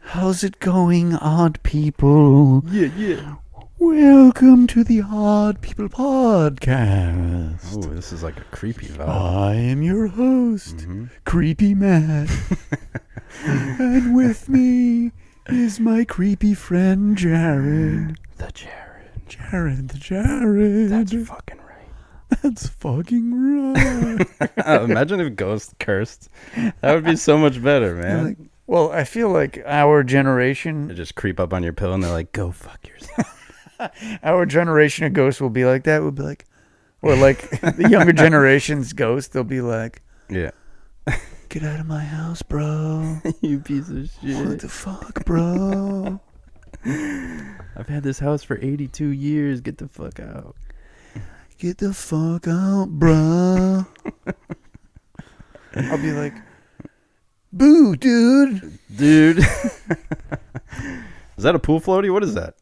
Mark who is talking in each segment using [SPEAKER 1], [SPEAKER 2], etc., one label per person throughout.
[SPEAKER 1] How's it going, odd people?
[SPEAKER 2] Yeah.
[SPEAKER 1] Welcome to the Odd People Podcast.
[SPEAKER 2] Oh, this is like a creepy vibe.
[SPEAKER 1] I am your host, Creepy Matt. And with me is my creepy friend, Jared.
[SPEAKER 2] The Jared.
[SPEAKER 1] Jared.
[SPEAKER 2] That's fucking right.
[SPEAKER 1] That's fucking right.
[SPEAKER 2] Imagine if Ghost cursed. That would be so much better, man.
[SPEAKER 1] Well, I feel like our
[SPEAKER 2] They
[SPEAKER 1] generation,
[SPEAKER 2] just creep up on your pillow and they're like, go fuck yourself.
[SPEAKER 1] our generation of ghosts will be like that. We'll be like, or like the younger generation's ghost, they'll be like,
[SPEAKER 2] Yeah.
[SPEAKER 1] get out of my house, bro.
[SPEAKER 2] You piece of
[SPEAKER 1] What
[SPEAKER 2] shit.
[SPEAKER 1] the fuck, bro?
[SPEAKER 2] I've had this house for 82 years. Get the fuck out.
[SPEAKER 1] Get the fuck out, bro. I'll be like, boo, dude.
[SPEAKER 2] Dude. Is that a pool floaty? What is that?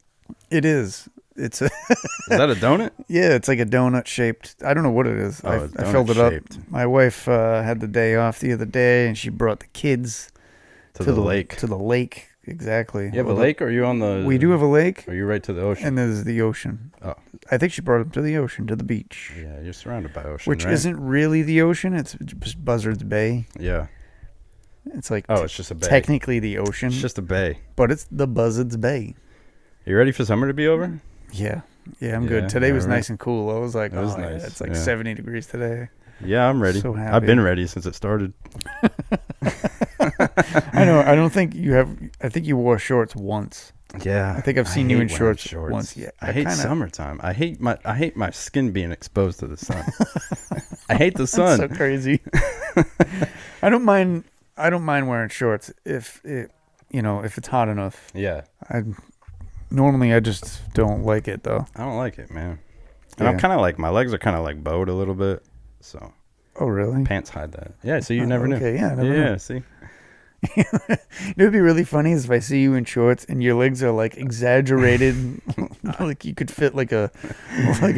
[SPEAKER 1] It is. It's a
[SPEAKER 2] Is that a donut?
[SPEAKER 1] yeah. It's like a donut shaped. I don't know what it is.
[SPEAKER 2] Oh, it's
[SPEAKER 1] I filled it
[SPEAKER 2] donut-shaped.
[SPEAKER 1] up. My wife had the day off the other day, and she brought the kids
[SPEAKER 2] To the lake.
[SPEAKER 1] To the lake, exactly.
[SPEAKER 2] You have a lake, or are you on the...
[SPEAKER 1] We do have a lake,
[SPEAKER 2] Are you right to the ocean?
[SPEAKER 1] and there's the ocean.
[SPEAKER 2] Oh.
[SPEAKER 1] I think she brought them to the ocean, to the beach,
[SPEAKER 2] Yeah, you're surrounded by ocean,
[SPEAKER 1] which
[SPEAKER 2] right?
[SPEAKER 1] isn't really the ocean. It's just Buzzards Bay.
[SPEAKER 2] Yeah.
[SPEAKER 1] It's like
[SPEAKER 2] Oh, it's just a bay.
[SPEAKER 1] technically the ocean,
[SPEAKER 2] It's just a bay.
[SPEAKER 1] but it's the Buzzards Bay.
[SPEAKER 2] You ready for summer to be over?
[SPEAKER 1] Yeah, I'm
[SPEAKER 2] Yeah,
[SPEAKER 1] good. Today
[SPEAKER 2] yeah,
[SPEAKER 1] was
[SPEAKER 2] right.
[SPEAKER 1] nice and cool. I was like,
[SPEAKER 2] It was
[SPEAKER 1] oh, yeah,
[SPEAKER 2] nice,
[SPEAKER 1] it's like
[SPEAKER 2] yeah.
[SPEAKER 1] 70 degrees today.
[SPEAKER 2] Yeah, I'm ready.
[SPEAKER 1] So happy.
[SPEAKER 2] I've been ready since it started.
[SPEAKER 1] I know. I don't think you have. I think you wore shorts once.
[SPEAKER 2] Yeah.
[SPEAKER 1] I think I've seen you
[SPEAKER 2] hate
[SPEAKER 1] in
[SPEAKER 2] wearing
[SPEAKER 1] shorts once. Yeah,
[SPEAKER 2] I hate
[SPEAKER 1] kinda-
[SPEAKER 2] summertime. I hate my skin being exposed to the sun. I hate the
[SPEAKER 1] That's
[SPEAKER 2] sun.
[SPEAKER 1] so crazy. I don't mind wearing shorts if it's hot enough.
[SPEAKER 2] Yeah.
[SPEAKER 1] Normally I just don't like it though.
[SPEAKER 2] I don't like it, man. And
[SPEAKER 1] Yeah.
[SPEAKER 2] I'm kind of like, my legs are kind of like bowed a little bit. So
[SPEAKER 1] Oh really?
[SPEAKER 2] pants hide that. Yeah, so you never knew.
[SPEAKER 1] Okay, yeah, I never
[SPEAKER 2] Yeah,
[SPEAKER 1] knew.
[SPEAKER 2] see?
[SPEAKER 1] It would be really funny is if I see you in shorts and your legs are like exaggerated, like you could fit like a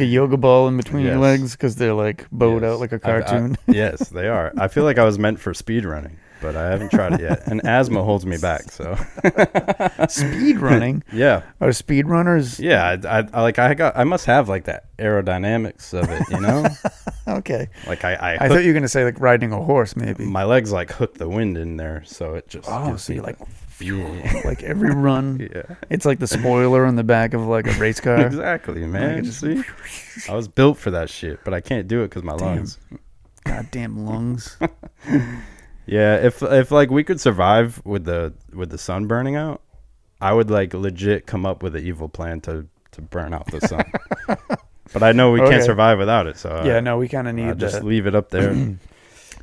[SPEAKER 1] yoga ball in between your
[SPEAKER 2] Yes.
[SPEAKER 1] legs because they're like bowed
[SPEAKER 2] Yes.
[SPEAKER 1] out like a
[SPEAKER 2] I've-
[SPEAKER 1] cartoon.
[SPEAKER 2] Yes, they are. I feel like I was meant for speed running, but I haven't tried it yet. And asthma holds me back, so.
[SPEAKER 1] Speed running?
[SPEAKER 2] Yeah.
[SPEAKER 1] Are speed runners?
[SPEAKER 2] Yeah, I must have like that aerodynamics of it, you know?
[SPEAKER 1] Okay.
[SPEAKER 2] Like
[SPEAKER 1] I
[SPEAKER 2] hook-
[SPEAKER 1] thought you were gonna say like riding a horse, maybe.
[SPEAKER 2] my legs like hook the wind in there, so it just
[SPEAKER 1] Oh,
[SPEAKER 2] gives
[SPEAKER 1] so
[SPEAKER 2] me
[SPEAKER 1] you like
[SPEAKER 2] yeah.
[SPEAKER 1] like every run.
[SPEAKER 2] Yeah.
[SPEAKER 1] It's like the spoiler on the back of like a race car.
[SPEAKER 2] Exactly, man.
[SPEAKER 1] just-
[SPEAKER 2] See? I was built for that shit, but I can't do it cuz my
[SPEAKER 1] Damn.
[SPEAKER 2] lungs.
[SPEAKER 1] Goddamn lungs.
[SPEAKER 2] Yeah, if like we could survive with the sun burning out, I would like legit come up with an evil plan to burn out the sun. But I know we
[SPEAKER 1] Okay.
[SPEAKER 2] can't survive without it, so
[SPEAKER 1] Yeah, no, we kind of
[SPEAKER 2] I'll
[SPEAKER 1] need
[SPEAKER 2] just
[SPEAKER 1] that.
[SPEAKER 2] leave it up there.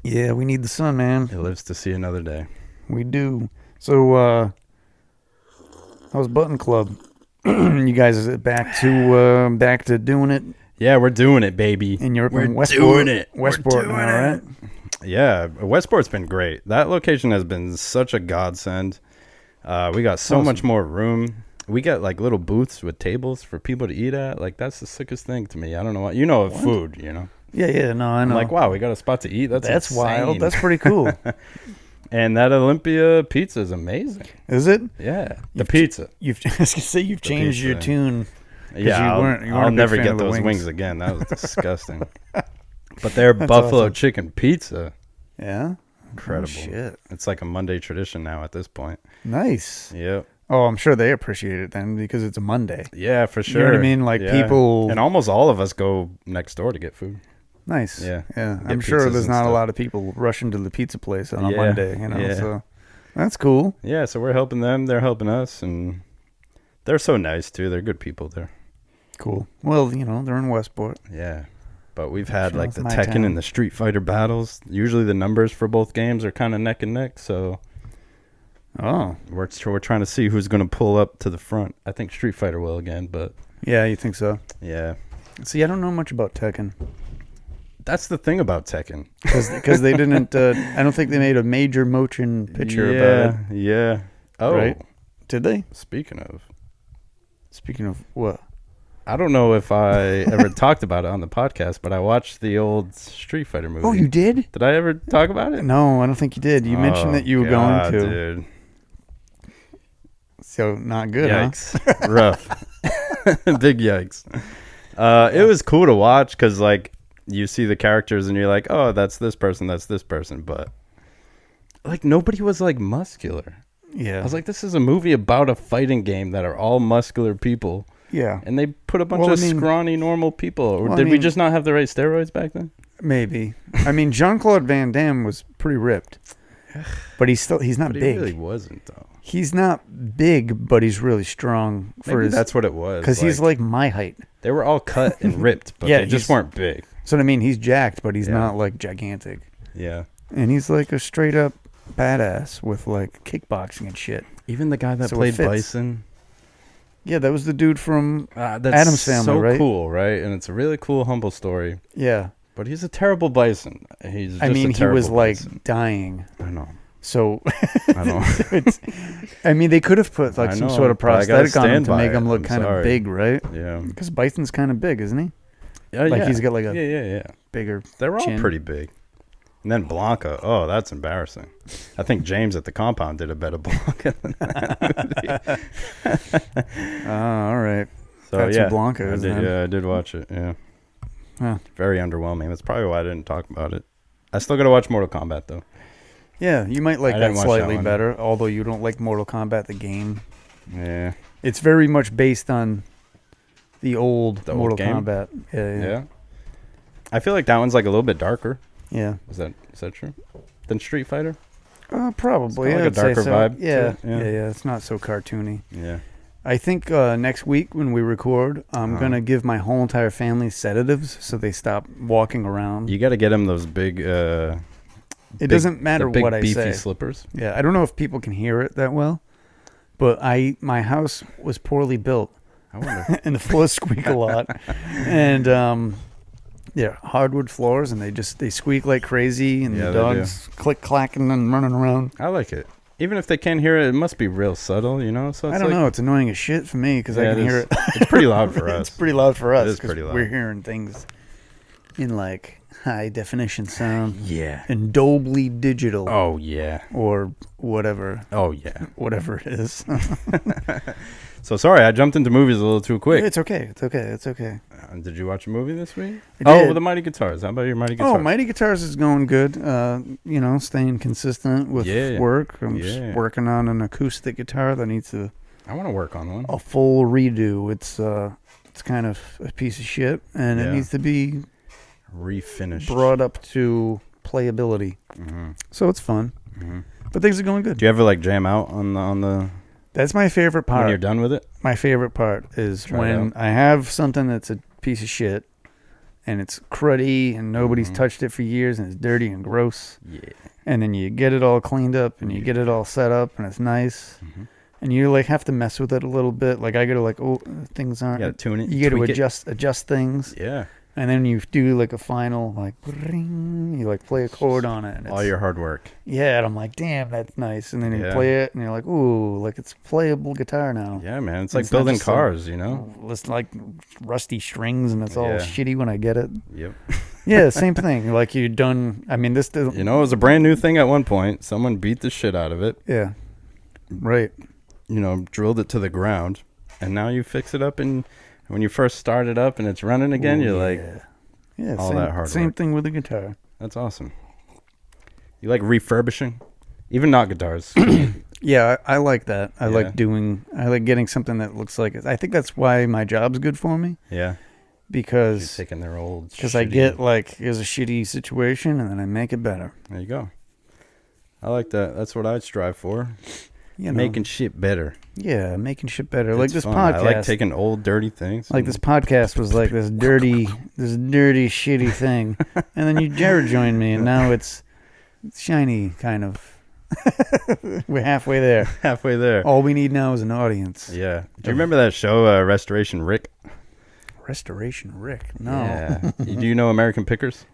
[SPEAKER 1] Yeah, we need the sun, man.
[SPEAKER 2] It lives to see another day.
[SPEAKER 1] We do. So, how's Button Club? You guys is it back to doing it?
[SPEAKER 2] Yeah, we're doing it, baby.
[SPEAKER 1] And you're up
[SPEAKER 2] We're
[SPEAKER 1] in Westport.
[SPEAKER 2] doing it. We're
[SPEAKER 1] Westport
[SPEAKER 2] doing
[SPEAKER 1] now, right?
[SPEAKER 2] Yeah, Westport's been great. That location has been such a godsend. We got so
[SPEAKER 1] Awesome.
[SPEAKER 2] much more room. We got like little booths with tables for people to eat at. Like that's the sickest thing to me. I don't know what of food, you know.
[SPEAKER 1] Yeah. No, I know.
[SPEAKER 2] I'm like, wow, we got a spot to eat. That's insane.
[SPEAKER 1] wild. That's pretty cool.
[SPEAKER 2] And that Olympia pizza is amazing.
[SPEAKER 1] Is it?
[SPEAKER 2] Yeah, the pizza.
[SPEAKER 1] You've I was gonna say you've changed your
[SPEAKER 2] pizza.
[SPEAKER 1] tune.
[SPEAKER 2] Yeah,
[SPEAKER 1] you weren't a
[SPEAKER 2] I'll
[SPEAKER 1] big
[SPEAKER 2] never
[SPEAKER 1] fan
[SPEAKER 2] get
[SPEAKER 1] of the
[SPEAKER 2] those
[SPEAKER 1] wings.
[SPEAKER 2] wings again. That was disgusting. But their
[SPEAKER 1] That's
[SPEAKER 2] buffalo
[SPEAKER 1] awesome.
[SPEAKER 2] chicken pizza,
[SPEAKER 1] Yeah.
[SPEAKER 2] incredible.
[SPEAKER 1] Oh, shit.
[SPEAKER 2] It's like a Monday tradition now at this point.
[SPEAKER 1] Nice.
[SPEAKER 2] Yep.
[SPEAKER 1] Oh, I'm sure they appreciate it then because it's a Monday.
[SPEAKER 2] Yeah, for
[SPEAKER 1] You
[SPEAKER 2] sure.
[SPEAKER 1] know what I mean? Like,
[SPEAKER 2] Yeah.
[SPEAKER 1] people-
[SPEAKER 2] and almost all of us go next door to get food.
[SPEAKER 1] Nice.
[SPEAKER 2] Yeah.
[SPEAKER 1] Yeah.
[SPEAKER 2] Get
[SPEAKER 1] I'm sure
[SPEAKER 2] pizzas
[SPEAKER 1] there's
[SPEAKER 2] and
[SPEAKER 1] not a
[SPEAKER 2] stuff.
[SPEAKER 1] lot of people rushing to the pizza place on a
[SPEAKER 2] Yeah.
[SPEAKER 1] Monday,
[SPEAKER 2] Yeah.
[SPEAKER 1] so that's cool.
[SPEAKER 2] Yeah, so we're helping them. They're helping us, and they're so nice too. They're good people there.
[SPEAKER 1] Cool. Well, they're in Westport.
[SPEAKER 2] Yeah. But we've had
[SPEAKER 1] Sure,
[SPEAKER 2] like
[SPEAKER 1] it's
[SPEAKER 2] the
[SPEAKER 1] my
[SPEAKER 2] Tekken
[SPEAKER 1] town.
[SPEAKER 2] and the Street Fighter battles. Usually the numbers for both games are kind of neck and neck, so
[SPEAKER 1] Oh.
[SPEAKER 2] we're trying to see who's going to pull up to the front. I think Street Fighter will again, but
[SPEAKER 1] Yeah, you think so?
[SPEAKER 2] yeah.
[SPEAKER 1] See, I don't know much about Tekken
[SPEAKER 2] That's the thing about Tekken.
[SPEAKER 1] because they didn't. I don't think they made a major motion picture about it.
[SPEAKER 2] Yeah. Oh,
[SPEAKER 1] Right. Did they?
[SPEAKER 2] speaking of,
[SPEAKER 1] Speaking of what?
[SPEAKER 2] I don't know if I ever talked about it on the podcast, but I watched the old Street Fighter movie.
[SPEAKER 1] Oh, you did?
[SPEAKER 2] Did I ever talk about it?
[SPEAKER 1] No, I don't think you did. You mentioned that you were going to.
[SPEAKER 2] Dude.
[SPEAKER 1] So not good,
[SPEAKER 2] Yikes. Rough. Big yikes. It was cool to watch because, like, you see the characters and you're like, oh, that's this person, but like nobody was like muscular.
[SPEAKER 1] Yeah.
[SPEAKER 2] I was like, this is a movie about a fighting game that are all muscular people.
[SPEAKER 1] Yeah.
[SPEAKER 2] And they put a bunch of scrawny, normal people. Or did we just not have the right steroids back then?
[SPEAKER 1] Maybe. I mean, Jean-Claude Van Damme was pretty ripped. But he's not
[SPEAKER 2] But
[SPEAKER 1] big.
[SPEAKER 2] he really wasn't, though.
[SPEAKER 1] He's not big, but he's really strong.
[SPEAKER 2] Maybe that's what it was.
[SPEAKER 1] Because he's like my height.
[SPEAKER 2] They were all cut and ripped, but they just weren't big.
[SPEAKER 1] So, I mean, he's jacked, but he's not, like, gigantic.
[SPEAKER 2] Yeah.
[SPEAKER 1] And he's, like, a straight-up badass with, like, kickboxing and shit.
[SPEAKER 2] Even the guy that played Bison.
[SPEAKER 1] Yeah, that was the dude from
[SPEAKER 2] That's
[SPEAKER 1] Addams Family, right?
[SPEAKER 2] so cool, right? And it's a really cool, humble story.
[SPEAKER 1] Yeah.
[SPEAKER 2] But he's a terrible Bison. He's just
[SPEAKER 1] he was,
[SPEAKER 2] bison.
[SPEAKER 1] like, dying.
[SPEAKER 2] I know.
[SPEAKER 1] So,
[SPEAKER 2] I know.
[SPEAKER 1] I mean, they could have put, like, some sort of prosthetic on him to make him look kind of big, right?
[SPEAKER 2] Yeah.
[SPEAKER 1] Because Bison's kind of big, isn't he?
[SPEAKER 2] Yeah,
[SPEAKER 1] like, he's got, like, a
[SPEAKER 2] yeah.
[SPEAKER 1] bigger
[SPEAKER 2] They're all
[SPEAKER 1] chin.
[SPEAKER 2] pretty big. And then Blanca. Oh, that's embarrassing. I think James at the compound did a better Blanca than that movie.
[SPEAKER 1] All right.
[SPEAKER 2] So,
[SPEAKER 1] That's
[SPEAKER 2] yeah.
[SPEAKER 1] who Blanca is, then.
[SPEAKER 2] Yeah, I did watch it, yeah.
[SPEAKER 1] Huh.
[SPEAKER 2] Very underwhelming. That's probably why I didn't talk about it. I still got to watch Mortal Kombat, though.
[SPEAKER 1] Yeah, you might like
[SPEAKER 2] I
[SPEAKER 1] that
[SPEAKER 2] didn't watch
[SPEAKER 1] slightly
[SPEAKER 2] that one.
[SPEAKER 1] better, although you don't like Mortal Kombat, the game.
[SPEAKER 2] Yeah.
[SPEAKER 1] It's very much based on the old
[SPEAKER 2] The old
[SPEAKER 1] Mortal
[SPEAKER 2] game?
[SPEAKER 1] Kombat. Yeah.
[SPEAKER 2] I feel like that one's like a little bit darker.
[SPEAKER 1] Yeah.
[SPEAKER 2] Is that true? Than Street Fighter?
[SPEAKER 1] Probably.
[SPEAKER 2] It's got, like, a
[SPEAKER 1] I'd say
[SPEAKER 2] darker
[SPEAKER 1] so.
[SPEAKER 2] vibe to
[SPEAKER 1] Yeah.
[SPEAKER 2] it, yeah.
[SPEAKER 1] Yeah. It's not so cartoony.
[SPEAKER 2] Yeah.
[SPEAKER 1] I think next week when we record, I'm going to give my whole entire family sedatives so they stop walking around.
[SPEAKER 2] You got to get him those big...
[SPEAKER 1] it doesn't matter
[SPEAKER 2] big
[SPEAKER 1] what I
[SPEAKER 2] beefy
[SPEAKER 1] say.
[SPEAKER 2] Slippers.
[SPEAKER 1] Yeah, I don't know if people can hear it that well, but my house was poorly built.
[SPEAKER 2] I wonder.
[SPEAKER 1] And the floors squeak a lot. And yeah, hardwood floors, and they squeak like crazy, and
[SPEAKER 2] Yeah,
[SPEAKER 1] the
[SPEAKER 2] they
[SPEAKER 1] dogs click clacking and running around.
[SPEAKER 2] I like it. Even if they can't hear it, it must be real subtle, you know? So it's
[SPEAKER 1] I don't
[SPEAKER 2] like,
[SPEAKER 1] know. It's annoying as shit for me because I
[SPEAKER 2] Yeah,
[SPEAKER 1] can hear it.
[SPEAKER 2] It's pretty loud for us.
[SPEAKER 1] It's pretty loud for us
[SPEAKER 2] is
[SPEAKER 1] 'cause
[SPEAKER 2] pretty loud.
[SPEAKER 1] we're hearing things in like high definition sound
[SPEAKER 2] Yeah.
[SPEAKER 1] and Dolby Digital
[SPEAKER 2] Oh, yeah.
[SPEAKER 1] or whatever
[SPEAKER 2] Oh,
[SPEAKER 1] it is.
[SPEAKER 2] So, sorry, I jumped into movies a little too quick.
[SPEAKER 1] It's okay. It's okay. It's okay.
[SPEAKER 2] Did you watch a movie this week?
[SPEAKER 1] I did.
[SPEAKER 2] Oh, The Mighty Guitars. How about your Mighty Guitars?
[SPEAKER 1] Oh, Mighty Guitars is going good. Staying consistent with work. I'm just working on an acoustic guitar that needs
[SPEAKER 2] I want to work on one.
[SPEAKER 1] a full redo. It's kind of a piece of shit, and it
[SPEAKER 2] Yeah.
[SPEAKER 1] needs to be
[SPEAKER 2] Refinished.
[SPEAKER 1] brought up to playability.
[SPEAKER 2] Mm-hmm.
[SPEAKER 1] So it's fun.
[SPEAKER 2] Mm-hmm.
[SPEAKER 1] But things are going good.
[SPEAKER 2] Do you ever like jam out on the
[SPEAKER 1] That's my favorite
[SPEAKER 2] when you're
[SPEAKER 1] part.
[SPEAKER 2] done with it?
[SPEAKER 1] My favorite part is
[SPEAKER 2] Try it
[SPEAKER 1] when
[SPEAKER 2] out.
[SPEAKER 1] I have something that's a piece of shit, and it's cruddy, and nobody's
[SPEAKER 2] Mhm.
[SPEAKER 1] touched it for years, and it's dirty and gross.
[SPEAKER 2] Yeah.
[SPEAKER 1] And then you get it all cleaned up, and you get it all set up, and it's nice.
[SPEAKER 2] Mm-hmm.
[SPEAKER 1] And you like have to mess with it a little bit. Like I gotta things
[SPEAKER 2] You
[SPEAKER 1] aren't.
[SPEAKER 2] gotta tune it.
[SPEAKER 1] You got to
[SPEAKER 2] tweak it.
[SPEAKER 1] adjust things,
[SPEAKER 2] Yeah.
[SPEAKER 1] and then you do like a final like ring, you like play a chord on it. And
[SPEAKER 2] All
[SPEAKER 1] it's-
[SPEAKER 2] your hard work.
[SPEAKER 1] yeah, and I'm like, damn, that's nice. And then you
[SPEAKER 2] Yeah.
[SPEAKER 1] play it, and you're like, ooh, like it's playable guitar now.
[SPEAKER 2] Yeah, man. It's like
[SPEAKER 1] It's not
[SPEAKER 2] building
[SPEAKER 1] just like-
[SPEAKER 2] cars, you know?
[SPEAKER 1] It's like rusty strings, and it's all
[SPEAKER 2] Yeah.
[SPEAKER 1] shitty when I get it.
[SPEAKER 2] Yep.
[SPEAKER 1] Yeah, same thing. Like you're done. I mean, this doesn't.
[SPEAKER 2] You know, it was a brand new thing at one point. Someone beat the shit out of it,
[SPEAKER 1] Yeah. Right.
[SPEAKER 2] you know, drilled it to the ground, and now you fix it up. And when you first start it up and it's running again,
[SPEAKER 1] Ooh,
[SPEAKER 2] you're like,
[SPEAKER 1] yeah,
[SPEAKER 2] all
[SPEAKER 1] same,
[SPEAKER 2] that hard
[SPEAKER 1] same
[SPEAKER 2] work.
[SPEAKER 1] thing with the guitar.
[SPEAKER 2] that's awesome. You like refurbishing? Even not guitars.
[SPEAKER 1] Yeah, I like that. I
[SPEAKER 2] Yeah.
[SPEAKER 1] like getting something that looks like it. I think that's why my job's good for me
[SPEAKER 2] Yeah. You're
[SPEAKER 1] because
[SPEAKER 2] taking their old
[SPEAKER 1] I
[SPEAKER 2] shitty-
[SPEAKER 1] get like here's a shitty situation and then I make it better.
[SPEAKER 2] There you go. I like that. That's what I strive for.
[SPEAKER 1] You know,
[SPEAKER 2] Making shit better.
[SPEAKER 1] making shit better. Like
[SPEAKER 2] It's
[SPEAKER 1] this
[SPEAKER 2] fun.
[SPEAKER 1] podcast.
[SPEAKER 2] I like taking old dirty things.
[SPEAKER 1] Like this podcast was like this dirty, shitty thing, and then Jared joined me, and now it's shiny, kind of. We're halfway there.
[SPEAKER 2] halfway there.
[SPEAKER 1] All we need now is an audience.
[SPEAKER 2] Yeah. Do you remember that show, Restoration Rick?
[SPEAKER 1] Restoration Rick. No.
[SPEAKER 2] Yeah. Do you know American Pickers?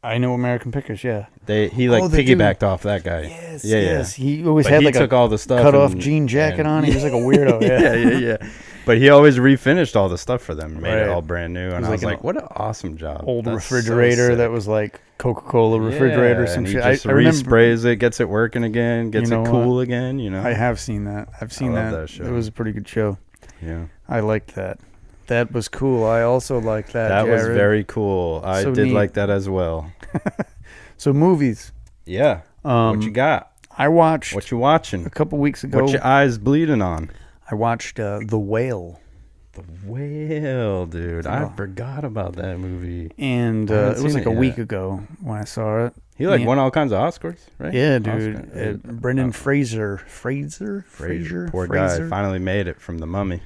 [SPEAKER 1] I know American Pickers. Yeah.
[SPEAKER 2] He like
[SPEAKER 1] Oh, the dude.
[SPEAKER 2] piggybacked off that guy.
[SPEAKER 1] Yes.
[SPEAKER 2] Yeah,
[SPEAKER 1] Yes. He always
[SPEAKER 2] But
[SPEAKER 1] had
[SPEAKER 2] he
[SPEAKER 1] like
[SPEAKER 2] took
[SPEAKER 1] a
[SPEAKER 2] all the stuff
[SPEAKER 1] cut off
[SPEAKER 2] and-
[SPEAKER 1] jean jacket
[SPEAKER 2] and-
[SPEAKER 1] on. He was like a weirdo.
[SPEAKER 2] yeah, yeah. But he always refinished all the stuff for them, made it
[SPEAKER 1] Right.
[SPEAKER 2] all brand new, and
[SPEAKER 1] was
[SPEAKER 2] I
[SPEAKER 1] like
[SPEAKER 2] was
[SPEAKER 1] an
[SPEAKER 2] like, "What an awesome job!"
[SPEAKER 1] Old
[SPEAKER 2] That's so
[SPEAKER 1] refrigerator
[SPEAKER 2] sick.
[SPEAKER 1] that was like Coca-Cola refrigerator.
[SPEAKER 2] Yeah,
[SPEAKER 1] Some
[SPEAKER 2] and
[SPEAKER 1] shit.
[SPEAKER 2] he just
[SPEAKER 1] I remember.
[SPEAKER 2] resprays it, gets it working again, gets
[SPEAKER 1] You know
[SPEAKER 2] it cool again. You know,
[SPEAKER 1] I have seen that. I've seen
[SPEAKER 2] love
[SPEAKER 1] that.
[SPEAKER 2] that show.
[SPEAKER 1] It was a pretty good show.
[SPEAKER 2] yeah,
[SPEAKER 1] I liked that. That was cool. I also liked that.
[SPEAKER 2] that was
[SPEAKER 1] Jared.
[SPEAKER 2] very cool. I
[SPEAKER 1] So
[SPEAKER 2] did
[SPEAKER 1] neat.
[SPEAKER 2] like that as well.
[SPEAKER 1] So movies.
[SPEAKER 2] Yeah, what you got?
[SPEAKER 1] I watched
[SPEAKER 2] What you watching?
[SPEAKER 1] a couple weeks ago.
[SPEAKER 2] What your eyes bleeding on?
[SPEAKER 1] I watched The Whale,
[SPEAKER 2] The Whale, dude. I
[SPEAKER 1] Oh.
[SPEAKER 2] forgot about that movie.
[SPEAKER 1] and
[SPEAKER 2] I haven't
[SPEAKER 1] it was
[SPEAKER 2] seen
[SPEAKER 1] like
[SPEAKER 2] it
[SPEAKER 1] a week
[SPEAKER 2] yet.
[SPEAKER 1] ago when I saw it.
[SPEAKER 2] He like
[SPEAKER 1] Yeah.
[SPEAKER 2] won all kinds of Oscars, right?
[SPEAKER 1] Yeah, dude.
[SPEAKER 2] Oscar-
[SPEAKER 1] Brendan
[SPEAKER 2] oh.
[SPEAKER 1] Fraser.
[SPEAKER 2] Poor guy finally made it from The Mummy.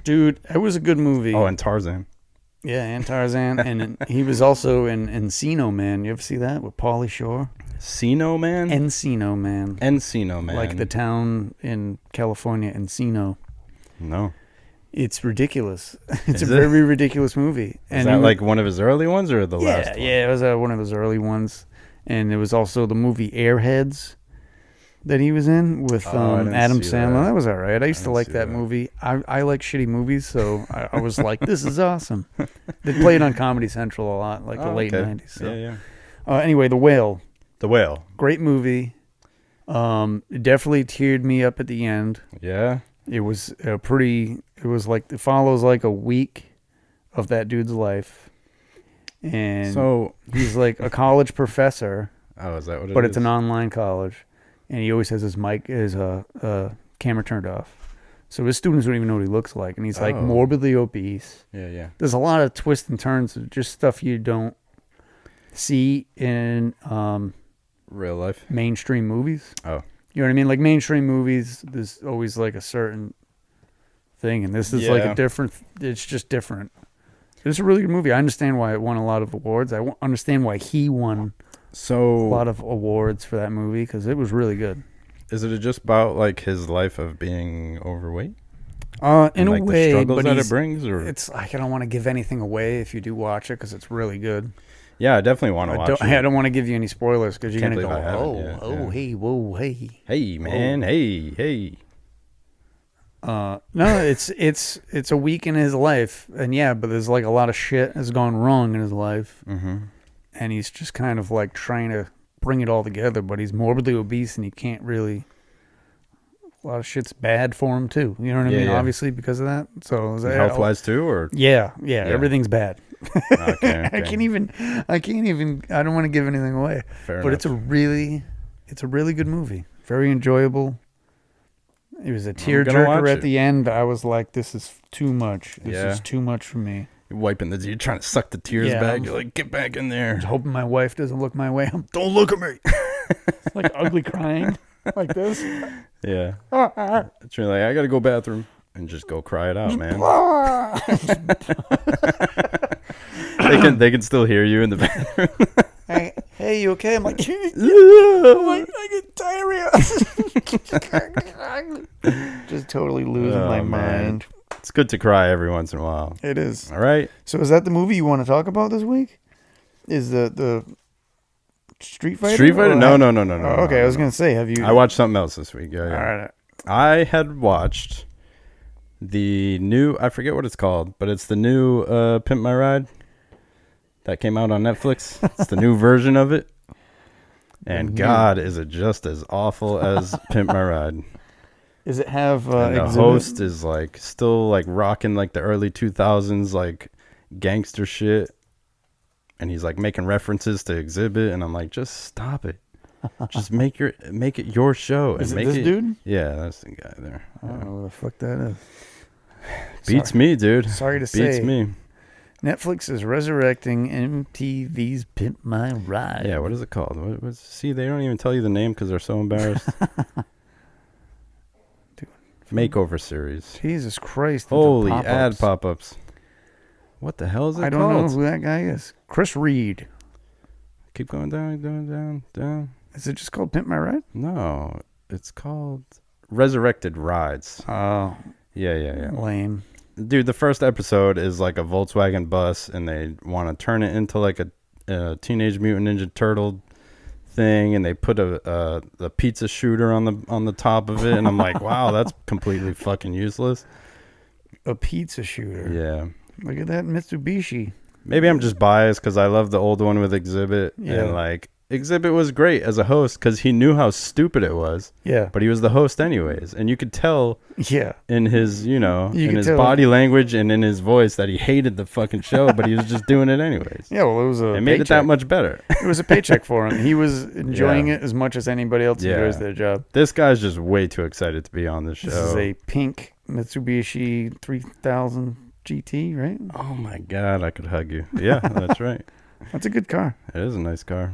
[SPEAKER 1] Dude, it was a good movie.
[SPEAKER 2] Oh, and Tarzan.
[SPEAKER 1] Yeah, and Tarzan, and he was also in Encino Man. You ever see that with Pauly Shore?
[SPEAKER 2] Encino Man?
[SPEAKER 1] Encino Man,
[SPEAKER 2] Encino Man.
[SPEAKER 1] like the town in California, Encino.
[SPEAKER 2] No.
[SPEAKER 1] It's ridiculous. It's
[SPEAKER 2] Is
[SPEAKER 1] a
[SPEAKER 2] it?
[SPEAKER 1] very ridiculous movie.
[SPEAKER 2] Is that like one of his early ones or the last one?
[SPEAKER 1] Yeah, it was one of his early ones, and it was also the movie Airheads that he was in with
[SPEAKER 2] Oh, I didn't
[SPEAKER 1] Adam
[SPEAKER 2] see
[SPEAKER 1] Sandler.
[SPEAKER 2] that.
[SPEAKER 1] That was all right. I used to
[SPEAKER 2] didn't
[SPEAKER 1] like
[SPEAKER 2] see
[SPEAKER 1] that
[SPEAKER 2] that.
[SPEAKER 1] movie. I like shitty movies, so I was like, this is awesome. They played on Comedy Central a lot, like the
[SPEAKER 2] Oh,
[SPEAKER 1] late
[SPEAKER 2] okay.
[SPEAKER 1] 90s. So.
[SPEAKER 2] Yeah.
[SPEAKER 1] Anyway, The Whale,
[SPEAKER 2] The Whale.
[SPEAKER 1] great movie. It definitely teared me up at the end.
[SPEAKER 2] Yeah.
[SPEAKER 1] It was it was like, it follows like a week of that dude's life. And
[SPEAKER 2] So,
[SPEAKER 1] he's like a college professor,
[SPEAKER 2] oh, is that what it is?
[SPEAKER 1] but it's an online college. And he always has his camera turned off. So his students don't even know what he looks like. And he's like
[SPEAKER 2] Oh.
[SPEAKER 1] morbidly obese.
[SPEAKER 2] Yeah.
[SPEAKER 1] There's a lot of twists and turns of just stuff you don't see in
[SPEAKER 2] Real life.
[SPEAKER 1] mainstream movies.
[SPEAKER 2] Oh.
[SPEAKER 1] You know what I mean? Like mainstream movies, there's always like a certain thing, and this is like
[SPEAKER 2] Yeah.
[SPEAKER 1] a different. It's just different. It's a really good movie. I understand why it won a lot of awards. I understand why he won a
[SPEAKER 2] So,
[SPEAKER 1] lot of awards for that movie because it was really good.
[SPEAKER 2] is it just about like his life of being overweight?
[SPEAKER 1] In
[SPEAKER 2] And,
[SPEAKER 1] a
[SPEAKER 2] like, the
[SPEAKER 1] way,
[SPEAKER 2] struggles
[SPEAKER 1] but
[SPEAKER 2] that
[SPEAKER 1] he's,
[SPEAKER 2] it brings, or
[SPEAKER 1] it's like I don't want to give anything away if you do watch it because it's really good.
[SPEAKER 2] yeah, I definitely want to watch
[SPEAKER 1] I
[SPEAKER 2] it.
[SPEAKER 1] don't want to give you any spoilers because you're
[SPEAKER 2] Can't
[SPEAKER 1] gonna go,
[SPEAKER 2] believe I haven't
[SPEAKER 1] oh,
[SPEAKER 2] yet, yeah.
[SPEAKER 1] hey, whoa, hey.
[SPEAKER 2] Hey man, hey.
[SPEAKER 1] No, it's a week in his life, and yeah, but there's like a lot of shit has gone wrong in his life,
[SPEAKER 2] Mm-hmm.
[SPEAKER 1] and he's just kind of like trying to bring it all together, but he's morbidly obese and he can't really. A lot of shit's bad for him too. You know what I
[SPEAKER 2] Yeah,
[SPEAKER 1] mean?
[SPEAKER 2] yeah.
[SPEAKER 1] Obviously because of that. So is that,
[SPEAKER 2] Health wise too, or
[SPEAKER 1] yeah, everything's bad.
[SPEAKER 2] okay.
[SPEAKER 1] I can't even. I don't want to give anything away.
[SPEAKER 2] Fair
[SPEAKER 1] But
[SPEAKER 2] enough.
[SPEAKER 1] it's a really good movie. Very enjoyable. It was a
[SPEAKER 2] gonna
[SPEAKER 1] tearjerker
[SPEAKER 2] watch
[SPEAKER 1] at
[SPEAKER 2] it.
[SPEAKER 1] the end. I was like, this is too much. This
[SPEAKER 2] Yeah.
[SPEAKER 1] is too much for me.
[SPEAKER 2] You're wiping you're trying to suck the tears
[SPEAKER 1] Yeah,
[SPEAKER 2] back.
[SPEAKER 1] I'm-
[SPEAKER 2] You're like, get back in
[SPEAKER 1] I
[SPEAKER 2] there.
[SPEAKER 1] was hoping my wife doesn't look my way. Don't look at me. It's like ugly crying like this.
[SPEAKER 2] Yeah. It's really like, I gotta go bathroom and just go cry it out, man. they can still hear you in the bathroom.
[SPEAKER 1] hey, you okay? I'm like,
[SPEAKER 2] Oh
[SPEAKER 1] I get diarrhea. Just totally losing my
[SPEAKER 2] man.
[SPEAKER 1] mind.
[SPEAKER 2] It's good to cry every once in a while.
[SPEAKER 1] It is.
[SPEAKER 2] All right.
[SPEAKER 1] So is that the movie you want to talk about this week? Is the Street Fighter?
[SPEAKER 2] Street Fighter?
[SPEAKER 1] Or-
[SPEAKER 2] No.
[SPEAKER 1] Oh, okay,
[SPEAKER 2] no,
[SPEAKER 1] I was
[SPEAKER 2] no.
[SPEAKER 1] gonna say, have you?
[SPEAKER 2] I watched something else this week. Yeah.
[SPEAKER 1] All right.
[SPEAKER 2] I had watched the new, I forget what it's called, but it's the new Pimp My Ride that came out on Netflix. It's the new version of it. And God, is it just as awful as Pimp My Ride.
[SPEAKER 1] Does it have
[SPEAKER 2] And the
[SPEAKER 1] Exhibit?
[SPEAKER 2] host is like still like rocking like the early 2000s like gangster shit. And he's like making references to Exhibit, and I'm like, just stop it. Just make it your show.
[SPEAKER 1] Is it
[SPEAKER 2] make
[SPEAKER 1] this dude?
[SPEAKER 2] Yeah, that's the guy there.
[SPEAKER 1] I don't know who the fuck that is.
[SPEAKER 2] Beats me, dude.
[SPEAKER 1] Sorry to
[SPEAKER 2] Beats
[SPEAKER 1] say.
[SPEAKER 2] me.
[SPEAKER 1] Netflix is resurrecting MTV's Pimp My Ride.
[SPEAKER 2] Yeah, what is it called? See, they don't even tell you the name because they're so embarrassed.
[SPEAKER 1] Dude.
[SPEAKER 2] Makeover series.
[SPEAKER 1] Jesus Christ. the
[SPEAKER 2] Holy
[SPEAKER 1] pop-ups.
[SPEAKER 2] ad pop-ups. What the hell is it
[SPEAKER 1] I don't
[SPEAKER 2] called?
[SPEAKER 1] know who that guy is. Chris Reed.
[SPEAKER 2] Keep going down.
[SPEAKER 1] Is it just called Pimp My Ride?
[SPEAKER 2] No, it's called Resurrected Rides.
[SPEAKER 1] Oh,
[SPEAKER 2] Yeah.
[SPEAKER 1] lame.
[SPEAKER 2] Dude, the first episode is like a Volkswagen bus, and they want to turn it into like a Teenage Mutant Ninja Turtle thing, and they put a pizza shooter on the top of it, and I'm like, wow, that's completely fucking useless.
[SPEAKER 1] A pizza shooter.
[SPEAKER 2] Yeah.
[SPEAKER 1] Look at that Mitsubishi.
[SPEAKER 2] Maybe I'm just biased because I love the old one with Exhibit.
[SPEAKER 1] Yeah.
[SPEAKER 2] And like Exhibit was great as a host because he knew how stupid it was.
[SPEAKER 1] Yeah.
[SPEAKER 2] But he was the host anyways. And you could tell
[SPEAKER 1] Yeah.
[SPEAKER 2] in his,
[SPEAKER 1] You
[SPEAKER 2] in
[SPEAKER 1] could
[SPEAKER 2] his
[SPEAKER 1] tell.
[SPEAKER 2] body language and in his voice that he hated the fucking show, but he was just doing it anyways.
[SPEAKER 1] Yeah, well, it was a
[SPEAKER 2] It made it
[SPEAKER 1] paycheck.
[SPEAKER 2] that much better.
[SPEAKER 1] It was a paycheck for him. He was enjoying
[SPEAKER 2] Yeah.
[SPEAKER 1] it as much as anybody else
[SPEAKER 2] Yeah.
[SPEAKER 1] enjoys their job.
[SPEAKER 2] This guy's just way too excited to be on this show.
[SPEAKER 1] This is a pink Mitsubishi 3000 GT, right?
[SPEAKER 2] Oh my God, I could hug you. Yeah, that's right.
[SPEAKER 1] That's a good car.
[SPEAKER 2] It is a nice car.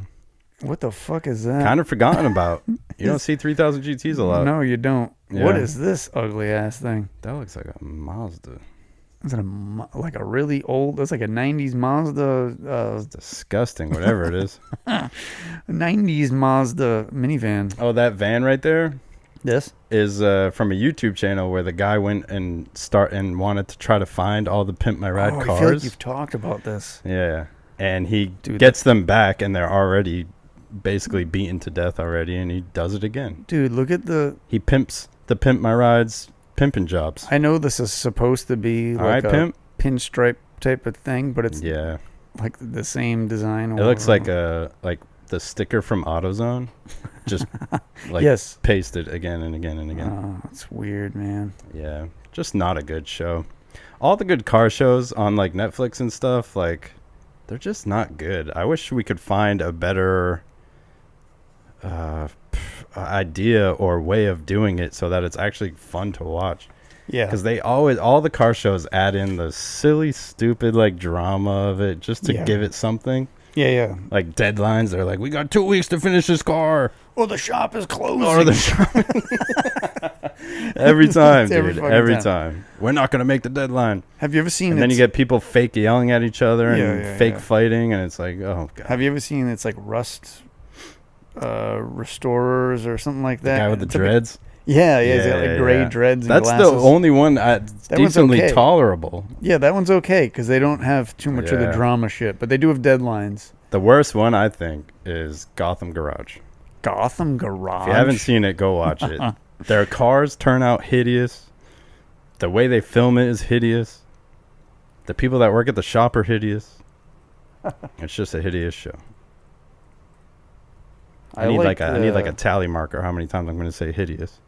[SPEAKER 1] What the fuck is that?
[SPEAKER 2] Kind of forgotten about. You don't see 3000 GTs a lot.
[SPEAKER 1] No, you don't. What
[SPEAKER 2] Yeah.
[SPEAKER 1] is this ugly ass thing?
[SPEAKER 2] That looks like a Mazda.
[SPEAKER 1] Is it like a really old? That's like a '90s Mazda.
[SPEAKER 2] It's disgusting, whatever it is.
[SPEAKER 1] 90s Mazda minivan.
[SPEAKER 2] Oh, that van right there
[SPEAKER 1] This?
[SPEAKER 2] is from a YouTube channel where the guy went and wanted to try to find all the Pimp My Ride
[SPEAKER 1] I
[SPEAKER 2] cars.
[SPEAKER 1] feel like you've talked about this.
[SPEAKER 2] Yeah, and he
[SPEAKER 1] Dude,
[SPEAKER 2] gets them back, and they're already basically beaten to death already, and he does it again.
[SPEAKER 1] Dude, look at the.
[SPEAKER 2] He pimps the Pimp My Rides pimping jobs.
[SPEAKER 1] I know this is supposed to be
[SPEAKER 2] All
[SPEAKER 1] like
[SPEAKER 2] right,
[SPEAKER 1] a
[SPEAKER 2] pimp.
[SPEAKER 1] pinstripe type of thing, but it's
[SPEAKER 2] Yeah,
[SPEAKER 1] like the same design.
[SPEAKER 2] it looks like the sticker from AutoZone, just like
[SPEAKER 1] yes.
[SPEAKER 2] pasted again and again and again.
[SPEAKER 1] Oh, it's weird, man.
[SPEAKER 2] Yeah, just not a good show. All the good car shows on like Netflix and stuff, like they're just not good. I wish we could find a better idea or way of doing it so that it's actually fun to watch.
[SPEAKER 1] Yeah.
[SPEAKER 2] Because all the car shows add in the silly, stupid like drama of it just to
[SPEAKER 1] Yeah.
[SPEAKER 2] give it something.
[SPEAKER 1] Yeah, yeah.
[SPEAKER 2] Like deadlines, they're like, we got 2 weeks to finish this car.
[SPEAKER 1] Well, the shop is closing.
[SPEAKER 2] Or the every time,
[SPEAKER 1] It's every
[SPEAKER 2] dude.
[SPEAKER 1] fucking
[SPEAKER 2] Every
[SPEAKER 1] time.
[SPEAKER 2] time. We're not gonna make the deadline.
[SPEAKER 1] Have you ever seen?
[SPEAKER 2] And then you get people fake yelling at each other
[SPEAKER 1] Yeah,
[SPEAKER 2] and
[SPEAKER 1] yeah,
[SPEAKER 2] fake
[SPEAKER 1] yeah.
[SPEAKER 2] fighting, and it's like, oh god.
[SPEAKER 1] Have you ever seen? It's like Rust Restorers or something like
[SPEAKER 2] The
[SPEAKER 1] that.
[SPEAKER 2] guy with the
[SPEAKER 1] It's a bit-
[SPEAKER 2] dreads.
[SPEAKER 1] Yeah, yeah. He's
[SPEAKER 2] Yeah,
[SPEAKER 1] got like
[SPEAKER 2] yeah,
[SPEAKER 1] gray
[SPEAKER 2] yeah.
[SPEAKER 1] dreads. And
[SPEAKER 2] That's
[SPEAKER 1] glasses.
[SPEAKER 2] the only one
[SPEAKER 1] one's
[SPEAKER 2] decently
[SPEAKER 1] okay.
[SPEAKER 2] tolerable.
[SPEAKER 1] Yeah, that one's okay because they don't have too much of the
[SPEAKER 2] Yeah.
[SPEAKER 1] drama shit, but they do have deadlines.
[SPEAKER 2] The worst one, I think, is Gotham Garage.
[SPEAKER 1] Gotham Garage.
[SPEAKER 2] If you haven't seen it, go watch it. Their cars turn out hideous. The way they film it is hideous. The people that work at the shop are hideous. It's just a hideous show. I need like a tally marker. How many times I'm going to say hideous?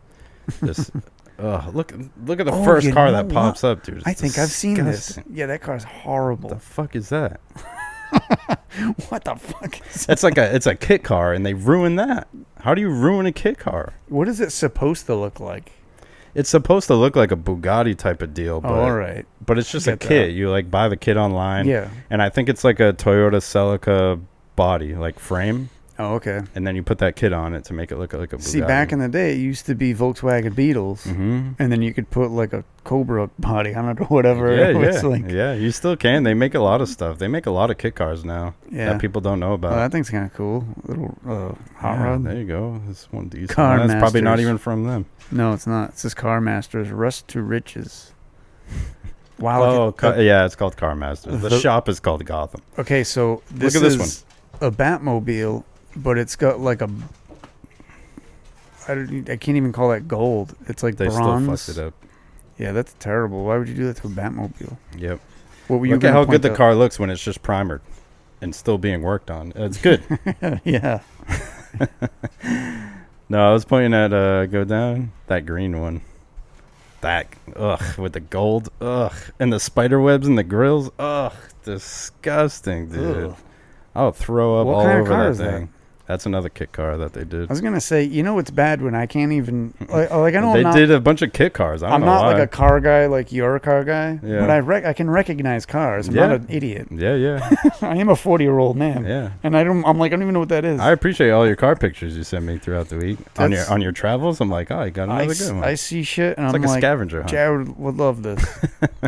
[SPEAKER 2] Just, look at the
[SPEAKER 1] Oh,
[SPEAKER 2] first
[SPEAKER 1] you
[SPEAKER 2] car
[SPEAKER 1] know
[SPEAKER 2] that pops up, dude. It's
[SPEAKER 1] I think I've seen this.
[SPEAKER 2] disgusting.
[SPEAKER 1] Yeah, that car's
[SPEAKER 2] What
[SPEAKER 1] horrible.
[SPEAKER 2] the fuck is that?
[SPEAKER 1] What the fuck? Is
[SPEAKER 2] It's a kit car, and they ruin that. How do you ruin a kit car?
[SPEAKER 1] What is it supposed to look like?
[SPEAKER 2] It's supposed to look like a Bugatti type of deal, but
[SPEAKER 1] Oh, all right.
[SPEAKER 2] but it's just a
[SPEAKER 1] Get that.
[SPEAKER 2] kit. You like buy the kit online,
[SPEAKER 1] Yeah.
[SPEAKER 2] and I think it's like a Toyota Celica body, like frame,
[SPEAKER 1] Oh, okay.
[SPEAKER 2] and then you put that kit on it to make it look like a Bugatti.
[SPEAKER 1] See, back in the day, it used to be Volkswagen Beetles,
[SPEAKER 2] Mm-hmm.
[SPEAKER 1] and then you could put like a Cobra body on it or whatever.
[SPEAKER 2] Yeah,
[SPEAKER 1] It was
[SPEAKER 2] yeah,
[SPEAKER 1] like,
[SPEAKER 2] yeah. You still can. They make a lot of stuff. They make a lot of kit cars now
[SPEAKER 1] yeah.
[SPEAKER 2] that people don't know about.
[SPEAKER 1] Oh, that thing's kind of cool. Little hot
[SPEAKER 2] Yeah,
[SPEAKER 1] rod.
[SPEAKER 2] There you go. This one decent.
[SPEAKER 1] Car
[SPEAKER 2] That's probably not
[SPEAKER 1] Masters.
[SPEAKER 2] even from them.
[SPEAKER 1] No, it's not. It says Car Masters. Rust to Riches. Wow.
[SPEAKER 2] Oh,
[SPEAKER 1] look at-
[SPEAKER 2] yeah, it's called Car Masters. The
[SPEAKER 1] the-
[SPEAKER 2] shop is called Gotham.
[SPEAKER 1] okay, so this
[SPEAKER 2] at this
[SPEAKER 1] is a Batmobile, but it's got like a. I can't even call that gold. It's like
[SPEAKER 2] They
[SPEAKER 1] bronze.
[SPEAKER 2] still fucked it up.
[SPEAKER 1] Yeah, that's terrible. Why would you do that to a Batmobile?
[SPEAKER 2] Yep.
[SPEAKER 1] What were you
[SPEAKER 2] Look at
[SPEAKER 1] gonna
[SPEAKER 2] how good
[SPEAKER 1] point
[SPEAKER 2] the
[SPEAKER 1] out?
[SPEAKER 2] car looks when it's just primered and still being worked on. It's good.
[SPEAKER 1] Yeah.
[SPEAKER 2] No, I was pointing at go down that green one. That with the gold and the spider webs and the grills disgusting, dude.
[SPEAKER 1] Ugh.
[SPEAKER 2] I'll throw up
[SPEAKER 1] What
[SPEAKER 2] all
[SPEAKER 1] kind of
[SPEAKER 2] over
[SPEAKER 1] car
[SPEAKER 2] that
[SPEAKER 1] is that?
[SPEAKER 2] thing. That's another kit car that they did.
[SPEAKER 1] I was gonna say, you know, it's bad when I can't even like I know
[SPEAKER 2] They
[SPEAKER 1] I'm not,
[SPEAKER 2] did a bunch of kit cars. I don't
[SPEAKER 1] I'm
[SPEAKER 2] know
[SPEAKER 1] not
[SPEAKER 2] why.
[SPEAKER 1] like a car guy like you're a car guy,
[SPEAKER 2] Yeah.
[SPEAKER 1] but I can recognize cars. I'm
[SPEAKER 2] Yeah.
[SPEAKER 1] not an idiot.
[SPEAKER 2] Yeah.
[SPEAKER 1] I am a 40-year-old man,
[SPEAKER 2] Yeah.
[SPEAKER 1] and I don't even know what that is.
[SPEAKER 2] I appreciate all your car pictures you send me throughout the week
[SPEAKER 1] That's-
[SPEAKER 2] on your travels. I'm like, oh, you got another good one.
[SPEAKER 1] I see shit, and
[SPEAKER 2] It's
[SPEAKER 1] I'm
[SPEAKER 2] like a
[SPEAKER 1] like,
[SPEAKER 2] scavenger hunt.
[SPEAKER 1] Jared would love this.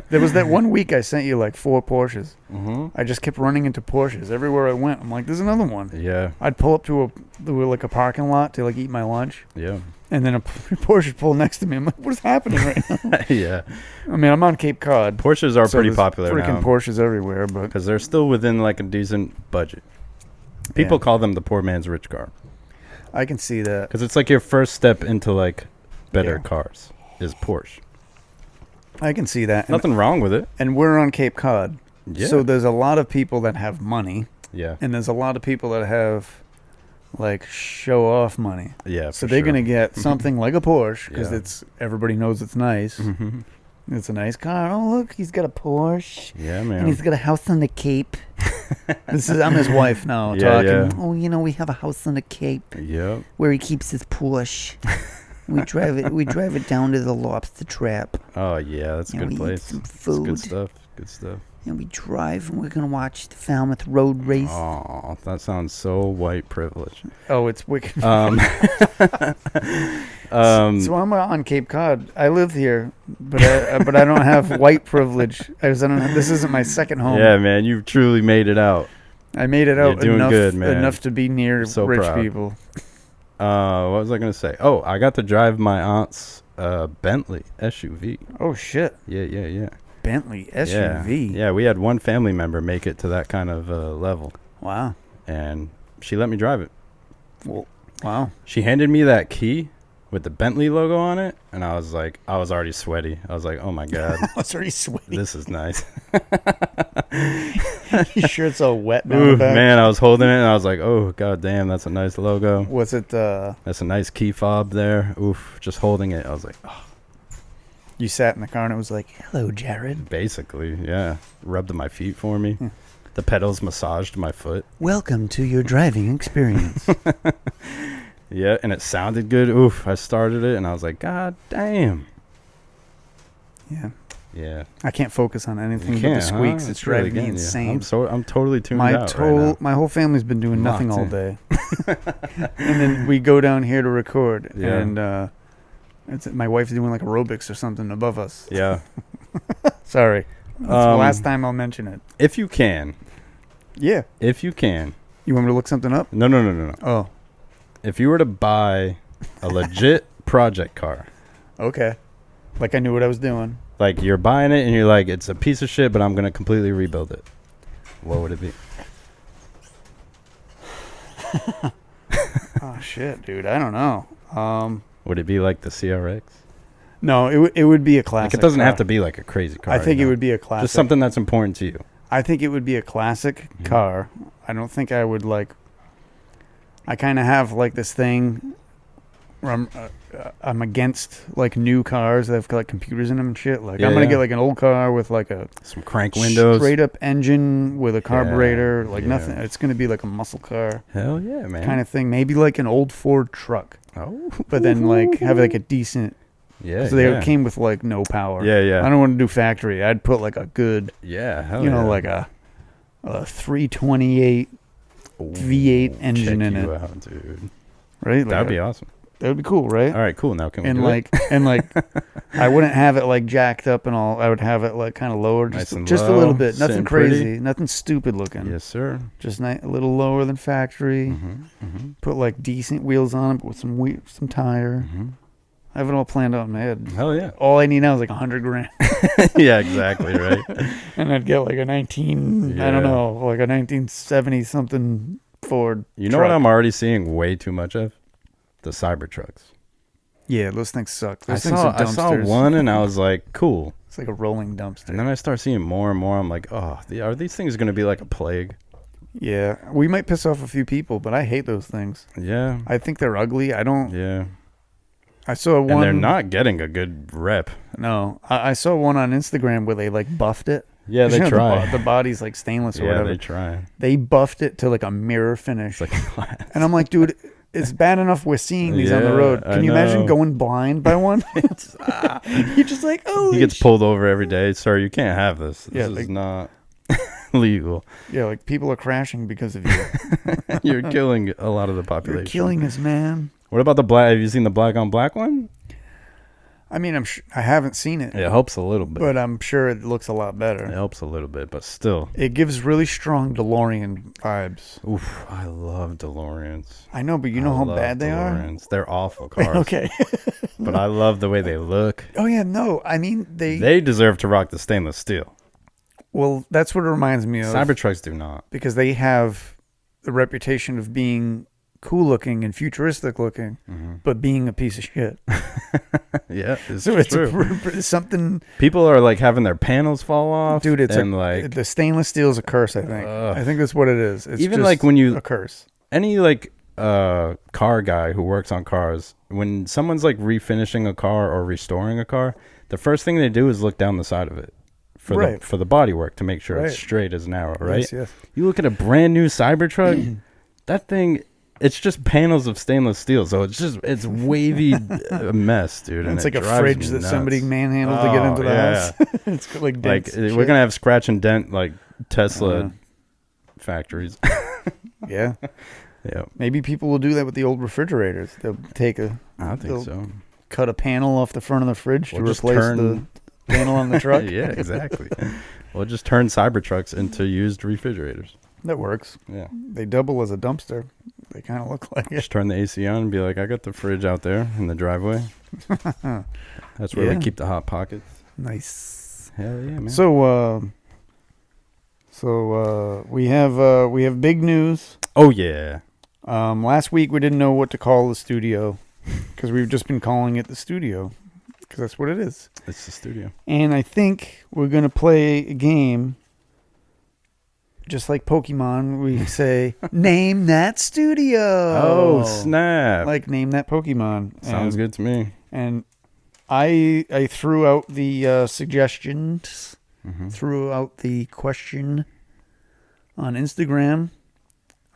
[SPEAKER 1] There was that one week I sent you like 4 Porsches.
[SPEAKER 2] Mm-hmm.
[SPEAKER 1] I just kept running into Porsches everywhere I went. I'm like, there's another one.
[SPEAKER 2] Yeah,
[SPEAKER 1] I'd pull up to like a parking lot to like eat my lunch,
[SPEAKER 2] yeah,
[SPEAKER 1] and then a Porsche pull next to me. I'm like, what is happening right now?
[SPEAKER 2] yeah.
[SPEAKER 1] I mean, I'm on Cape Cod.
[SPEAKER 2] Porsches are
[SPEAKER 1] so
[SPEAKER 2] pretty
[SPEAKER 1] there's
[SPEAKER 2] popular
[SPEAKER 1] freaking
[SPEAKER 2] now
[SPEAKER 1] Porsches everywhere, but
[SPEAKER 2] because they're still within like a decent budget. People
[SPEAKER 1] Yeah.
[SPEAKER 2] call them the poor man's rich car
[SPEAKER 1] I can see that.
[SPEAKER 2] because it's like your first step into like better
[SPEAKER 1] Yeah.
[SPEAKER 2] cars is Porsche.
[SPEAKER 1] I can see that. And,
[SPEAKER 2] Nothing wrong with it.
[SPEAKER 1] and we're on Cape Cod.
[SPEAKER 2] Yeah.
[SPEAKER 1] So there's a lot of people that have money,
[SPEAKER 2] Yeah.
[SPEAKER 1] and there's a lot of people that have like show off money.
[SPEAKER 2] Yeah.
[SPEAKER 1] So
[SPEAKER 2] for
[SPEAKER 1] they're
[SPEAKER 2] sure.
[SPEAKER 1] gonna get something like a Porsche because
[SPEAKER 2] Yeah.
[SPEAKER 1] it's everybody knows it's nice.
[SPEAKER 2] Mhm.
[SPEAKER 1] It's a nice car. Oh look, he's got a Porsche.
[SPEAKER 2] Yeah,
[SPEAKER 1] And
[SPEAKER 2] man.
[SPEAKER 1] he's got a house on the Cape. I'm his wife now
[SPEAKER 2] Yeah,
[SPEAKER 1] talking.
[SPEAKER 2] yeah.
[SPEAKER 1] Oh, we have a house on the Cape
[SPEAKER 2] Yep.
[SPEAKER 1] where he keeps his Porsche. We drive it down to the lobster trap,
[SPEAKER 2] Oh yeah, that's a
[SPEAKER 1] and
[SPEAKER 2] good
[SPEAKER 1] we eat
[SPEAKER 2] place.
[SPEAKER 1] some
[SPEAKER 2] It's
[SPEAKER 1] food.
[SPEAKER 2] good stuff. Good stuff.
[SPEAKER 1] and we drive, and we're gonna watch the Falmouth Road Race.
[SPEAKER 2] Oh, that sounds so white privilege.
[SPEAKER 1] Oh, it's wicked.
[SPEAKER 2] Um,
[SPEAKER 1] So I'm on Cape Cod. I live here, but I don't have white privilege. This isn't my second home.
[SPEAKER 2] yeah, man, you've truly made it out.
[SPEAKER 1] I made it
[SPEAKER 2] You're
[SPEAKER 1] out
[SPEAKER 2] doing
[SPEAKER 1] enough,
[SPEAKER 2] good, man.
[SPEAKER 1] enough to be near
[SPEAKER 2] So
[SPEAKER 1] rich
[SPEAKER 2] proud.
[SPEAKER 1] people.
[SPEAKER 2] What was I gonna say? Oh, I got to drive my aunt's Bentley SUV.
[SPEAKER 1] Oh shit,
[SPEAKER 2] Yeah.
[SPEAKER 1] Bentley SUV.
[SPEAKER 2] Yeah, we had one family member make it to that kind of level,
[SPEAKER 1] Wow.
[SPEAKER 2] and she let me drive it.
[SPEAKER 1] Well, wow.
[SPEAKER 2] She handed me that key with the Bentley logo on it, and I was already sweaty. I was like, oh my god,
[SPEAKER 1] I was already sweaty.
[SPEAKER 2] this is nice.
[SPEAKER 1] Your shirt's all wet now.
[SPEAKER 2] Ooh, man, I was holding it, and I was like, oh god damn, that's a nice logo.
[SPEAKER 1] Was it?
[SPEAKER 2] That's a nice key fob there. Oof, just holding it, I was like, oh,
[SPEAKER 1] You sat in the car and it was like, "Hello, Jared.
[SPEAKER 2] basically, yeah. Rubbed my feet for me.
[SPEAKER 1] Hmm.
[SPEAKER 2] The pedals massaged my foot.
[SPEAKER 1] Welcome to your driving experience."
[SPEAKER 2] Yeah, and it sounded good. Oof, I started it, and I was like, god damn.
[SPEAKER 1] Yeah.
[SPEAKER 2] Yeah.
[SPEAKER 1] I can't focus on anything
[SPEAKER 2] You
[SPEAKER 1] but the
[SPEAKER 2] can't, huh?
[SPEAKER 1] squeaks. It's
[SPEAKER 2] really
[SPEAKER 1] driving me
[SPEAKER 2] getting you.
[SPEAKER 1] insane.
[SPEAKER 2] I'm totally tuned out right now.
[SPEAKER 1] My whole family's been doing nothing
[SPEAKER 2] Locked
[SPEAKER 1] all
[SPEAKER 2] in.
[SPEAKER 1] day, and then we go down here to record,
[SPEAKER 2] Yeah.
[SPEAKER 1] and my wife's doing like aerobics or something above us.
[SPEAKER 2] Yeah.
[SPEAKER 1] Sorry, that's the
[SPEAKER 2] Um,
[SPEAKER 1] last time I'll mention it.
[SPEAKER 2] If you can.
[SPEAKER 1] Yeah,
[SPEAKER 2] If you can.
[SPEAKER 1] you want me to look something up?
[SPEAKER 2] No.
[SPEAKER 1] Oh,
[SPEAKER 2] If you were to buy a legit project car,
[SPEAKER 1] okay. Like I knew what I was doing.
[SPEAKER 2] like you're buying it and you're like, it's a piece of shit, but I'm going to completely rebuild it, what would it be?
[SPEAKER 1] Oh shit, dude, I don't know.
[SPEAKER 2] Would it be like the CRX?
[SPEAKER 1] No, it would be a classic.
[SPEAKER 2] Like it doesn't have
[SPEAKER 1] car.
[SPEAKER 2] to be like a crazy car.
[SPEAKER 1] I think
[SPEAKER 2] you
[SPEAKER 1] it
[SPEAKER 2] know?
[SPEAKER 1] would be a classic.
[SPEAKER 2] Just something that's important to you.
[SPEAKER 1] I think it would be a classic
[SPEAKER 2] Mhm.
[SPEAKER 1] car. I don't think I would like. I kind of have like this thing where I'm against like new cars that have like computers in them and shit. Like
[SPEAKER 2] Yeah,
[SPEAKER 1] I'm gonna
[SPEAKER 2] yeah.
[SPEAKER 1] get like an old car with like a
[SPEAKER 2] Some crank windows.
[SPEAKER 1] straight up engine with a carburetor, like
[SPEAKER 2] yeah.
[SPEAKER 1] nothing. It's gonna be like a muscle car
[SPEAKER 2] Hell yeah, man.
[SPEAKER 1] kind of thing. Maybe like an old Ford truck,
[SPEAKER 2] Oh.
[SPEAKER 1] but then like have like a decent.
[SPEAKER 2] Yeah.
[SPEAKER 1] So they
[SPEAKER 2] yeah.
[SPEAKER 1] came with like no power.
[SPEAKER 2] Yeah, yeah.
[SPEAKER 1] I don't want to do factory. I'd put like a good,
[SPEAKER 2] Yeah, hell
[SPEAKER 1] you know,
[SPEAKER 2] yeah.
[SPEAKER 1] like a 328, V8
[SPEAKER 2] Ooh,
[SPEAKER 1] engine
[SPEAKER 2] check
[SPEAKER 1] in
[SPEAKER 2] you
[SPEAKER 1] it.
[SPEAKER 2] out, dude.
[SPEAKER 1] right? Like
[SPEAKER 2] That'd
[SPEAKER 1] a-
[SPEAKER 2] be awesome.
[SPEAKER 1] That would be cool, right?
[SPEAKER 2] All right, cool. Now can we
[SPEAKER 1] And
[SPEAKER 2] do
[SPEAKER 1] like, and like, I wouldn't have it like jacked up and all. I would have it like kind of lower,
[SPEAKER 2] Nice
[SPEAKER 1] just
[SPEAKER 2] and
[SPEAKER 1] just a
[SPEAKER 2] low,
[SPEAKER 1] little bit. Nothing
[SPEAKER 2] sitting pretty.
[SPEAKER 1] crazy, nothing stupid looking.
[SPEAKER 2] it? Yes, sir.
[SPEAKER 1] Just a little lower than factory.
[SPEAKER 2] Mm-hmm.
[SPEAKER 1] Put like decent wheels on it, but with some tire.
[SPEAKER 2] Mm-hmm.
[SPEAKER 1] I have it all planned out in my head.
[SPEAKER 2] Hell yeah.
[SPEAKER 1] All I need now is like $100 grand,
[SPEAKER 2] Yeah, exactly, right?
[SPEAKER 1] and I'd get like a 19. I
[SPEAKER 2] Yeah.
[SPEAKER 1] don't know, like a 1970 something Ford.
[SPEAKER 2] You know
[SPEAKER 1] truck.
[SPEAKER 2] what I'm already seeing way too much of? The Cybertrucks.
[SPEAKER 1] Yeah, those things suck.
[SPEAKER 2] I
[SPEAKER 1] Those things are
[SPEAKER 2] saw
[SPEAKER 1] dumpsters.
[SPEAKER 2] one and I was like, cool.
[SPEAKER 1] It's like a rolling dumpster.
[SPEAKER 2] And then I start seeing more and more. I'm like, oh, are these things going to be like a plague?
[SPEAKER 1] Yeah, we might piss off a few people, but I hate those things.
[SPEAKER 2] Yeah.
[SPEAKER 1] I think they're ugly. I don't.
[SPEAKER 2] Yeah.
[SPEAKER 1] I saw one.
[SPEAKER 2] And they're not getting a good rep.
[SPEAKER 1] No, I saw one on Instagram where they like buffed it.
[SPEAKER 2] Yeah,
[SPEAKER 1] 'Cause,
[SPEAKER 2] they
[SPEAKER 1] you know,
[SPEAKER 2] try.
[SPEAKER 1] The body's like stainless or
[SPEAKER 2] Yeah,
[SPEAKER 1] whatever.
[SPEAKER 2] they try.
[SPEAKER 1] They buffed it to like a mirror finish.
[SPEAKER 2] It's like glass.
[SPEAKER 1] And I'm like, dude, it's bad enough we're seeing these on the
[SPEAKER 2] Yeah,
[SPEAKER 1] road.
[SPEAKER 2] I
[SPEAKER 1] Can you imagine
[SPEAKER 2] know.
[SPEAKER 1] going blind by one? You're just like, oh,
[SPEAKER 2] He gets pulled over every day. Sir, you can't have this. This
[SPEAKER 1] Yeah,
[SPEAKER 2] is
[SPEAKER 1] like-
[SPEAKER 2] not legal.
[SPEAKER 1] Yeah, like people are crashing because of you.
[SPEAKER 2] You're killing a lot of the population.
[SPEAKER 1] You're killing us, man.
[SPEAKER 2] What about the black? Have you seen the black on black one?
[SPEAKER 1] I mean, I haven't seen it,
[SPEAKER 2] It helps a little bit.
[SPEAKER 1] but I'm sure it looks a lot
[SPEAKER 2] It
[SPEAKER 1] better.
[SPEAKER 2] helps a little bit, but still.
[SPEAKER 1] It gives really strong DeLorean vibes.
[SPEAKER 2] Oof, I love DeLoreans.
[SPEAKER 1] I know, but you know
[SPEAKER 2] I
[SPEAKER 1] how
[SPEAKER 2] love
[SPEAKER 1] bad they are?
[SPEAKER 2] DeLoreans. They're awful cars.
[SPEAKER 1] Okay.
[SPEAKER 2] But I love the way they look.
[SPEAKER 1] Oh, yeah, no. I mean,
[SPEAKER 2] They deserve to rock the stainless steel.
[SPEAKER 1] well, that's what it reminds me of.
[SPEAKER 2] Cybertrucks do not.
[SPEAKER 1] Because they have the reputation of being cool looking and futuristic looking, but being a piece of shit.
[SPEAKER 2] Yeah, it's
[SPEAKER 1] So it's
[SPEAKER 2] true.
[SPEAKER 1] something,
[SPEAKER 2] People are like having their panels fall off,
[SPEAKER 1] dude. It's
[SPEAKER 2] and
[SPEAKER 1] like the stainless steel is a curse. I think. I think that's what it is. It's
[SPEAKER 2] even
[SPEAKER 1] just
[SPEAKER 2] like when you
[SPEAKER 1] a curse.
[SPEAKER 2] any like car guy who works on cars, when someone's like refinishing a car or restoring a car, the first thing they do is look down the side of it for the body work to make sure it's straight as narrow, right?
[SPEAKER 1] Yes, yes.
[SPEAKER 2] You look at a brand new Cybertruck, that thing, it's just panels of stainless steel, so it's wavy a mess, dude. And
[SPEAKER 1] It's like a
[SPEAKER 2] drives
[SPEAKER 1] fridge
[SPEAKER 2] me
[SPEAKER 1] that
[SPEAKER 2] nuts.
[SPEAKER 1] somebody manhandled to get into the house. It's got, like dents and
[SPEAKER 2] we're
[SPEAKER 1] shit.
[SPEAKER 2] gonna have scratch and dent like Tesla factories.
[SPEAKER 1] Yeah.
[SPEAKER 2] Yeah,
[SPEAKER 1] Maybe people will do that with the old refrigerators. They'll take
[SPEAKER 2] I think so.
[SPEAKER 1] cut a panel off the front of the fridge
[SPEAKER 2] Or
[SPEAKER 1] to
[SPEAKER 2] just
[SPEAKER 1] replace
[SPEAKER 2] turn-
[SPEAKER 1] the panel on the truck.
[SPEAKER 2] Yeah, exactly. Well, just turn Cybertrucks into used refrigerators.
[SPEAKER 1] That works.
[SPEAKER 2] Yeah.
[SPEAKER 1] They double as a dumpster. They kind of look like it.
[SPEAKER 2] Just turn the AC on and be like, I got the fridge out there in the driveway. That's where
[SPEAKER 1] Yeah.
[SPEAKER 2] we keep the Hot Pockets.
[SPEAKER 1] Nice.
[SPEAKER 2] Hell yeah, man.
[SPEAKER 1] So we have big news.
[SPEAKER 2] Oh, yeah.
[SPEAKER 1] Last week we didn't know what to call the studio because we've just been calling it the studio because that's what it is.
[SPEAKER 2] It's the studio.
[SPEAKER 1] And I think we're gonna play a game. Just like Pokemon, we say, name that studio.
[SPEAKER 2] Oh, snap.
[SPEAKER 1] Like, name that Pokemon.
[SPEAKER 2] Sounds good to me.
[SPEAKER 1] And I threw out the suggestions, threw out the question on Instagram.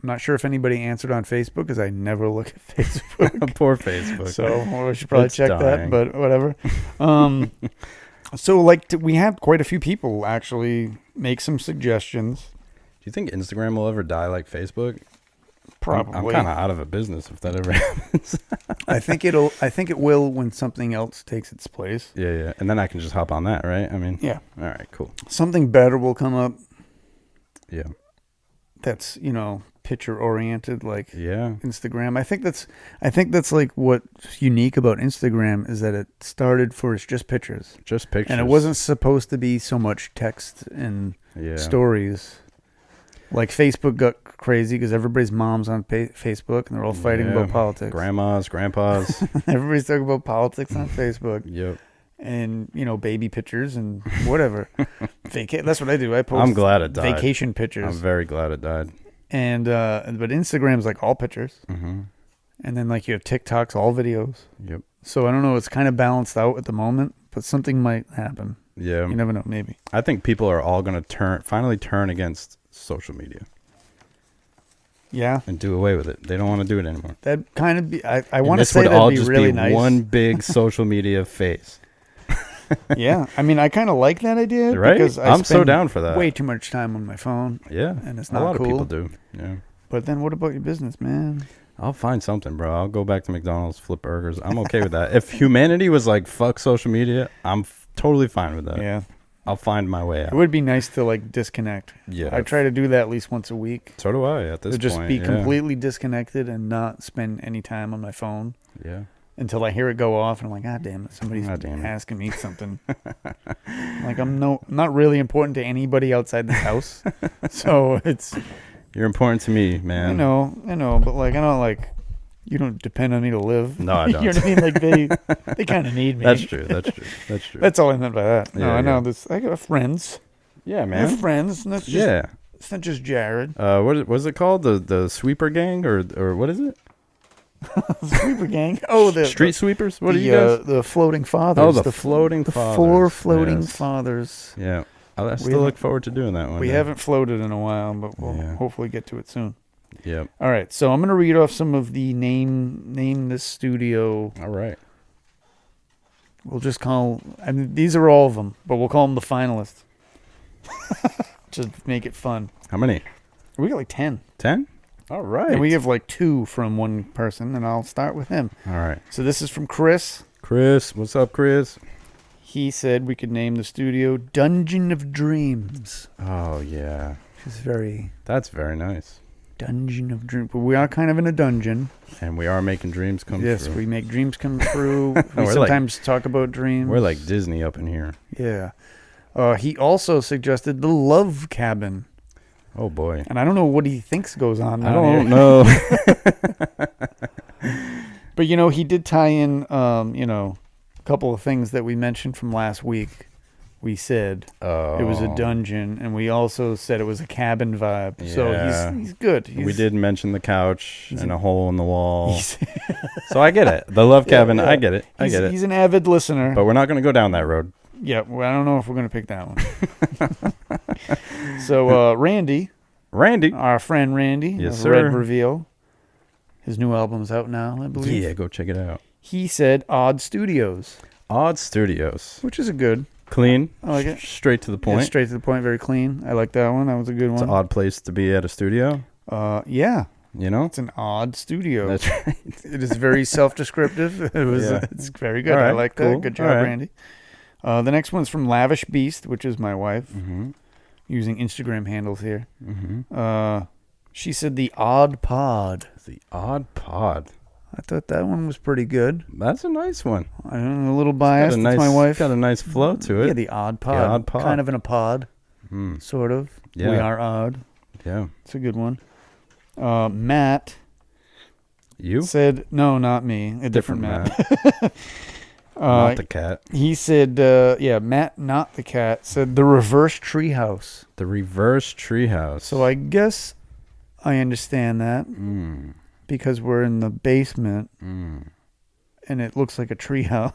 [SPEAKER 1] I'm not sure if anybody answered on Facebook because I never look at Facebook.
[SPEAKER 2] Poor Facebook.
[SPEAKER 1] So we should probably
[SPEAKER 2] It's
[SPEAKER 1] check
[SPEAKER 2] dying.
[SPEAKER 1] that, but whatever. So, like, we had quite a few people actually make some suggestions.
[SPEAKER 2] Do you think Instagram will ever die like Facebook?
[SPEAKER 1] Probably.
[SPEAKER 2] I'm kind of out of a business if that ever happens.
[SPEAKER 1] I think it will when something else takes its place.
[SPEAKER 2] Yeah. And then I can just hop on that, right? I mean,
[SPEAKER 1] Yeah.
[SPEAKER 2] All right, cool.
[SPEAKER 1] Something better will come up
[SPEAKER 2] Yeah.
[SPEAKER 1] that's, picture oriented like
[SPEAKER 2] Yeah.
[SPEAKER 1] Instagram. I think that's like what's unique about Instagram is that it started for it's just pictures.
[SPEAKER 2] Just pictures.
[SPEAKER 1] And it wasn't supposed to be so much text and stories. Like Facebook got crazy because everybody's mom's on Facebook and they're all fighting about politics.
[SPEAKER 2] Grandmas, grandpas.
[SPEAKER 1] Everybody's talking about politics on Facebook.
[SPEAKER 2] Yep.
[SPEAKER 1] And, baby pictures and whatever. That's what I do. I post
[SPEAKER 2] I'm glad it died.
[SPEAKER 1] vacation pictures.
[SPEAKER 2] I'm very glad it died.
[SPEAKER 1] And but Instagram's like all pictures.
[SPEAKER 2] Mm-hmm.
[SPEAKER 1] And then like you have TikToks, all videos.
[SPEAKER 2] Yep.
[SPEAKER 1] So I don't know. It's kind of balanced out at the moment, but something might happen.
[SPEAKER 2] Yeah.
[SPEAKER 1] You never know. Maybe.
[SPEAKER 2] I think people are all going to finally turn against social media.
[SPEAKER 1] Yeah.
[SPEAKER 2] And do away with it. They don't want to do it anymore.
[SPEAKER 1] That kind of be. I
[SPEAKER 2] And
[SPEAKER 1] want to
[SPEAKER 2] this
[SPEAKER 1] say
[SPEAKER 2] would
[SPEAKER 1] that'd
[SPEAKER 2] all
[SPEAKER 1] be
[SPEAKER 2] just
[SPEAKER 1] really
[SPEAKER 2] be
[SPEAKER 1] nice.
[SPEAKER 2] one big social media phase.
[SPEAKER 1] Yeah. I mean, I kind of like that idea.
[SPEAKER 2] Right?
[SPEAKER 1] Because
[SPEAKER 2] I'm so
[SPEAKER 1] spend
[SPEAKER 2] down for that.
[SPEAKER 1] Way too much time on my phone.
[SPEAKER 2] Yeah.
[SPEAKER 1] And it's
[SPEAKER 2] a
[SPEAKER 1] not
[SPEAKER 2] lot
[SPEAKER 1] cool.
[SPEAKER 2] of people do. Yeah.
[SPEAKER 1] But then what about your business, man?
[SPEAKER 2] I'll find something, bro. I'll go back to McDonald's, flip burgers. I'm okay with that. If humanity was like, fuck social media, I'm totally fine with that.
[SPEAKER 1] Yeah.
[SPEAKER 2] I'll find my way
[SPEAKER 1] It
[SPEAKER 2] out.
[SPEAKER 1] would be nice to like disconnect.
[SPEAKER 2] Yeah.
[SPEAKER 1] I try to do that at least once a week.
[SPEAKER 2] So do I at this
[SPEAKER 1] To just
[SPEAKER 2] point.
[SPEAKER 1] be
[SPEAKER 2] yeah.
[SPEAKER 1] completely disconnected and not spend any time on my phone
[SPEAKER 2] Yeah.
[SPEAKER 1] until I hear it go off and I'm like, God damn it, somebody's
[SPEAKER 2] God damn it.
[SPEAKER 1] asking me something. Like I'm not really important to anybody outside the house. So it's
[SPEAKER 2] You're important to me, man.
[SPEAKER 1] I know, but like I don't like you don't depend on me to live.
[SPEAKER 2] No, I don't.
[SPEAKER 1] You know what I mean? Like they kind of need me.
[SPEAKER 2] That's true. That's true.
[SPEAKER 1] That's all I meant by that. No,
[SPEAKER 2] Yeah,
[SPEAKER 1] I know
[SPEAKER 2] yeah.
[SPEAKER 1] this. I got friends.
[SPEAKER 2] Yeah,
[SPEAKER 1] I have
[SPEAKER 2] man.
[SPEAKER 1] friends, and that's just
[SPEAKER 2] Yeah.
[SPEAKER 1] it's not just Jared.
[SPEAKER 2] Was it called? The sweeper gang or what is it?
[SPEAKER 1] Sweeper gang. Oh, the
[SPEAKER 2] Street sweepers? What are
[SPEAKER 1] the,
[SPEAKER 2] you guys?
[SPEAKER 1] The floating fathers.
[SPEAKER 2] Oh, the floating
[SPEAKER 1] the
[SPEAKER 2] fathers.
[SPEAKER 1] 4 floating
[SPEAKER 2] Yes.
[SPEAKER 1] fathers.
[SPEAKER 2] Yeah. I still
[SPEAKER 1] haven't-
[SPEAKER 2] look forward to doing that one.
[SPEAKER 1] We
[SPEAKER 2] day.
[SPEAKER 1] haven't floated in a while, but we'll
[SPEAKER 2] Yeah.
[SPEAKER 1] hopefully get to it soon.
[SPEAKER 2] Yep.
[SPEAKER 1] All right, so I'm gonna read off some of the name this studio.
[SPEAKER 2] All right.
[SPEAKER 1] We'll just call. I mean, these are all of them, but we'll call them the finalists. Just make it fun.
[SPEAKER 2] How many?
[SPEAKER 1] We got like 10,
[SPEAKER 2] 10? All right.
[SPEAKER 1] and we have like 2 from one person, and I'll start with him.
[SPEAKER 2] All right.
[SPEAKER 1] So this is from Chris.
[SPEAKER 2] Chris, what's up, Chris?
[SPEAKER 1] He said we could name the studio Dungeon of Dreams.
[SPEAKER 2] Oh yeah,
[SPEAKER 1] Which is very
[SPEAKER 2] that's very nice.
[SPEAKER 1] Dungeon of Dreams. But we are kind of in a dungeon.
[SPEAKER 2] And we are making dreams come
[SPEAKER 1] Yes,
[SPEAKER 2] true.
[SPEAKER 1] we make dreams come true. We
[SPEAKER 2] We're
[SPEAKER 1] sometimes talk about dreams.
[SPEAKER 2] We're like Disney up in here.
[SPEAKER 1] Yeah. He also suggested the Love Cabin.
[SPEAKER 2] Oh boy.
[SPEAKER 1] And I don't know what he thinks goes on.
[SPEAKER 2] I
[SPEAKER 1] down
[SPEAKER 2] don't
[SPEAKER 1] here.
[SPEAKER 2] know.
[SPEAKER 1] But he did tie in, a couple of things that we mentioned from last week. We said it was a dungeon, and we also said it was a cabin vibe.
[SPEAKER 2] Yeah.
[SPEAKER 1] So he's good.
[SPEAKER 2] We did mention the couch and a hole in the wall. So I get it. The love cabin,
[SPEAKER 1] yeah.
[SPEAKER 2] I get it. I get it.
[SPEAKER 1] He's an avid listener.
[SPEAKER 2] But we're not going to go down that road.
[SPEAKER 1] Yeah, well, I don't know if we're going to pick that one. So Randy, our friend Randy,
[SPEAKER 2] Yes,
[SPEAKER 1] of
[SPEAKER 2] sir.
[SPEAKER 1] Red Reveal, his new album's out now, I believe.
[SPEAKER 2] Yeah, go check it out.
[SPEAKER 1] He said Odd Studios,
[SPEAKER 2] Odd Studios.
[SPEAKER 1] which is a good.
[SPEAKER 2] Clean.
[SPEAKER 1] I like it.
[SPEAKER 2] Straight to the point.
[SPEAKER 1] It's straight to the point, very clean. I like that one. That was a good
[SPEAKER 2] It's
[SPEAKER 1] one.
[SPEAKER 2] an odd place to be at a studio.
[SPEAKER 1] Yeah,
[SPEAKER 2] You know?
[SPEAKER 1] it's an odd studio.
[SPEAKER 2] That's right.
[SPEAKER 1] It is very self-descriptive. It's very good.
[SPEAKER 2] All
[SPEAKER 1] I
[SPEAKER 2] right,
[SPEAKER 1] like
[SPEAKER 2] cool.
[SPEAKER 1] that. Good job,
[SPEAKER 2] All right.
[SPEAKER 1] Randy. The next one's from Lavish Beast, which is my wife, using Instagram handles here. She said the Odd Pod.
[SPEAKER 2] The Odd Pod.
[SPEAKER 1] I thought that one was pretty good.
[SPEAKER 2] That's a nice one.
[SPEAKER 1] I don't know, a little biased.
[SPEAKER 2] Got a
[SPEAKER 1] That's
[SPEAKER 2] nice,
[SPEAKER 1] my wife.
[SPEAKER 2] got a nice flow to it.
[SPEAKER 1] Yeah, the Odd Pod.
[SPEAKER 2] Odd Pod.
[SPEAKER 1] Kind of in a pod, sort of.
[SPEAKER 2] Yeah.
[SPEAKER 1] We are odd.
[SPEAKER 2] Yeah.
[SPEAKER 1] It's a good one. Matt
[SPEAKER 2] You?
[SPEAKER 1] said, no, not me. A different Matt.
[SPEAKER 2] Not the cat.
[SPEAKER 1] He said, Matt, not the cat, said the reverse treehouse.
[SPEAKER 2] The reverse treehouse.
[SPEAKER 1] So I guess I understand that because we're in the basement and it looks like a treehouse.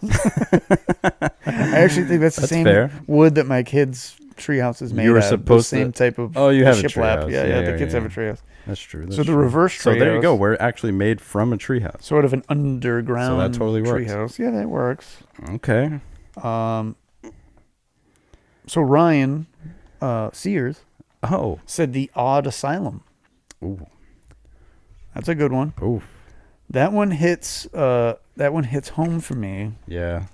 [SPEAKER 1] I actually think that's the same
[SPEAKER 2] fair.
[SPEAKER 1] wood that my kids' treehouse is made
[SPEAKER 2] You were
[SPEAKER 1] out of.
[SPEAKER 2] supposed
[SPEAKER 1] the same
[SPEAKER 2] to-
[SPEAKER 1] type of
[SPEAKER 2] Oh, you have a
[SPEAKER 1] shiplap.
[SPEAKER 2] treehouse.
[SPEAKER 1] Yeah, the
[SPEAKER 2] Yeah,
[SPEAKER 1] kids
[SPEAKER 2] yeah.
[SPEAKER 1] have a treehouse.
[SPEAKER 2] That's true.
[SPEAKER 1] So the reverse treehouse.
[SPEAKER 2] So there you go. We're actually made from a treehouse.
[SPEAKER 1] Sort of an underground
[SPEAKER 2] So that totally works.
[SPEAKER 1] treehouse. Yeah, that works.
[SPEAKER 2] Okay.
[SPEAKER 1] So Ryan Sears
[SPEAKER 2] Oh.
[SPEAKER 1] said the Odd Asylum.
[SPEAKER 2] Ooh.
[SPEAKER 1] That's a good one.
[SPEAKER 2] Ooh.
[SPEAKER 1] That one hits home for me.
[SPEAKER 2] Yeah.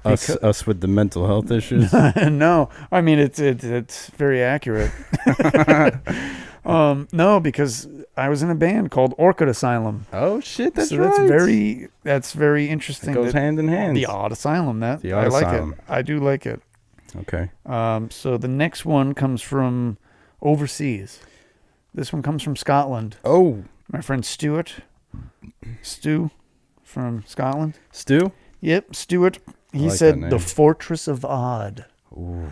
[SPEAKER 2] Us with the mental health issues.
[SPEAKER 1] No, I mean it's very accurate. No, because I was in a band called Orchid Asylum.
[SPEAKER 2] Oh shit, that's
[SPEAKER 1] So
[SPEAKER 2] right.
[SPEAKER 1] that's very interesting.
[SPEAKER 2] It goes hand in hand.
[SPEAKER 1] The Odd Asylum.
[SPEAKER 2] The
[SPEAKER 1] I
[SPEAKER 2] Odd
[SPEAKER 1] like
[SPEAKER 2] Asylum.
[SPEAKER 1] it. I do like it.
[SPEAKER 2] Okay.
[SPEAKER 1] So the next one comes from overseas. This one comes from Scotland.
[SPEAKER 2] Oh,
[SPEAKER 1] My friend Stu from Scotland.
[SPEAKER 2] Stu?
[SPEAKER 1] Yep, Stuart. He
[SPEAKER 2] like
[SPEAKER 1] said
[SPEAKER 2] that
[SPEAKER 1] the
[SPEAKER 2] name.
[SPEAKER 1] Fortress of Odd.
[SPEAKER 2] Ooh.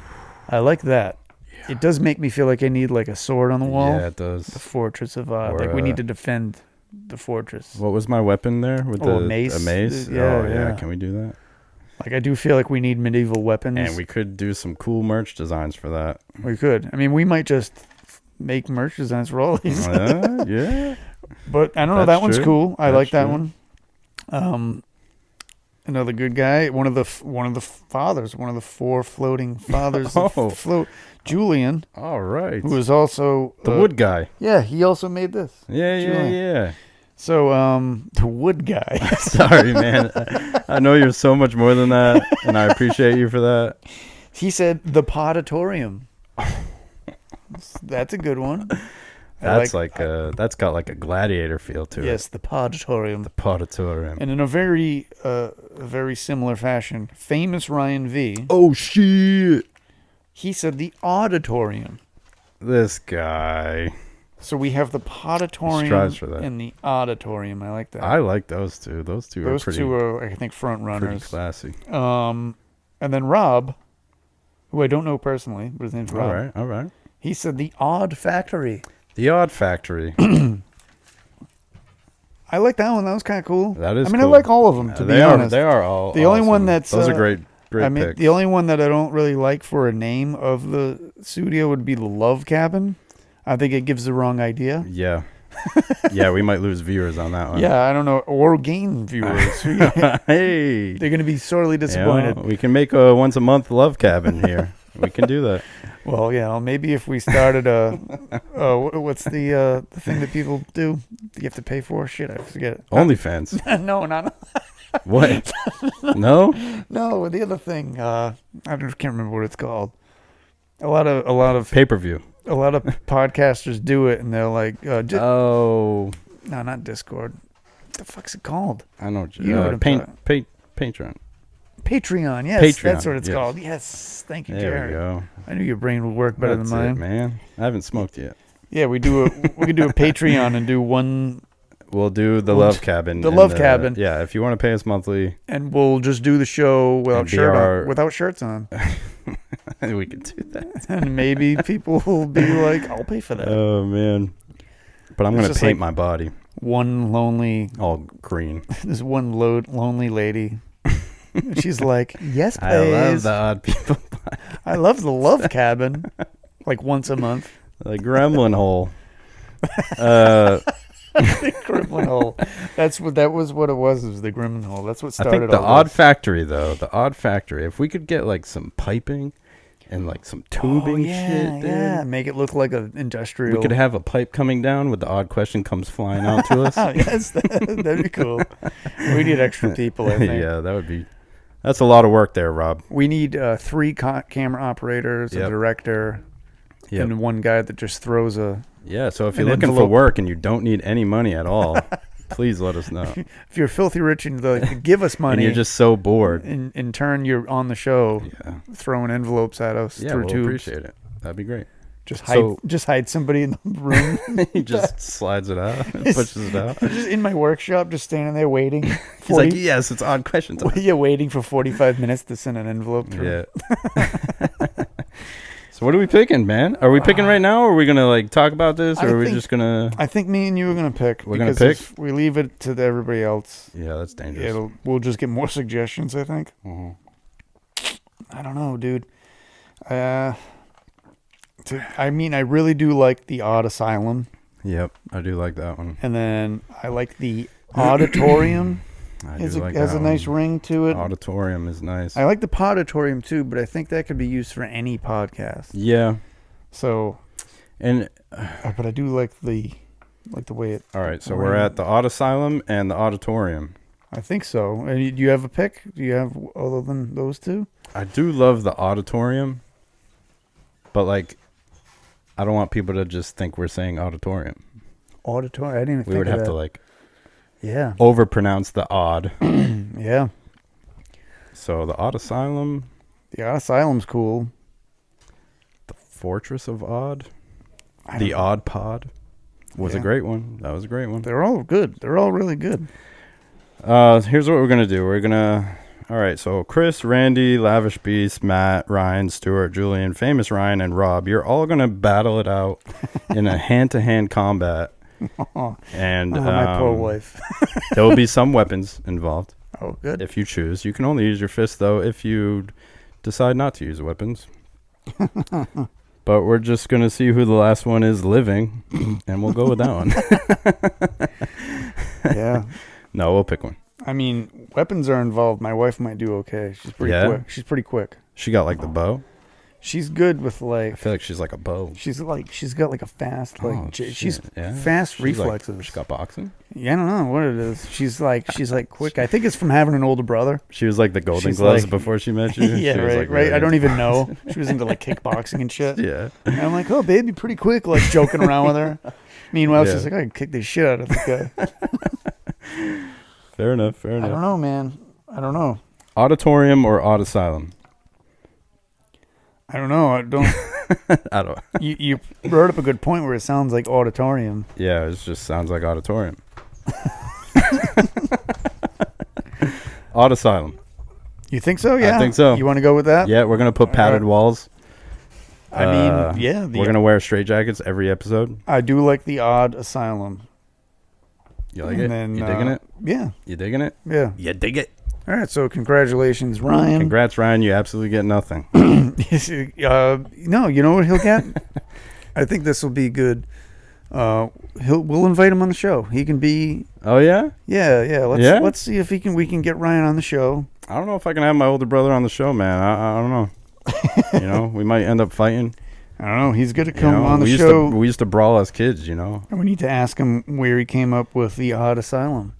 [SPEAKER 1] I like that. Yeah. It does make me feel like I need like a sword on the wall.
[SPEAKER 2] Yeah, it does.
[SPEAKER 1] The Fortress of Odd.
[SPEAKER 2] Or,
[SPEAKER 1] Like we need to defend the fortress.
[SPEAKER 2] What was my weapon there with
[SPEAKER 1] Oh,
[SPEAKER 2] the
[SPEAKER 1] a mace?
[SPEAKER 2] A mace?
[SPEAKER 1] Yeah,
[SPEAKER 2] oh
[SPEAKER 1] yeah.
[SPEAKER 2] Can we do that?
[SPEAKER 1] Like I do feel like we need medieval weapons.
[SPEAKER 2] And we could do some cool merch designs for that.
[SPEAKER 1] We could. I mean, we might just make merch designs for all these.
[SPEAKER 2] Yeah.
[SPEAKER 1] But I don't know.
[SPEAKER 2] That's
[SPEAKER 1] That one's
[SPEAKER 2] true.
[SPEAKER 1] cool. I
[SPEAKER 2] That's
[SPEAKER 1] like that
[SPEAKER 2] true.
[SPEAKER 1] one. Another good guy. One of the fathers. One of the four floating fathers.
[SPEAKER 2] Oh.
[SPEAKER 1] Of float. Julian,
[SPEAKER 2] All right.
[SPEAKER 1] who is also
[SPEAKER 2] The wood guy.
[SPEAKER 1] Yeah, he also made this.
[SPEAKER 2] Yeah.
[SPEAKER 1] Julian. So, the wood guy.
[SPEAKER 2] Sorry, man. I know you're so much more than that, and I appreciate you for that.
[SPEAKER 1] He said the podatorium. That's a good one.
[SPEAKER 2] That's that's got like a gladiator feel to it.
[SPEAKER 1] Yes, the podatorium.
[SPEAKER 2] The podatorium.
[SPEAKER 1] And in a very similar fashion, famous Ryan V.
[SPEAKER 2] Oh shit!
[SPEAKER 1] He said the auditorium.
[SPEAKER 2] This guy.
[SPEAKER 1] So we have the podatorium
[SPEAKER 2] Strives for that.
[SPEAKER 1] and the auditorium. I like that.
[SPEAKER 2] I like those two. Those two
[SPEAKER 1] Those
[SPEAKER 2] are pretty,
[SPEAKER 1] two are, I think, front
[SPEAKER 2] pretty
[SPEAKER 1] runners.
[SPEAKER 2] classy.
[SPEAKER 1] And then Rob, who I don't know personally, but his name's Rob.
[SPEAKER 2] All right.
[SPEAKER 1] He said the Odd Factory.
[SPEAKER 2] The Odd Factory.
[SPEAKER 1] I like that one. That was kind of cool.
[SPEAKER 2] That is
[SPEAKER 1] I mean,
[SPEAKER 2] cool.
[SPEAKER 1] I like all of them, to be honest.
[SPEAKER 2] They are all
[SPEAKER 1] The only one
[SPEAKER 2] awesome.
[SPEAKER 1] that's,
[SPEAKER 2] Those are great
[SPEAKER 1] I mean,
[SPEAKER 2] picks.
[SPEAKER 1] the only one that I don't really like for a name of the studio would be the Love Cabin. I think it gives the wrong idea.
[SPEAKER 2] Yeah. Yeah, we might lose viewers on that one.
[SPEAKER 1] Yeah, I don't know. Or gain viewers.
[SPEAKER 2] Hey.
[SPEAKER 1] They're going to be sorely
[SPEAKER 2] You
[SPEAKER 1] disappointed.
[SPEAKER 2] know, we can make a once a month love cabin here. We can do that.
[SPEAKER 1] Well, yeah, well, maybe if we started what's the thing that people do? You have to pay for? Shit, I forget it.
[SPEAKER 2] OnlyFans.
[SPEAKER 1] No, not
[SPEAKER 2] What? No?
[SPEAKER 1] no. The other thing, I can't remember what it's called. A lot of
[SPEAKER 2] Pay-per-view.
[SPEAKER 1] a lot of podcasters do it, and they're like,
[SPEAKER 2] Oh.
[SPEAKER 1] no, not Discord. What the fuck's it called?
[SPEAKER 2] I know.
[SPEAKER 1] You know what I'm
[SPEAKER 2] Patreon.
[SPEAKER 1] Patreon. Yes,
[SPEAKER 2] Patreon,
[SPEAKER 1] that's what it's
[SPEAKER 2] yes.
[SPEAKER 1] called. Yes, thank you,
[SPEAKER 2] There
[SPEAKER 1] Jared.
[SPEAKER 2] we go.
[SPEAKER 1] I knew your brain would work better
[SPEAKER 2] That's
[SPEAKER 1] than mine.
[SPEAKER 2] it, man. I haven't smoked yet.
[SPEAKER 1] Yeah, we could do a Patreon and do one,
[SPEAKER 2] We'll do the Love Cabin.
[SPEAKER 1] the
[SPEAKER 2] and
[SPEAKER 1] Love Cabin.
[SPEAKER 2] Yeah, if you want to pay us monthly,
[SPEAKER 1] and we'll just do the show without shirts on.
[SPEAKER 2] we can do that.
[SPEAKER 1] And maybe people will be like, I'll pay for that.
[SPEAKER 2] Oh man! But I'm
[SPEAKER 1] It's
[SPEAKER 2] gonna
[SPEAKER 1] just
[SPEAKER 2] paint
[SPEAKER 1] like-
[SPEAKER 2] my body
[SPEAKER 1] One lonely,
[SPEAKER 2] all green.
[SPEAKER 1] this one lonely lady. She's like, yes, please.
[SPEAKER 2] I love the Odd People,
[SPEAKER 1] I love the Love Cabin. Like once a month.
[SPEAKER 2] the Gremlin Hole.
[SPEAKER 1] Gremlin Hole. That was what it was. It was the Gremlin Hole. That's what
[SPEAKER 2] I
[SPEAKER 1] started
[SPEAKER 2] think the
[SPEAKER 1] all
[SPEAKER 2] Odd
[SPEAKER 1] this.
[SPEAKER 2] Factory though, the Odd Factory. If we could get like some piping and like some tubing shit, dude.
[SPEAKER 1] Yeah, make it look like an industrial.
[SPEAKER 2] We could have a pipe coming down with the odd question comes flying out to us.
[SPEAKER 1] Oh, yes, that'd be cool. We need extra people, I think.
[SPEAKER 2] Yeah, that would be. That's a lot of work there, Rob.
[SPEAKER 1] We need 3 camera operators, a
[SPEAKER 2] Yep.
[SPEAKER 1] director,
[SPEAKER 2] Yep.
[SPEAKER 1] and one guy that just throws a.
[SPEAKER 2] Yeah, so if
[SPEAKER 1] an
[SPEAKER 2] you're looking for
[SPEAKER 1] envelope.
[SPEAKER 2] work and you don't need any money at all, please let us know.
[SPEAKER 1] If you're filthy rich and give us money,
[SPEAKER 2] And you're just so bored.
[SPEAKER 1] in turn you're on the show
[SPEAKER 2] Yeah,
[SPEAKER 1] throwing envelopes at us
[SPEAKER 2] yeah,
[SPEAKER 1] through
[SPEAKER 2] we'll
[SPEAKER 1] tubes.
[SPEAKER 2] appreciate it. That'd be great.
[SPEAKER 1] Just hide somebody in the room.
[SPEAKER 2] He just slides it out, and pushes it out.
[SPEAKER 1] Just in my workshop, just standing there waiting.
[SPEAKER 2] He's like, yes, it's odd question time.
[SPEAKER 1] yeah, waiting for 45 minutes to send an envelope through.
[SPEAKER 2] Yeah. So what are we picking, man? Are we picking right now, or are we gonna like talk about this, or
[SPEAKER 1] I
[SPEAKER 2] are we
[SPEAKER 1] think-
[SPEAKER 2] just gonna?
[SPEAKER 1] I think me and you are gonna pick.
[SPEAKER 2] We're gonna
[SPEAKER 1] because if we leave it to everybody else,
[SPEAKER 2] Yeah, that's dangerous.
[SPEAKER 1] we'll just get more suggestions. I think.
[SPEAKER 2] Mhm.
[SPEAKER 1] I don't know, dude. I mean, I really do like the Odd Asylum,
[SPEAKER 2] Yep, I do like that one.
[SPEAKER 1] and then I like the Auditorium.
[SPEAKER 2] I do
[SPEAKER 1] Has
[SPEAKER 2] like
[SPEAKER 1] a
[SPEAKER 2] that
[SPEAKER 1] nice
[SPEAKER 2] one.
[SPEAKER 1] ring to it.
[SPEAKER 2] Auditorium is nice.
[SPEAKER 1] I like the Podatorium too, but I think that could be used for any podcast.
[SPEAKER 2] Yeah,
[SPEAKER 1] So,
[SPEAKER 2] and
[SPEAKER 1] but I do like the way it.
[SPEAKER 2] all right, so
[SPEAKER 1] Right.
[SPEAKER 2] we're at the Odd Asylum and the Auditorium.
[SPEAKER 1] I think so. And do you have a pick? Do you have other than those two?
[SPEAKER 2] I do love the Auditorium, but like, I don't want people to just think we're saying auditorium.
[SPEAKER 1] Auditorium. I didn't even
[SPEAKER 2] We
[SPEAKER 1] think
[SPEAKER 2] would
[SPEAKER 1] of
[SPEAKER 2] have
[SPEAKER 1] that.
[SPEAKER 2] to like
[SPEAKER 1] Yeah.
[SPEAKER 2] overpronounce the odd.
[SPEAKER 1] Yeah.
[SPEAKER 2] So the Odd Asylum,
[SPEAKER 1] The Odd Asylum's cool.
[SPEAKER 2] the Fortress of Odd,
[SPEAKER 1] I
[SPEAKER 2] the
[SPEAKER 1] don't know.
[SPEAKER 2] Odd Pod was a
[SPEAKER 1] Yeah.
[SPEAKER 2] great one. That was a great one.
[SPEAKER 1] They're all good. They're all really good.
[SPEAKER 2] Here's what we're gonna do. All right. So Chris, Randy, Lavish Beast, Matt, Ryan, Stuart, Julian, Famous Ryan, and Rob. You're all gonna battle it out in a hand-to-hand combat,
[SPEAKER 1] Oh,
[SPEAKER 2] and
[SPEAKER 1] my poor wife.
[SPEAKER 2] there will be some weapons involved
[SPEAKER 1] Oh, good.
[SPEAKER 2] if you choose. You can only use your fist though if you decide not to use weapons. But we're just gonna see who the last one is living, and we'll go with that one.
[SPEAKER 1] Yeah.
[SPEAKER 2] No, we'll pick one.
[SPEAKER 1] I mean, weapons are involved. My wife might do okay. She's pretty
[SPEAKER 2] Yeah?
[SPEAKER 1] quick. She's pretty quick.
[SPEAKER 2] She got like the bow.
[SPEAKER 1] She's good with
[SPEAKER 2] I
[SPEAKER 1] like.
[SPEAKER 2] feel like she's like a bow.
[SPEAKER 1] She's got like a fast like.
[SPEAKER 2] Oh,
[SPEAKER 1] she's
[SPEAKER 2] shit, yeah.
[SPEAKER 1] fast
[SPEAKER 2] She's like-
[SPEAKER 1] reflexes.
[SPEAKER 2] she got boxing.
[SPEAKER 1] Yeah, I don't know what it is. She's like quick. I think it's from having an older brother.
[SPEAKER 2] She was like the Golden
[SPEAKER 1] She's
[SPEAKER 2] Gloves
[SPEAKER 1] like-
[SPEAKER 2] before she met you.
[SPEAKER 1] Yeah,
[SPEAKER 2] She was,
[SPEAKER 1] right,
[SPEAKER 2] like,
[SPEAKER 1] right.
[SPEAKER 2] really
[SPEAKER 1] I don't
[SPEAKER 2] into-
[SPEAKER 1] even know. She was into like kickboxing and shit.
[SPEAKER 2] Yeah.
[SPEAKER 1] And I'm like, oh, baby, pretty quick, like joking around with her. Meanwhile,
[SPEAKER 2] Yeah.
[SPEAKER 1] she's like, I can kick the shit out of the guy.
[SPEAKER 2] Fair enough. Fair
[SPEAKER 1] I
[SPEAKER 2] enough.
[SPEAKER 1] don't know, man. I don't know.
[SPEAKER 2] Auditorium or Odd Asylum?
[SPEAKER 1] I don't know. I don't.
[SPEAKER 2] I don't.
[SPEAKER 1] You brought up a good point where it sounds like auditorium.
[SPEAKER 2] Yeah, it just sounds like auditorium. Odd Asylum.
[SPEAKER 1] You think so? Yeah,
[SPEAKER 2] think so.
[SPEAKER 1] You want to go with that?
[SPEAKER 2] Yeah, we're gonna put padded walls.
[SPEAKER 1] I mean, yeah.
[SPEAKER 2] We're gonna wear straight jackets every episode.
[SPEAKER 1] I do like the Odd Asylum.
[SPEAKER 2] You like
[SPEAKER 1] And
[SPEAKER 2] it?
[SPEAKER 1] then,
[SPEAKER 2] You digging it?
[SPEAKER 1] Yeah,
[SPEAKER 2] You digging it?
[SPEAKER 1] yeah.
[SPEAKER 2] You dig it?
[SPEAKER 1] All right. So congratulations, Ryan.
[SPEAKER 2] Congrats, Ryan. You absolutely get nothing.
[SPEAKER 1] No, you know what he'll get? I think this will be good. We'll invite him on the show. He can be.
[SPEAKER 2] Oh yeah?
[SPEAKER 1] Yeah.
[SPEAKER 2] Yeah?
[SPEAKER 1] Let's see if we can get Ryan on the show.
[SPEAKER 2] I don't know if I can have my older brother on the show, man. I don't know. You know, we might end up fighting.
[SPEAKER 1] I don't know. He's going to
[SPEAKER 2] You
[SPEAKER 1] come
[SPEAKER 2] know,
[SPEAKER 1] on the
[SPEAKER 2] we
[SPEAKER 1] show.
[SPEAKER 2] we used to brawl as kids, you know.
[SPEAKER 1] And we need to ask him where he came up with the Odd Asylum.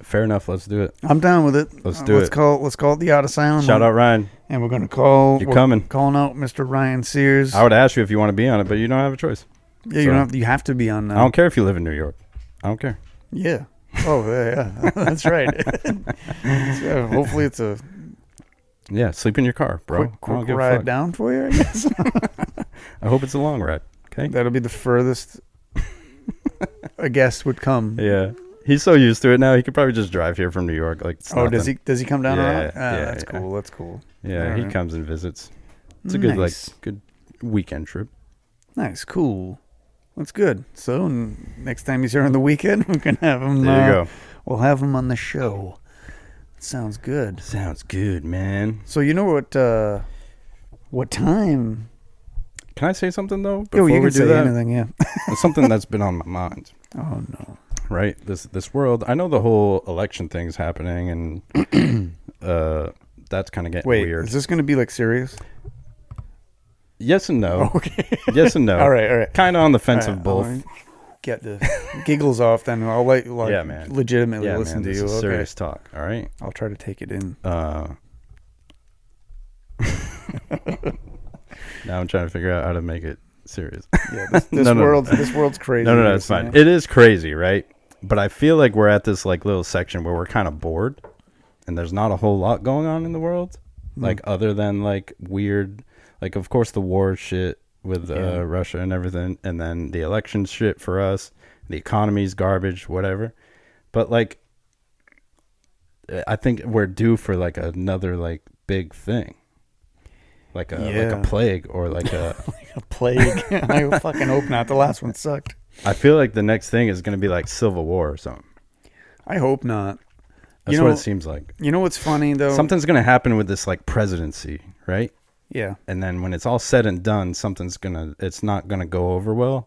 [SPEAKER 2] Fair enough. Let's do it.
[SPEAKER 1] I'm down with it.
[SPEAKER 2] Let's do it.
[SPEAKER 1] Let's call it the Odd Asylum.
[SPEAKER 2] Shout out Ryan.
[SPEAKER 1] And we're going to call.
[SPEAKER 2] You're
[SPEAKER 1] we're
[SPEAKER 2] coming.
[SPEAKER 1] Calling out Mr. Ryan Sears.
[SPEAKER 2] I would ask you if you want to be on it, but you don't have a choice.
[SPEAKER 1] Yeah, you have to be on
[SPEAKER 2] I
[SPEAKER 1] now.
[SPEAKER 2] don't care if you live in New York. I don't care.
[SPEAKER 1] Yeah. Oh yeah. That's right. So hopefully it's a
[SPEAKER 2] Yeah, sleep in your car, bro. I don't
[SPEAKER 1] quick
[SPEAKER 2] give a
[SPEAKER 1] ride
[SPEAKER 2] fuck.
[SPEAKER 1] down for you. I guess.
[SPEAKER 2] I hope it's a long ride. Okay.
[SPEAKER 1] That'll be the furthest a guest would come.
[SPEAKER 2] Yeah. He's so used to it now. He could probably just drive here from New York. Like, it's
[SPEAKER 1] Oh,
[SPEAKER 2] nothing.
[SPEAKER 1] does he come down
[SPEAKER 2] Yeah,
[SPEAKER 1] a lot?
[SPEAKER 2] yeah,
[SPEAKER 1] That's
[SPEAKER 2] yeah.
[SPEAKER 1] cool. That's cool.
[SPEAKER 2] Yeah,
[SPEAKER 1] All
[SPEAKER 2] he
[SPEAKER 1] right.
[SPEAKER 2] comes and visits. It's a good
[SPEAKER 1] Nice.
[SPEAKER 2] good weekend trip.
[SPEAKER 1] Nice, cool. That's good. So next time he's here on the weekend, we can have him.
[SPEAKER 2] There you go.
[SPEAKER 1] We'll have him on the show. Sounds good.
[SPEAKER 2] Sounds good, man.
[SPEAKER 1] So you know what time?
[SPEAKER 2] Can I say something though?
[SPEAKER 1] Oh,
[SPEAKER 2] Before
[SPEAKER 1] you
[SPEAKER 2] we
[SPEAKER 1] can
[SPEAKER 2] do
[SPEAKER 1] say
[SPEAKER 2] that?
[SPEAKER 1] anything. Yeah.
[SPEAKER 2] It's something that's been on my mind.
[SPEAKER 1] Oh no.
[SPEAKER 2] Right? This world. I know the whole election thing's happening, and that's kind of getting
[SPEAKER 1] Wait,
[SPEAKER 2] weird.
[SPEAKER 1] is this going to be like serious?
[SPEAKER 2] Yes and no.
[SPEAKER 1] Okay.
[SPEAKER 2] Yes and no.
[SPEAKER 1] All right.
[SPEAKER 2] Kind of on the fence
[SPEAKER 1] All
[SPEAKER 2] of
[SPEAKER 1] right,
[SPEAKER 2] both.
[SPEAKER 1] I'll Get the giggles off, then I'll let
[SPEAKER 2] Yeah, man.
[SPEAKER 1] legitimately
[SPEAKER 2] Yeah,
[SPEAKER 1] listen
[SPEAKER 2] man.
[SPEAKER 1] to
[SPEAKER 2] This
[SPEAKER 1] you.
[SPEAKER 2] is
[SPEAKER 1] Okay.
[SPEAKER 2] serious talk. All right.
[SPEAKER 1] I'll try to take it in.
[SPEAKER 2] Now I'm trying to figure out how to make it serious.
[SPEAKER 1] Yeah, this
[SPEAKER 2] No, no.
[SPEAKER 1] world's crazy.
[SPEAKER 2] No, it's fine. It is crazy, right? But I feel like we're at this like little section where we're kind of bored, and there's not a whole lot going on in the world, like other than like weird, like of course the war shit with Russia and everything, and then the election shit for us, the economy's garbage, whatever. But like, I think we're due for like another like big thing, like a plague or like a.
[SPEAKER 1] A plague. I fucking hope not. The last one sucked.
[SPEAKER 2] I feel like the next thing is going to be like civil war or something.
[SPEAKER 1] I hope not.
[SPEAKER 2] That's what it seems like.
[SPEAKER 1] You know what's funny though?
[SPEAKER 2] Something's going to happen with this like presidency, right?
[SPEAKER 1] Yeah.
[SPEAKER 2] And then when it's all said and done, it's not gonna go over well,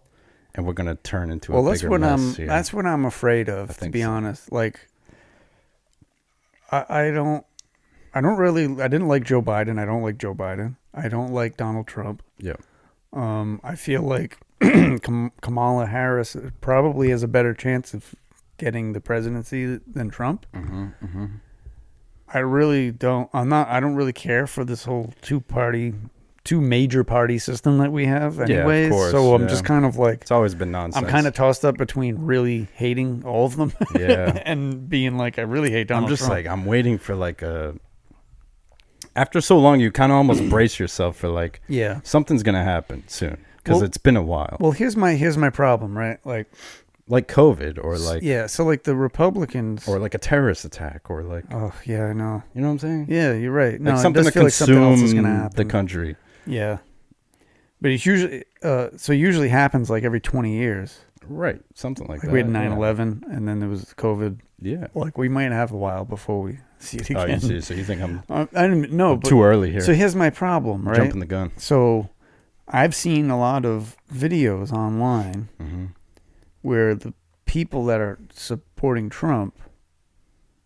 [SPEAKER 2] and we're gonna turn into a bigger mess.
[SPEAKER 1] That's what I'm afraid of, to be honest. Like, I didn't like Joe Biden. I don't like Joe Biden. I don't like Donald Trump.
[SPEAKER 2] Yeah.
[SPEAKER 1] I feel like Kamala Harris probably has a better chance of getting the presidency than Trump. I really don't. I don't really care for this whole two major party system that we have, anyways.
[SPEAKER 2] of course,
[SPEAKER 1] so I'm just kind of like,
[SPEAKER 2] It's always been nonsense.
[SPEAKER 1] I'm kind of tossed up between really hating all of them,
[SPEAKER 2] Yeah.
[SPEAKER 1] and being like, I really hate Donald
[SPEAKER 2] I'm just
[SPEAKER 1] Trump.
[SPEAKER 2] like, I'm waiting for like a. After so long, you kind of almost brace yourself for like,
[SPEAKER 1] Yeah.
[SPEAKER 2] something's gonna happen soon because
[SPEAKER 1] Well-
[SPEAKER 2] it's been a while.
[SPEAKER 1] Well, here's my problem, right?
[SPEAKER 2] Like COVID or like
[SPEAKER 1] Yeah. So like the Republicans,
[SPEAKER 2] or like a terrorist attack or like
[SPEAKER 1] oh yeah, I know.
[SPEAKER 2] you know what I'm saying?
[SPEAKER 1] Yeah, you're right. No,
[SPEAKER 2] Like
[SPEAKER 1] it
[SPEAKER 2] something
[SPEAKER 1] does
[SPEAKER 2] to
[SPEAKER 1] feel like something else is
[SPEAKER 2] consume
[SPEAKER 1] gonna happen.
[SPEAKER 2] the country.
[SPEAKER 1] Yeah. But it usually happens like every 20 years.
[SPEAKER 2] Right. Something like that.
[SPEAKER 1] We had
[SPEAKER 2] yeah.
[SPEAKER 1] 9/11, and then there was COVID.
[SPEAKER 2] Yeah.
[SPEAKER 1] Like we might have a while before we see it
[SPEAKER 2] Oh,
[SPEAKER 1] again.
[SPEAKER 2] you see, so you think I'm
[SPEAKER 1] I didn't know, but
[SPEAKER 2] too early here?
[SPEAKER 1] so here's my problem, right?
[SPEAKER 2] Jumping the gun.
[SPEAKER 1] So I've seen a lot of videos online
[SPEAKER 2] Mm-hmm.
[SPEAKER 1] where the people that are supporting Trump,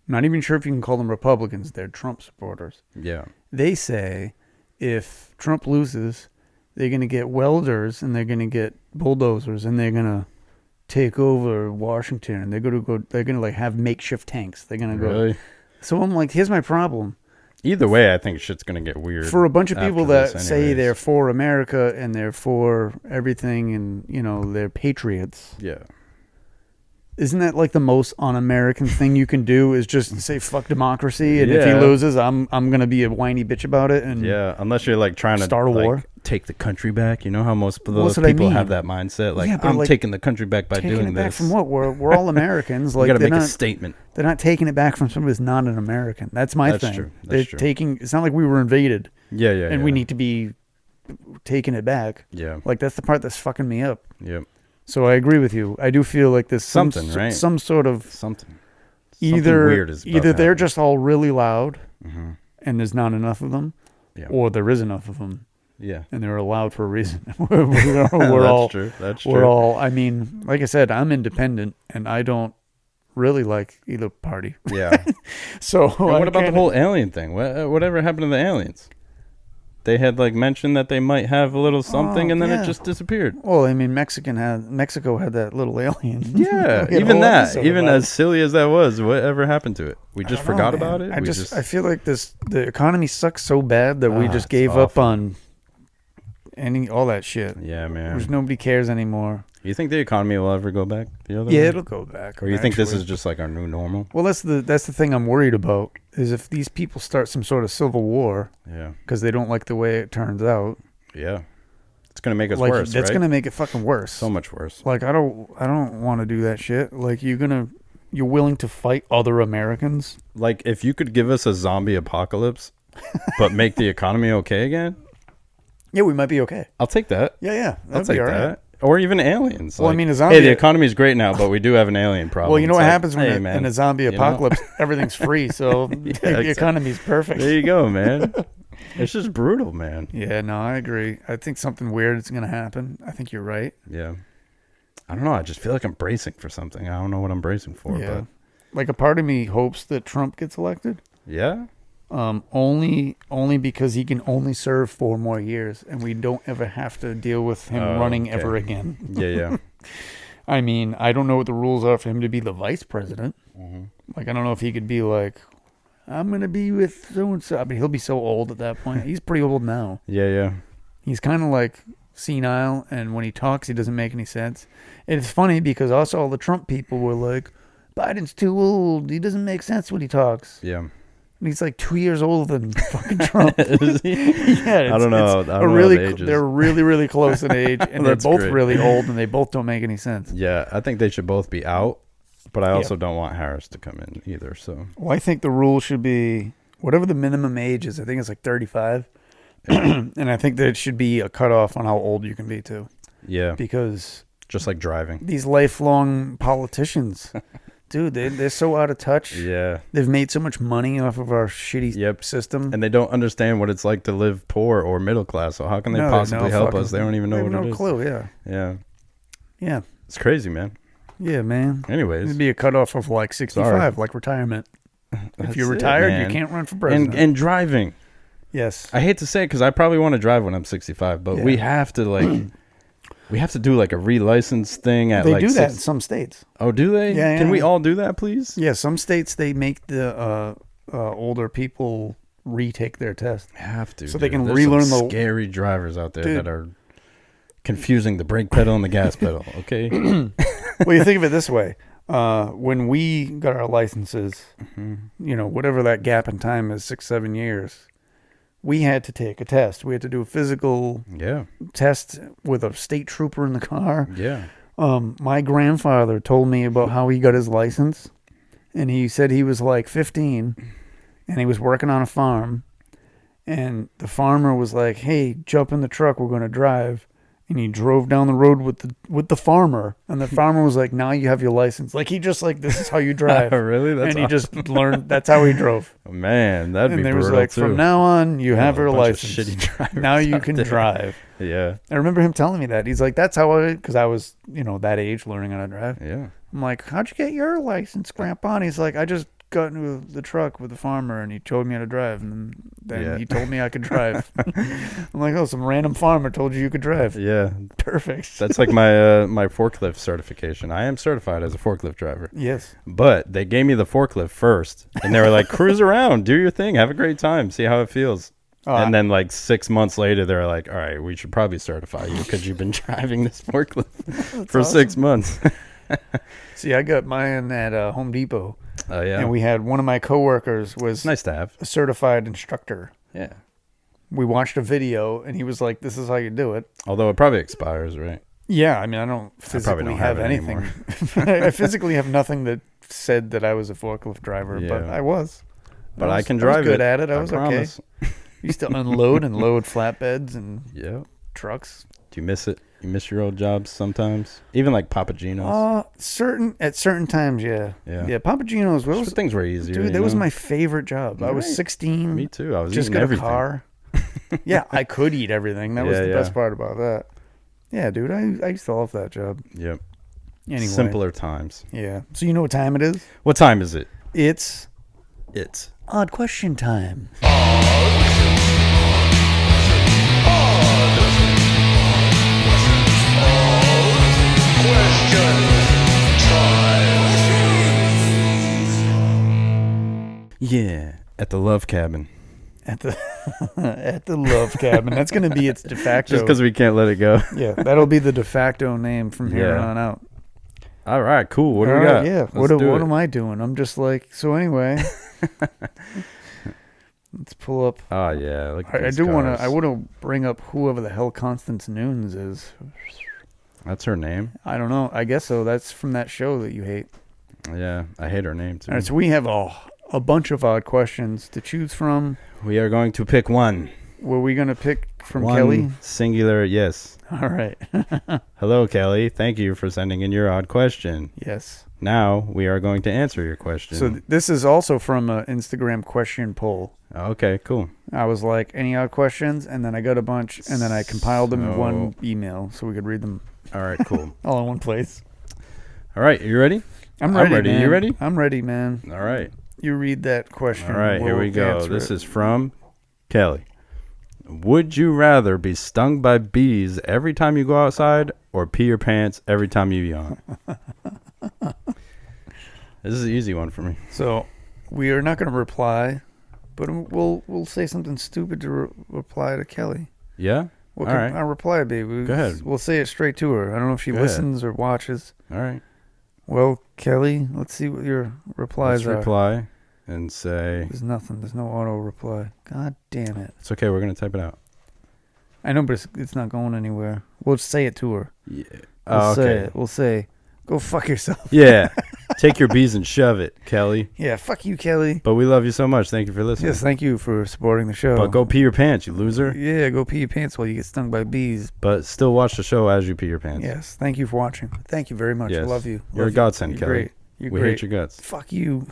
[SPEAKER 1] not even sure if you can call them Republicans, they're Trump supporters.
[SPEAKER 2] Yeah.
[SPEAKER 1] They say if Trump loses, they're going to get welders and they're going to get bulldozers and they're going to take over Washington and they're going to like have makeshift tanks. They're going to go.
[SPEAKER 2] Really?
[SPEAKER 1] So I'm like, here's my problem.
[SPEAKER 2] Either way, I think shit's gonna get weird.
[SPEAKER 1] For a bunch of people
[SPEAKER 2] after
[SPEAKER 1] that
[SPEAKER 2] this
[SPEAKER 1] say
[SPEAKER 2] anyways.
[SPEAKER 1] they're for America and they're for everything and, they're patriots,
[SPEAKER 2] Yeah.
[SPEAKER 1] isn't that like the most un-American thing you can do is just say fuck democracy, and if he
[SPEAKER 2] Yeah.
[SPEAKER 1] loses, I'm gonna be a whiny bitch about it, and
[SPEAKER 2] Yeah, unless you're like trying to
[SPEAKER 1] Start a
[SPEAKER 2] like,
[SPEAKER 1] war?
[SPEAKER 2] take the country back. You know how most of
[SPEAKER 1] Well,
[SPEAKER 2] those
[SPEAKER 1] that's what I
[SPEAKER 2] people
[SPEAKER 1] mean.
[SPEAKER 2] have that mindset. Like,
[SPEAKER 1] Yeah, but,
[SPEAKER 2] I'm
[SPEAKER 1] like,
[SPEAKER 2] taking the country back by
[SPEAKER 1] taking
[SPEAKER 2] doing
[SPEAKER 1] it back
[SPEAKER 2] this.
[SPEAKER 1] from what? We're all Americans.
[SPEAKER 2] We
[SPEAKER 1] Like
[SPEAKER 2] got to
[SPEAKER 1] they're
[SPEAKER 2] make a
[SPEAKER 1] not
[SPEAKER 2] statement.
[SPEAKER 1] they're not taking it back from somebody who's not an American. That's my
[SPEAKER 2] That's
[SPEAKER 1] thing.
[SPEAKER 2] true. That's
[SPEAKER 1] They're
[SPEAKER 2] true.
[SPEAKER 1] taking. It's not like we were invaded
[SPEAKER 2] Yeah, yeah.
[SPEAKER 1] and
[SPEAKER 2] yeah.
[SPEAKER 1] we need to be taking it back.
[SPEAKER 2] Yeah.
[SPEAKER 1] Like that's the part that's fucking me up.
[SPEAKER 2] Yep.
[SPEAKER 1] So I agree with you. I do feel like there's
[SPEAKER 2] Something, right?
[SPEAKER 1] some sort of
[SPEAKER 2] Something
[SPEAKER 1] either
[SPEAKER 2] weird is
[SPEAKER 1] either they're just all really loud
[SPEAKER 2] Mm-hmm.
[SPEAKER 1] and there's not enough of them,
[SPEAKER 2] Yeah.
[SPEAKER 1] or there is enough of them
[SPEAKER 2] Yeah.
[SPEAKER 1] and they're allowed for a reason. we're
[SPEAKER 2] That's
[SPEAKER 1] all
[SPEAKER 2] true. That's
[SPEAKER 1] we're
[SPEAKER 2] true.
[SPEAKER 1] all. I mean, like I said, I'm independent and I don't really like either party.
[SPEAKER 2] Yeah.
[SPEAKER 1] So
[SPEAKER 2] And what about the whole alien thing? Whatever happened to the aliens? They had like mentioned that they might have a little something, and then
[SPEAKER 1] yeah.
[SPEAKER 2] it just disappeared.
[SPEAKER 1] Well, I mean, Mexico had that little alien.
[SPEAKER 2] Yeah,
[SPEAKER 1] We had a
[SPEAKER 2] even
[SPEAKER 1] whole
[SPEAKER 2] that,
[SPEAKER 1] episode
[SPEAKER 2] even
[SPEAKER 1] about
[SPEAKER 2] as
[SPEAKER 1] it.
[SPEAKER 2] silly as that was, whatever happened to it? We just
[SPEAKER 1] I don't
[SPEAKER 2] forgot
[SPEAKER 1] know,
[SPEAKER 2] about
[SPEAKER 1] man.
[SPEAKER 2] it.
[SPEAKER 1] I feel like the economy sucks so bad that we
[SPEAKER 2] Ah,
[SPEAKER 1] just
[SPEAKER 2] it's
[SPEAKER 1] gave up
[SPEAKER 2] awful.
[SPEAKER 1] on all that shit.
[SPEAKER 2] Yeah, man.
[SPEAKER 1] There's nobody cares anymore.
[SPEAKER 2] You think the economy will ever go back the other
[SPEAKER 1] Yeah,
[SPEAKER 2] way?
[SPEAKER 1] it'll go back.
[SPEAKER 2] Or you think this
[SPEAKER 1] eventually.
[SPEAKER 2] is just like our new normal?
[SPEAKER 1] Well, that's the thing I'm worried about is if these people start some sort of civil war
[SPEAKER 2] Yeah.
[SPEAKER 1] because they don't like the way it turns out.
[SPEAKER 2] Yeah. It's gonna make us
[SPEAKER 1] like
[SPEAKER 2] worse.
[SPEAKER 1] that's
[SPEAKER 2] right?
[SPEAKER 1] gonna make it fucking worse.
[SPEAKER 2] so much worse.
[SPEAKER 1] Like I don't want to do that shit. Like you're willing to fight other Americans?
[SPEAKER 2] Like if you could give us a zombie apocalypse, but make the economy okay again,
[SPEAKER 1] Yeah, we might be okay.
[SPEAKER 2] I'll take that.
[SPEAKER 1] Yeah,
[SPEAKER 2] I'll
[SPEAKER 1] that'd
[SPEAKER 2] take
[SPEAKER 1] be all right.
[SPEAKER 2] that. Or even aliens.
[SPEAKER 1] Well, I
[SPEAKER 2] Like,
[SPEAKER 1] mean, a
[SPEAKER 2] hey,
[SPEAKER 1] zombie-
[SPEAKER 2] the economy's great now, but we do have an alien problem.
[SPEAKER 1] Well, you know
[SPEAKER 2] It's
[SPEAKER 1] what
[SPEAKER 2] like,
[SPEAKER 1] happens when
[SPEAKER 2] hey,
[SPEAKER 1] in
[SPEAKER 2] man,
[SPEAKER 1] a zombie
[SPEAKER 2] you know?
[SPEAKER 1] apocalypse, everything's free, so the
[SPEAKER 2] exactly.
[SPEAKER 1] economy's perfect.
[SPEAKER 2] There you go, man. It's just brutal, man.
[SPEAKER 1] Yeah, no, I agree. I think something weird is going to happen. I think you're right.
[SPEAKER 2] Yeah. I don't know. I just feel like I'm bracing for something. I don't know what I'm bracing for,
[SPEAKER 1] Yeah.
[SPEAKER 2] but
[SPEAKER 1] Like a part of me hopes that Trump gets elected.
[SPEAKER 2] yeah.
[SPEAKER 1] Only because he can only serve 4 more years, and we don't ever have to deal with him
[SPEAKER 2] Oh,
[SPEAKER 1] running
[SPEAKER 2] okay.
[SPEAKER 1] ever again.
[SPEAKER 2] Yeah.
[SPEAKER 1] I mean, I don't know what the rules are for him to be the vice president.
[SPEAKER 2] Mm-hmm.
[SPEAKER 1] Like, I don't know if he could be like, I'm gonna be with so and so. I mean, he'll be so old at that point. He's pretty old now.
[SPEAKER 2] Yeah.
[SPEAKER 1] He's kind of like senile, and when he talks, he doesn't make any sense. And it's funny because also all the Trump people were like, Biden's too old. He doesn't make sense when he talks.
[SPEAKER 2] Yeah.
[SPEAKER 1] And he's like 2 years older than fucking Trump.
[SPEAKER 2] Is he?
[SPEAKER 1] Yeah,
[SPEAKER 2] I don't know.
[SPEAKER 1] it's
[SPEAKER 2] I don't know
[SPEAKER 1] really,
[SPEAKER 2] the ages.
[SPEAKER 1] they're really, really close in age, and they're
[SPEAKER 2] That's
[SPEAKER 1] both
[SPEAKER 2] great.
[SPEAKER 1] really old, and they both don't make any sense.
[SPEAKER 2] Yeah, I think they should both be out, but I also don't want Harris to come in either. So
[SPEAKER 1] Well, I think the rule should be whatever the minimum age is. I think it's like 35, and I think there should be a cutoff on how old you can be too,
[SPEAKER 2] yeah,
[SPEAKER 1] because
[SPEAKER 2] just like driving.
[SPEAKER 1] these lifelong politicians, dude, they're so out of touch.
[SPEAKER 2] Yeah,
[SPEAKER 1] They've made so much money off of our shitty
[SPEAKER 2] Yep.
[SPEAKER 1] system.
[SPEAKER 2] and they don't understand what it's like to live poor or middle class. So how can they
[SPEAKER 1] No,
[SPEAKER 2] possibly help
[SPEAKER 1] fucking-
[SPEAKER 2] us? They don't even know
[SPEAKER 1] they
[SPEAKER 2] what
[SPEAKER 1] have
[SPEAKER 2] it
[SPEAKER 1] no
[SPEAKER 2] is.
[SPEAKER 1] clue. Yeah,
[SPEAKER 2] Yeah,
[SPEAKER 1] yeah,
[SPEAKER 2] it's crazy, man.
[SPEAKER 1] yeah, man.
[SPEAKER 2] Anyways,
[SPEAKER 1] It'd be a cutoff of like 65,
[SPEAKER 2] Sorry.
[SPEAKER 1] like retirement.
[SPEAKER 2] That's
[SPEAKER 1] If you're
[SPEAKER 2] it,
[SPEAKER 1] retired,
[SPEAKER 2] man.
[SPEAKER 1] you can't run for president.
[SPEAKER 2] and driving.
[SPEAKER 1] Yes.
[SPEAKER 2] I hate to say it because I probably want to drive when I'm 65, but
[SPEAKER 1] Yeah.
[SPEAKER 2] we have to we have to do like a relicense thing at
[SPEAKER 1] They
[SPEAKER 2] like
[SPEAKER 1] do that in
[SPEAKER 2] 6
[SPEAKER 1] some states.
[SPEAKER 2] Oh, do they?
[SPEAKER 1] Yeah,
[SPEAKER 2] Can we
[SPEAKER 1] yeah.
[SPEAKER 2] all do that, please?
[SPEAKER 1] Yeah, some states they make the older people retake their test.
[SPEAKER 2] Have to,
[SPEAKER 1] So they
[SPEAKER 2] dude.
[SPEAKER 1] can
[SPEAKER 2] There's
[SPEAKER 1] relearn
[SPEAKER 2] some
[SPEAKER 1] the-
[SPEAKER 2] scary drivers out there
[SPEAKER 1] Dude.
[SPEAKER 2] that are confusing the brake pedal and the gas pedal. Okay.
[SPEAKER 1] Well, you think of it this way: when we got our licenses, you know, whatever that gap in time is, 6-7 years, we had to take a test. We had to do a physical
[SPEAKER 2] Yeah.
[SPEAKER 1] test with a state trooper in the car.
[SPEAKER 2] Yeah.
[SPEAKER 1] My grandfather told me about how he got his license, and he said he was like 15, and he was working on a farm, and the farmer was like, "Hey, jump in the truck, we're going to drive." And he drove down the road with the farmer, and the farmer was like, "Now you have your license." Like he just like, "This is how you drive."
[SPEAKER 2] Really? That's
[SPEAKER 1] and he just learned. That's how he drove.
[SPEAKER 2] awesome. Man, that'd
[SPEAKER 1] And
[SPEAKER 2] be
[SPEAKER 1] there was
[SPEAKER 2] brutal
[SPEAKER 1] like,
[SPEAKER 2] too.
[SPEAKER 1] from now on, you have
[SPEAKER 2] a
[SPEAKER 1] your
[SPEAKER 2] bunch of
[SPEAKER 1] license.
[SPEAKER 2] shitty drivers
[SPEAKER 1] Now you
[SPEAKER 2] out
[SPEAKER 1] can
[SPEAKER 2] there.
[SPEAKER 1] drive.
[SPEAKER 2] Yeah.
[SPEAKER 1] I remember him telling me that. He's like, "That's how I," because I was, you know, that age learning how to drive.
[SPEAKER 2] Yeah.
[SPEAKER 1] I'm like, "How'd you get your license, Grandpa?" And he's like, "I just got into the truck with the farmer, and he showed me how to drive, and then
[SPEAKER 2] Yeah.
[SPEAKER 1] he told me I could drive." I'm like, "Oh, some random farmer told you could drive."
[SPEAKER 2] Yeah.
[SPEAKER 1] Perfect.
[SPEAKER 2] That's like my my forklift certification. I am certified as a forklift driver.
[SPEAKER 1] Yes.
[SPEAKER 2] But they gave me the forklift first, and they were like, "Cruise around, do your thing, have a great time, see how it feels." And then like 6 months later, they're like, "All right, we should probably certify you because you've been driving this forklift for 6 months."
[SPEAKER 1] See, I got mine at Home Depot,
[SPEAKER 2] Oh yeah,
[SPEAKER 1] and we had one of my coworkers was
[SPEAKER 2] it's nice to have.
[SPEAKER 1] a certified instructor.
[SPEAKER 2] Yeah,
[SPEAKER 1] We watched a video, and he was like, "This is how you do it."
[SPEAKER 2] although it probably expires, right?
[SPEAKER 1] Yeah, I mean, I don't physically
[SPEAKER 2] don't
[SPEAKER 1] have
[SPEAKER 2] have it
[SPEAKER 1] anything. I physically have nothing that said that I was a forklift driver, but
[SPEAKER 2] Yeah.
[SPEAKER 1] I was.
[SPEAKER 2] But I can
[SPEAKER 1] was
[SPEAKER 2] drive
[SPEAKER 1] good
[SPEAKER 2] it.
[SPEAKER 1] at it. I was
[SPEAKER 2] promise.
[SPEAKER 1] okay. Used to unload and load flatbeds and
[SPEAKER 2] Yeah.
[SPEAKER 1] trucks.
[SPEAKER 2] Do you miss it? You miss your old jobs sometimes, even like Papa Gino's.
[SPEAKER 1] At certain times, yeah.
[SPEAKER 2] Yeah.
[SPEAKER 1] Papa Gino's. What
[SPEAKER 2] Just
[SPEAKER 1] was,
[SPEAKER 2] things were easier.
[SPEAKER 1] dude,
[SPEAKER 2] you
[SPEAKER 1] that was
[SPEAKER 2] know?
[SPEAKER 1] my favorite job. I was
[SPEAKER 2] Right.
[SPEAKER 1] 16.
[SPEAKER 2] Me too. I was
[SPEAKER 1] Just
[SPEAKER 2] eating
[SPEAKER 1] got
[SPEAKER 2] everything.
[SPEAKER 1] a car. Yeah, I could eat everything. That was
[SPEAKER 2] Yeah,
[SPEAKER 1] the
[SPEAKER 2] yeah.
[SPEAKER 1] best part about that. Yeah, dude, I used to love that job.
[SPEAKER 2] Yep.
[SPEAKER 1] Anyway.
[SPEAKER 2] Simpler times.
[SPEAKER 1] Yeah. So you know what time it is?
[SPEAKER 2] What time is it?
[SPEAKER 1] It's
[SPEAKER 2] It's
[SPEAKER 1] odd question time.
[SPEAKER 2] yeah at the Love Cabin.
[SPEAKER 1] At the at the Love Cabin. That's going to be its de facto.
[SPEAKER 2] Just because we can't let it go.
[SPEAKER 1] Yeah, that'll be the de facto name from here
[SPEAKER 2] Yeah.
[SPEAKER 1] on out.
[SPEAKER 2] All right, cool. What do
[SPEAKER 1] All
[SPEAKER 2] we
[SPEAKER 1] right,
[SPEAKER 2] got?
[SPEAKER 1] Yeah.
[SPEAKER 2] Let's do
[SPEAKER 1] What
[SPEAKER 2] it.
[SPEAKER 1] am I doing? I'm just like, so anyway. Let's pull up.
[SPEAKER 2] Oh yeah, look at
[SPEAKER 1] I
[SPEAKER 2] these
[SPEAKER 1] do want
[SPEAKER 2] cars.
[SPEAKER 1] to. I want to bring up whoever the hell Constance Nunes is.
[SPEAKER 2] That's her name.
[SPEAKER 1] I don't know. I guess so. That's from that show that you hate.
[SPEAKER 2] Yeah, I hate her name too.
[SPEAKER 1] All right, so we have a bunch of odd questions to choose from.
[SPEAKER 2] We are going to pick one.
[SPEAKER 1] Were we gonna pick from
[SPEAKER 2] One
[SPEAKER 1] Kelly?
[SPEAKER 2] singular. Yes.
[SPEAKER 1] All right.
[SPEAKER 2] Hello, Kelly. Thank you for sending in your odd question.
[SPEAKER 1] Yes.
[SPEAKER 2] Now we are going to answer your question.
[SPEAKER 1] So this is also from an Instagram question poll.
[SPEAKER 2] Okay, cool.
[SPEAKER 1] I was like, any odd questions? And then I got a bunch, and then I compiled them in one email so we could read them
[SPEAKER 2] All right, cool.
[SPEAKER 1] all in one place.
[SPEAKER 2] All right, you ready?
[SPEAKER 1] I'm ready.
[SPEAKER 2] ready. You
[SPEAKER 1] man.
[SPEAKER 2] ready?
[SPEAKER 1] I'm ready, man.
[SPEAKER 2] All right.
[SPEAKER 1] You read that question.
[SPEAKER 2] All right, here
[SPEAKER 1] We'll
[SPEAKER 2] we go.
[SPEAKER 1] answer
[SPEAKER 2] This
[SPEAKER 1] it.
[SPEAKER 2] is from Kelly. Would you rather be stung by bees every time you go outside or pee your pants every time you yawn? This is an easy one for me.
[SPEAKER 1] So we are not going to reply, but we'll say something stupid to reply to Kelly.
[SPEAKER 2] Yeah?
[SPEAKER 1] What
[SPEAKER 2] All
[SPEAKER 1] can
[SPEAKER 2] right.
[SPEAKER 1] I'll reply, baby.
[SPEAKER 2] Go ahead.
[SPEAKER 1] We'll say it straight to her. I don't know if she
[SPEAKER 2] Go ahead.
[SPEAKER 1] listens or watches.
[SPEAKER 2] All right.
[SPEAKER 1] Well, Kelly, let's see what your replies
[SPEAKER 2] Let's
[SPEAKER 1] are.
[SPEAKER 2] reply and say,
[SPEAKER 1] There's nothing. There's no auto reply. God damn it.
[SPEAKER 2] it's okay, we're going to type it out.
[SPEAKER 1] I know, but it's not going anywhere. We'll just say it to her.
[SPEAKER 2] Yeah.
[SPEAKER 1] We'll
[SPEAKER 2] Oh,
[SPEAKER 1] say
[SPEAKER 2] okay.
[SPEAKER 1] it. We'll say, go fuck yourself.
[SPEAKER 2] Yeah. Take your bees and shove it, Kelly.
[SPEAKER 1] Yeah, fuck you, Kelly.
[SPEAKER 2] But we love you so much. Thank you for listening.
[SPEAKER 1] Yes, thank you for supporting the show.
[SPEAKER 2] But go pee your pants, you loser.
[SPEAKER 1] Yeah, go pee your pants while you get stung by bees.
[SPEAKER 2] But still watch the show as you pee your pants.
[SPEAKER 1] Yes, thank you for watching. Thank you very much. I
[SPEAKER 2] Yes.
[SPEAKER 1] love you.
[SPEAKER 2] You're
[SPEAKER 1] Love
[SPEAKER 2] a
[SPEAKER 1] you.
[SPEAKER 2] godsend,
[SPEAKER 1] You're
[SPEAKER 2] Kelly.
[SPEAKER 1] great. You're
[SPEAKER 2] We
[SPEAKER 1] great.
[SPEAKER 2] hate your guts.
[SPEAKER 1] Fuck you.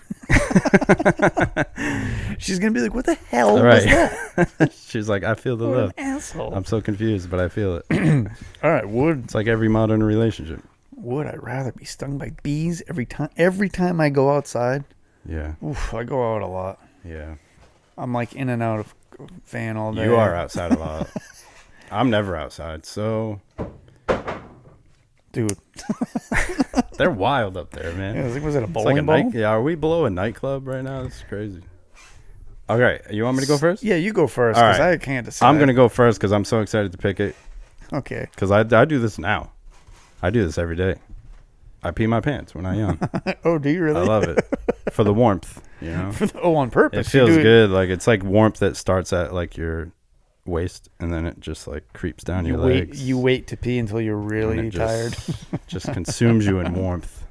[SPEAKER 1] She's gonna be like, "What the hell
[SPEAKER 2] All
[SPEAKER 1] was
[SPEAKER 2] right.
[SPEAKER 1] that?"
[SPEAKER 2] She's like, I feel the
[SPEAKER 1] What
[SPEAKER 2] love.
[SPEAKER 1] an asshole.
[SPEAKER 2] I'm so confused, but I feel it.
[SPEAKER 1] All right, would
[SPEAKER 2] It's like every modern relationship.
[SPEAKER 1] I rather be stung by bees every time I go outside?
[SPEAKER 2] Yeah.
[SPEAKER 1] Oof, I go out a lot.
[SPEAKER 2] Yeah.
[SPEAKER 1] I'm like in and out of van all day.
[SPEAKER 2] You are outside a lot. I'm never outside, so
[SPEAKER 1] dude.
[SPEAKER 2] they're wild up there, man.
[SPEAKER 1] Yeah, I was like, was it a
[SPEAKER 2] It's
[SPEAKER 1] bowling
[SPEAKER 2] like a
[SPEAKER 1] ball?
[SPEAKER 2] night. Yeah, are we below a nightclub right now? This is crazy. Okay, you want me to go first?
[SPEAKER 1] Yeah, you go first
[SPEAKER 2] All
[SPEAKER 1] because
[SPEAKER 2] right.
[SPEAKER 1] I can't decide.
[SPEAKER 2] I'm gonna go first because I'm so excited to pick it.
[SPEAKER 1] Okay.
[SPEAKER 2] Because I do this now. I do this every day. I pee my pants when I yawn.
[SPEAKER 1] Oh, do you really?
[SPEAKER 2] I love it for the warmth. You know,
[SPEAKER 1] On purpose.
[SPEAKER 2] it
[SPEAKER 1] You
[SPEAKER 2] feels
[SPEAKER 1] do
[SPEAKER 2] good. Like it's like warmth that starts at like your waist and then it just like creeps down
[SPEAKER 1] You
[SPEAKER 2] your
[SPEAKER 1] wait.
[SPEAKER 2] legs.
[SPEAKER 1] You wait to pee until you're
[SPEAKER 2] and
[SPEAKER 1] really
[SPEAKER 2] it
[SPEAKER 1] tired.
[SPEAKER 2] just consumes you in warmth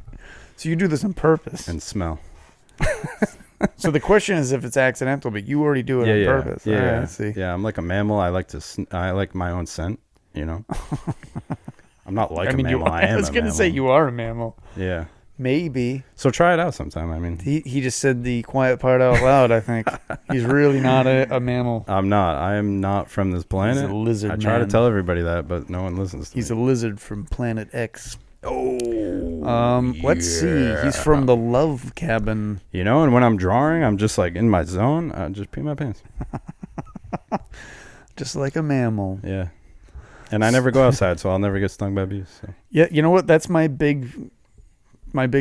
[SPEAKER 1] So you do this on purpose.
[SPEAKER 2] and smell.
[SPEAKER 1] So the question is if it's accidental, but you already do it on purpose.
[SPEAKER 2] Yeah,
[SPEAKER 1] All right,
[SPEAKER 2] yeah.
[SPEAKER 1] I see.
[SPEAKER 2] Yeah, I'm like a mammal. I like to. I like my own scent. You know. I'm not like
[SPEAKER 1] I mean,
[SPEAKER 2] a mammal. I am.
[SPEAKER 1] I was
[SPEAKER 2] a
[SPEAKER 1] gonna say
[SPEAKER 2] mammal.
[SPEAKER 1] you are a mammal.
[SPEAKER 2] Yeah.
[SPEAKER 1] Maybe
[SPEAKER 2] So try it out sometime. I mean,
[SPEAKER 1] he just said the quiet part out loud. I think he's really not a mammal.
[SPEAKER 2] I'm not. I am not from this planet.
[SPEAKER 1] He's a lizard
[SPEAKER 2] I try to
[SPEAKER 1] man.
[SPEAKER 2] tell everybody that, but no one listens to
[SPEAKER 1] He's
[SPEAKER 2] me.
[SPEAKER 1] a lizard from Planet X.
[SPEAKER 2] Oh.
[SPEAKER 1] Let's see. He's from the Love Cabin.
[SPEAKER 2] You know, and when I'm drawing, I'm just like in my zone. I just pee my pants.
[SPEAKER 1] Just like a mammal.
[SPEAKER 2] Yeah. And I never go outside, so I'll never get stung by bees. So.
[SPEAKER 1] Yeah, you know what? That's my big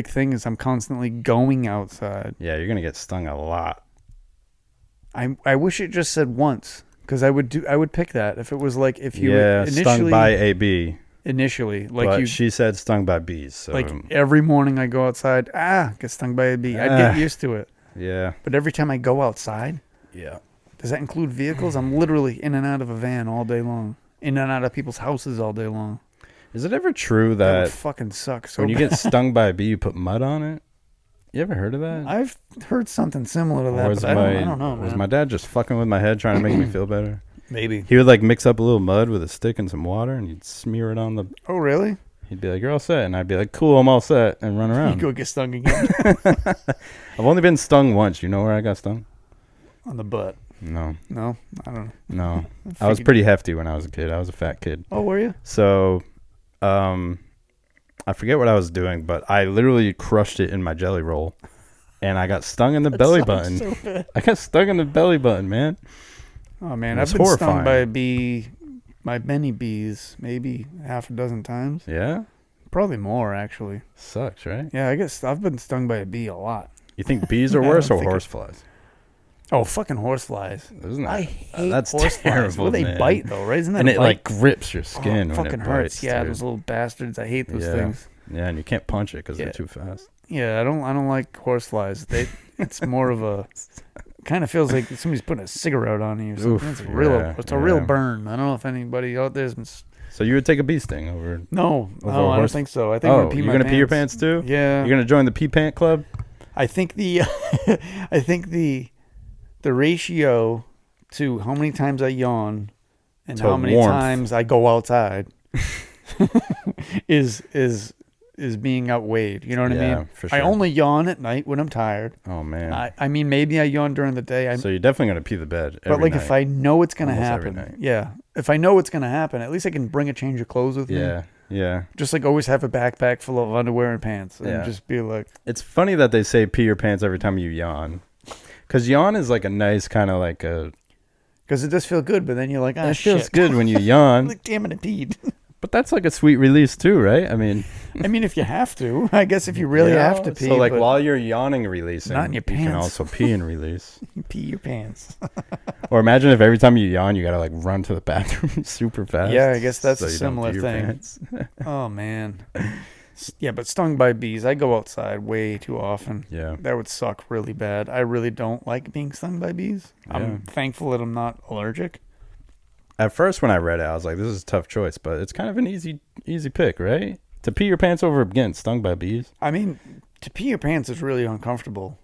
[SPEAKER 1] thing is I'm constantly going outside.
[SPEAKER 2] Yeah, you're gonna get stung a lot.
[SPEAKER 1] I wish it just said once because I would pick that if it was like if you
[SPEAKER 2] stung by a bee.
[SPEAKER 1] initially like
[SPEAKER 2] But
[SPEAKER 1] you
[SPEAKER 2] she said stung by bees. So
[SPEAKER 1] like every morning I go outside get stung by a bee. I'd get used to it.
[SPEAKER 2] yeah,
[SPEAKER 1] But every time I go outside,
[SPEAKER 2] yeah.
[SPEAKER 1] does that include vehicles? I'm literally in and out of a van all day long, in and out of people's houses all day long.
[SPEAKER 2] Is it ever true
[SPEAKER 1] That would
[SPEAKER 2] that
[SPEAKER 1] fucking suck. So
[SPEAKER 2] when you
[SPEAKER 1] bad.
[SPEAKER 2] get stung by a bee, you put mud on it? You ever heard of that?
[SPEAKER 1] I've heard something similar to
[SPEAKER 2] Or
[SPEAKER 1] that,
[SPEAKER 2] was
[SPEAKER 1] but I don't know,
[SPEAKER 2] was
[SPEAKER 1] man.
[SPEAKER 2] my dad just fucking with my head, trying to make me feel better?
[SPEAKER 1] Maybe.
[SPEAKER 2] He would like mix up a little mud with a stick and some water, and he'd smear it on the.
[SPEAKER 1] Oh, really?
[SPEAKER 2] He'd be like, "You're all set," and I'd be like, "Cool, I'm all set," and run
[SPEAKER 1] You
[SPEAKER 2] around.
[SPEAKER 1] go get stung again
[SPEAKER 2] I've only been stung once. You know where I got stung?
[SPEAKER 1] on the butt.
[SPEAKER 2] No,
[SPEAKER 1] No, I don't know.
[SPEAKER 2] no. I was pretty hefty when I was a kid. I was a fat kid.
[SPEAKER 1] Oh, were you?
[SPEAKER 2] So, I forget what I was doing, but I literally crushed it in my jelly roll, and I got stung in the belly button.
[SPEAKER 1] So bad.
[SPEAKER 2] I got stung in the belly button, man.
[SPEAKER 1] Oh man,
[SPEAKER 2] It's
[SPEAKER 1] I've been stung
[SPEAKER 2] horrifying.
[SPEAKER 1] by a bee, by many bees, maybe half a dozen times.
[SPEAKER 2] Yeah,
[SPEAKER 1] Probably more actually.
[SPEAKER 2] sucks, right?
[SPEAKER 1] Yeah, I guess I've been stung by a bee a lot.
[SPEAKER 2] You think bees are
[SPEAKER 1] I
[SPEAKER 2] worse
[SPEAKER 1] don't
[SPEAKER 2] or
[SPEAKER 1] think
[SPEAKER 2] horseflies?
[SPEAKER 1] Oh, fucking horseflies!
[SPEAKER 2] Isn't that?
[SPEAKER 1] I hate
[SPEAKER 2] that's
[SPEAKER 1] horseflies.
[SPEAKER 2] terrible,
[SPEAKER 1] Well, they
[SPEAKER 2] man.
[SPEAKER 1] bite though, right? Isn't that
[SPEAKER 2] And
[SPEAKER 1] a
[SPEAKER 2] it
[SPEAKER 1] bite?
[SPEAKER 2] like grips your
[SPEAKER 1] Oh,
[SPEAKER 2] skin.
[SPEAKER 1] it
[SPEAKER 2] when
[SPEAKER 1] fucking
[SPEAKER 2] it
[SPEAKER 1] hurts.
[SPEAKER 2] bites,
[SPEAKER 1] Yeah,
[SPEAKER 2] dude.
[SPEAKER 1] those little bastards. I hate those
[SPEAKER 2] Yeah.
[SPEAKER 1] things.
[SPEAKER 2] Yeah, and you can't punch it because
[SPEAKER 1] Yeah.
[SPEAKER 2] they're too fast.
[SPEAKER 1] Yeah, I don't like horseflies. It's more of a kind of feels like somebody's putting a cigarette on you or something.
[SPEAKER 2] Oof,
[SPEAKER 1] It's a real,
[SPEAKER 2] yeah,
[SPEAKER 1] it's a real
[SPEAKER 2] yeah.
[SPEAKER 1] burn. I don't know if anybody out there's been.
[SPEAKER 2] So you would take a bee sting over?
[SPEAKER 1] No,
[SPEAKER 2] Over a
[SPEAKER 1] no, I don't
[SPEAKER 2] horse?
[SPEAKER 1] think so. I think I'm
[SPEAKER 2] Oh,
[SPEAKER 1] gonna pee
[SPEAKER 2] you're
[SPEAKER 1] my
[SPEAKER 2] gonna pee your pants too?
[SPEAKER 1] Yeah,
[SPEAKER 2] You're gonna join the pee pant club?
[SPEAKER 1] I think the, I think the ratio to how many times I yawn and
[SPEAKER 2] To
[SPEAKER 1] how many
[SPEAKER 2] warmth.
[SPEAKER 1] times I go outside is being outweighed. You know what I
[SPEAKER 2] Yeah,
[SPEAKER 1] mean?
[SPEAKER 2] for
[SPEAKER 1] I
[SPEAKER 2] sure.
[SPEAKER 1] only yawn at night when I'm tired.
[SPEAKER 2] Oh man.
[SPEAKER 1] I mean, maybe I yawn during the day.
[SPEAKER 2] So you're definitely gonna pee the bed.
[SPEAKER 1] But like if I know it's gonna
[SPEAKER 2] Almost every
[SPEAKER 1] happen,
[SPEAKER 2] night.
[SPEAKER 1] yeah. If I know it's gonna happen, at least I can bring a change of clothes with me.
[SPEAKER 2] Yeah.
[SPEAKER 1] Just like always have a backpack full of underwear and pants, and
[SPEAKER 2] Yeah.
[SPEAKER 1] just be like,
[SPEAKER 2] It's funny that they say pee your pants every time you yawn, because yawn is like a nice kind of like a.
[SPEAKER 1] because it does feel good. But then you're like, ah,
[SPEAKER 2] It feels
[SPEAKER 1] shit.
[SPEAKER 2] good when you yawn,
[SPEAKER 1] Like, damn it, I peed.
[SPEAKER 2] but that's like a sweet release too, right? I mean,
[SPEAKER 1] I mean, if you have to, I guess if you really
[SPEAKER 2] you
[SPEAKER 1] have
[SPEAKER 2] know?
[SPEAKER 1] to pee,
[SPEAKER 2] So like
[SPEAKER 1] but
[SPEAKER 2] while you're yawning, releasing,
[SPEAKER 1] Not in your
[SPEAKER 2] you can
[SPEAKER 1] pants.
[SPEAKER 2] also pee and release.
[SPEAKER 1] you pee your pants.
[SPEAKER 2] Or imagine if every time you yawn, you gotta like run to the bathroom super fast.
[SPEAKER 1] Yeah, I guess that's
[SPEAKER 2] so
[SPEAKER 1] a
[SPEAKER 2] you don't
[SPEAKER 1] similar
[SPEAKER 2] pee your
[SPEAKER 1] thing.
[SPEAKER 2] pants.
[SPEAKER 1] Oh man, yeah. But stung by bees, I go outside way too often.
[SPEAKER 2] Yeah.
[SPEAKER 1] That would suck really bad. I really don't like being stung by bees.
[SPEAKER 2] Yeah.
[SPEAKER 1] I'm thankful that I'm not allergic.
[SPEAKER 2] At first, when I read it, I was like, "This is a tough choice," but it's kind of an easy pick, right? To pee your pants over getting stung by bees.
[SPEAKER 1] I mean, to pee your pants is really uncomfortable.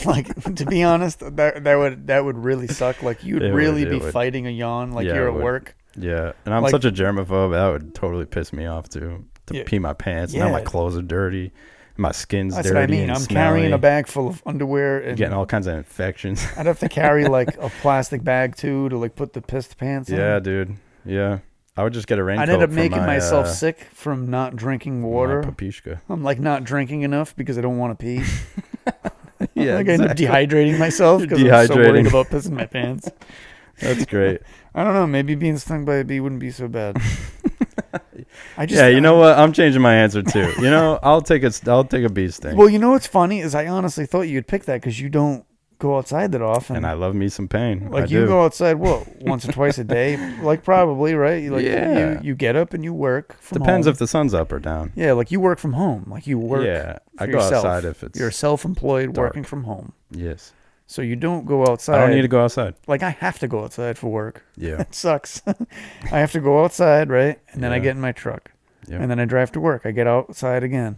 [SPEAKER 1] Like, to be honest, that would really suck. Like, you'd
[SPEAKER 2] It
[SPEAKER 1] really
[SPEAKER 2] would,
[SPEAKER 1] be
[SPEAKER 2] it would.
[SPEAKER 1] fighting a yawn like
[SPEAKER 2] Yeah,
[SPEAKER 1] you're
[SPEAKER 2] it
[SPEAKER 1] at
[SPEAKER 2] would.
[SPEAKER 1] work.
[SPEAKER 2] Yeah, and I'm
[SPEAKER 1] Like-
[SPEAKER 2] such a germaphobe. That would totally piss me off too. To
[SPEAKER 1] Yeah.
[SPEAKER 2] pee my pants, and now my
[SPEAKER 1] Yeah.
[SPEAKER 2] clothes are dirty, my skin's
[SPEAKER 1] That's
[SPEAKER 2] dirty.
[SPEAKER 1] what I mean.
[SPEAKER 2] and
[SPEAKER 1] I'm carrying
[SPEAKER 2] smelly.
[SPEAKER 1] a bag full of underwear and
[SPEAKER 2] getting all kinds of infections.
[SPEAKER 1] I'd have to carry like a plastic bag too to like put the pissed pants in.
[SPEAKER 2] Yeah, dude. Yeah, I would just get a raincoat.
[SPEAKER 1] I'd end up
[SPEAKER 2] for
[SPEAKER 1] making
[SPEAKER 2] my,
[SPEAKER 1] myself sick from not drinking
[SPEAKER 2] my
[SPEAKER 1] water.
[SPEAKER 2] papishka.
[SPEAKER 1] I'm like not drinking enough because I don't want to pee.
[SPEAKER 2] Yeah,
[SPEAKER 1] like I end up
[SPEAKER 2] exactly.
[SPEAKER 1] dehydrating myself because I'm so
[SPEAKER 2] Dehydrating.
[SPEAKER 1] worried about pissing my pants.
[SPEAKER 2] That's great.
[SPEAKER 1] I don't know. Maybe being stung by a bee wouldn't be so bad. I just,
[SPEAKER 2] Yeah, you know what? I'm changing my answer too. You know, I'll take a bee sting.
[SPEAKER 1] Well, you know what's funny is I honestly thought you'd pick that because you don't go outside that often.
[SPEAKER 2] and I love me some pain.
[SPEAKER 1] like
[SPEAKER 2] I
[SPEAKER 1] you
[SPEAKER 2] do.
[SPEAKER 1] go outside once or twice a day, like probably right. You, like
[SPEAKER 2] Yeah.
[SPEAKER 1] you get up and you work. From
[SPEAKER 2] Depends
[SPEAKER 1] home.
[SPEAKER 2] if the sun's up or down.
[SPEAKER 1] Yeah, like you work from home. Like you work.
[SPEAKER 2] Yeah, I
[SPEAKER 1] for
[SPEAKER 2] go
[SPEAKER 1] yourself.
[SPEAKER 2] outside if it's
[SPEAKER 1] You're self-employed
[SPEAKER 2] dark.
[SPEAKER 1] working from home,
[SPEAKER 2] yes.
[SPEAKER 1] so you don't go outside.
[SPEAKER 2] I don't need to go outside.
[SPEAKER 1] Like I have to go outside for work.
[SPEAKER 2] Yeah.
[SPEAKER 1] It sucks. I have to go outside, right? And then I
[SPEAKER 2] Yeah.
[SPEAKER 1] get in my truck.
[SPEAKER 2] Yeah.
[SPEAKER 1] And then I drive to work. I get outside again.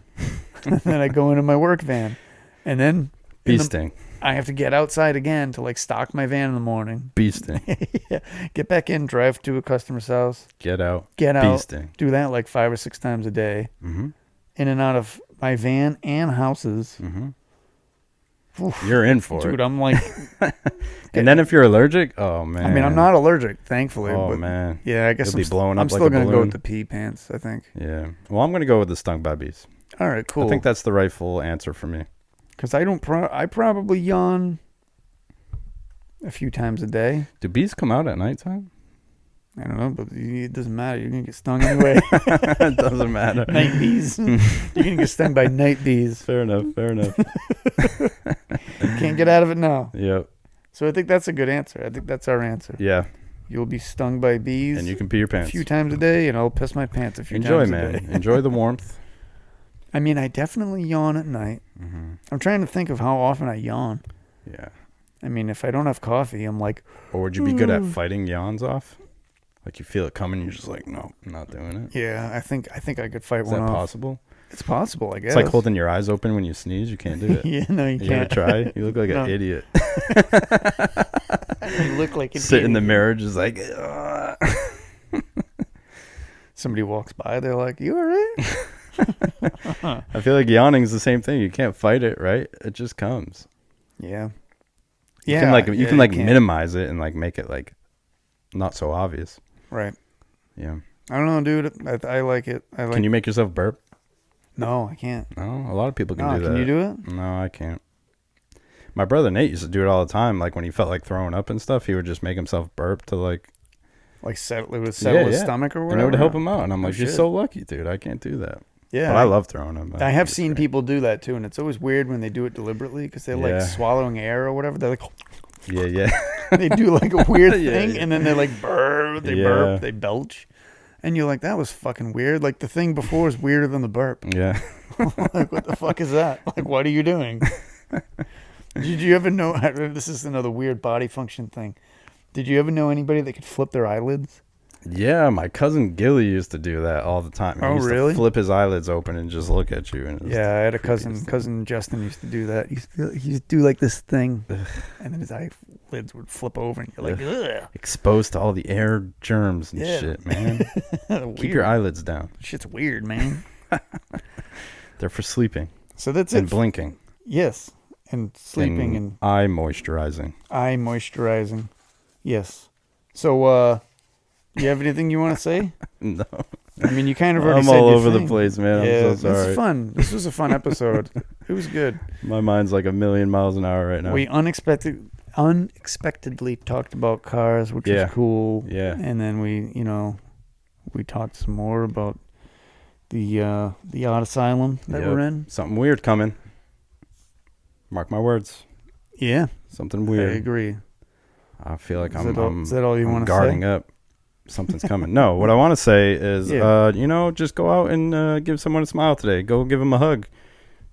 [SPEAKER 1] And then I go into my work van. And then
[SPEAKER 2] Bee
[SPEAKER 1] in the-
[SPEAKER 2] sting.
[SPEAKER 1] I have to get outside again to like stock my van in the morning.
[SPEAKER 2] Bee sting.
[SPEAKER 1] Yeah. Get back in, drive to a customer's house,
[SPEAKER 2] Get out.
[SPEAKER 1] get
[SPEAKER 2] Bee
[SPEAKER 1] out,
[SPEAKER 2] sting.
[SPEAKER 1] do that like 5 or 6 times a day,
[SPEAKER 2] Mm-hmm.
[SPEAKER 1] in and out of my van and houses.
[SPEAKER 2] Mm-hmm.
[SPEAKER 1] Oof.
[SPEAKER 2] You're in for
[SPEAKER 1] Dude,
[SPEAKER 2] it.
[SPEAKER 1] I'm like,
[SPEAKER 2] And then if you're allergic, oh man.
[SPEAKER 1] I mean, I'm not allergic, thankfully.
[SPEAKER 2] Oh
[SPEAKER 1] but
[SPEAKER 2] man.
[SPEAKER 1] yeah, I guess
[SPEAKER 2] You'll be
[SPEAKER 1] I'm,
[SPEAKER 2] blowing
[SPEAKER 1] I'm
[SPEAKER 2] up like
[SPEAKER 1] still
[SPEAKER 2] a
[SPEAKER 1] gonna go
[SPEAKER 2] balloon.
[SPEAKER 1] with the pee pants, I think.
[SPEAKER 2] Yeah. Well, I'm gonna go with the stung by bees.
[SPEAKER 1] All right, cool.
[SPEAKER 2] I think that's the rightful answer for me.
[SPEAKER 1] Because I don't. I probably yawn a few times a day.
[SPEAKER 2] Do bees come out at nighttime?
[SPEAKER 1] I don't know, but it doesn't matter. You're gonna get stung anyway.
[SPEAKER 2] It doesn't matter.
[SPEAKER 1] Night bees. You're gonna get stung by night bees.
[SPEAKER 2] Fair enough. Fair enough.
[SPEAKER 1] Can't get out of it now.
[SPEAKER 2] Yep.
[SPEAKER 1] So I think that's a good answer. I think that's our answer.
[SPEAKER 2] Yeah.
[SPEAKER 1] You'll be stung by bees
[SPEAKER 2] And you can pee your
[SPEAKER 1] a
[SPEAKER 2] pants.
[SPEAKER 1] few times a day, and I'll piss my pants a few
[SPEAKER 2] Enjoy,
[SPEAKER 1] times a
[SPEAKER 2] man.
[SPEAKER 1] day.
[SPEAKER 2] Enjoy the warmth.
[SPEAKER 1] I mean, I definitely yawn at night.
[SPEAKER 2] Mm-hmm.
[SPEAKER 1] I'm trying to think of how often I yawn.
[SPEAKER 2] Yeah.
[SPEAKER 1] I mean, if I don't have coffee, I'm like,
[SPEAKER 2] Or would you be good at fighting yawns off? Like you feel it coming, you're just like, no, I'm not doing it.
[SPEAKER 1] yeah, I think I could fight
[SPEAKER 2] Is
[SPEAKER 1] one
[SPEAKER 2] that
[SPEAKER 1] off.
[SPEAKER 2] possible?
[SPEAKER 1] It's possible, I guess.
[SPEAKER 2] It's like holding your eyes open when you sneeze. You can't do it.
[SPEAKER 1] Yeah, no, you
[SPEAKER 2] You gotta
[SPEAKER 1] can't.
[SPEAKER 2] try. You look like
[SPEAKER 1] No.
[SPEAKER 2] an idiot.
[SPEAKER 1] You look like an
[SPEAKER 2] Sit in the
[SPEAKER 1] idiot.
[SPEAKER 2] mirror, just like. "Ugh."
[SPEAKER 1] Somebody walks by, they're like, "You all right?"
[SPEAKER 2] I feel like yawning is the same thing. You can't fight it, right? It just comes.
[SPEAKER 1] Yeah.
[SPEAKER 2] You
[SPEAKER 1] Yeah.
[SPEAKER 2] can like
[SPEAKER 1] yeah, can't.
[SPEAKER 2] minimize it and like make it like not so obvious.
[SPEAKER 1] Right.
[SPEAKER 2] Yeah.
[SPEAKER 1] I don't know, dude. I like it. I like.
[SPEAKER 2] Can you make yourself burp?
[SPEAKER 1] No, I can't.
[SPEAKER 2] No, a lot of people can
[SPEAKER 1] No,
[SPEAKER 2] do that.
[SPEAKER 1] can you do it?
[SPEAKER 2] No, I can't. My brother Nate used to do it all the time. Like when he felt like throwing up and stuff, he would just make himself burp to like,
[SPEAKER 1] Like settle his stomach or
[SPEAKER 2] and
[SPEAKER 1] whatever.
[SPEAKER 2] it would help him out. And I'm
[SPEAKER 1] Oh,
[SPEAKER 2] like, you're
[SPEAKER 1] shit.
[SPEAKER 2] so lucky, dude. I can't do that.
[SPEAKER 1] Yeah.
[SPEAKER 2] But I love throwing up.
[SPEAKER 1] I have
[SPEAKER 2] think
[SPEAKER 1] seen
[SPEAKER 2] it's great.
[SPEAKER 1] people do that too, and it's always weird when they do it deliberately because they're
[SPEAKER 2] Yeah.
[SPEAKER 1] like swallowing air or whatever. They're like,
[SPEAKER 2] Yeah, yeah.
[SPEAKER 1] they do like a weird
[SPEAKER 2] Yeah,
[SPEAKER 1] thing,
[SPEAKER 2] yeah.
[SPEAKER 1] and then they're like, burp, they
[SPEAKER 2] Yeah.
[SPEAKER 1] burp, they belch. And you're like, that was fucking weird. Like the thing before is weirder than the burp.
[SPEAKER 2] Yeah.
[SPEAKER 1] Like, what the fuck is that? Like, what are you doing? Did you ever know? This is another weird body function thing. Did you ever know anybody that could flip their eyelids?
[SPEAKER 2] Yeah, my cousin Gilly used to do that all the time. He
[SPEAKER 1] Oh,
[SPEAKER 2] used
[SPEAKER 1] really?
[SPEAKER 2] to flip his eyelids open and just look at you. And it was
[SPEAKER 1] Yeah, I had a
[SPEAKER 2] the
[SPEAKER 1] cousin.
[SPEAKER 2] creepiest thing.
[SPEAKER 1] Cousin Justin used to do that. He used to do like this thing, and then his eyelids would flip over, and you're like, ugh.
[SPEAKER 2] Exposed to all the air germs and
[SPEAKER 1] Yeah.
[SPEAKER 2] shit, man.
[SPEAKER 1] Weird.
[SPEAKER 2] Keep your eyelids down.
[SPEAKER 1] Shit's weird, man.
[SPEAKER 2] They're for sleeping
[SPEAKER 1] So that's
[SPEAKER 2] and
[SPEAKER 1] it.
[SPEAKER 2] blinking.
[SPEAKER 1] Yes, and sleeping and
[SPEAKER 2] eye moisturizing.
[SPEAKER 1] eye moisturizing. Yes. So, you have anything you want to say?
[SPEAKER 2] No,
[SPEAKER 1] I mean, you kind of already
[SPEAKER 2] I'm
[SPEAKER 1] said
[SPEAKER 2] all
[SPEAKER 1] your
[SPEAKER 2] over the
[SPEAKER 1] thing.
[SPEAKER 2] place, man.
[SPEAKER 1] Yeah,
[SPEAKER 2] I'm so
[SPEAKER 1] this
[SPEAKER 2] sorry.
[SPEAKER 1] is fun. This was a fun episode. It was good.
[SPEAKER 2] My mind's like a million miles an hour right now.
[SPEAKER 1] We unexpectedly talked about cars, which
[SPEAKER 2] Yeah.
[SPEAKER 1] was cool.
[SPEAKER 2] Yeah.
[SPEAKER 1] And then we talked some more about the art asylum that
[SPEAKER 2] Yep.
[SPEAKER 1] we're in.
[SPEAKER 2] Something weird coming. Mark my words.
[SPEAKER 1] Yeah,
[SPEAKER 2] Something
[SPEAKER 1] I
[SPEAKER 2] weird.
[SPEAKER 1] agree.
[SPEAKER 2] I feel like
[SPEAKER 1] Is that all you
[SPEAKER 2] I'm
[SPEAKER 1] want to
[SPEAKER 2] guarding
[SPEAKER 1] say?
[SPEAKER 2] up. Something's coming. No, what I want to say is,
[SPEAKER 1] Yeah.
[SPEAKER 2] just go out and give someone a smile today. Go give them a hug,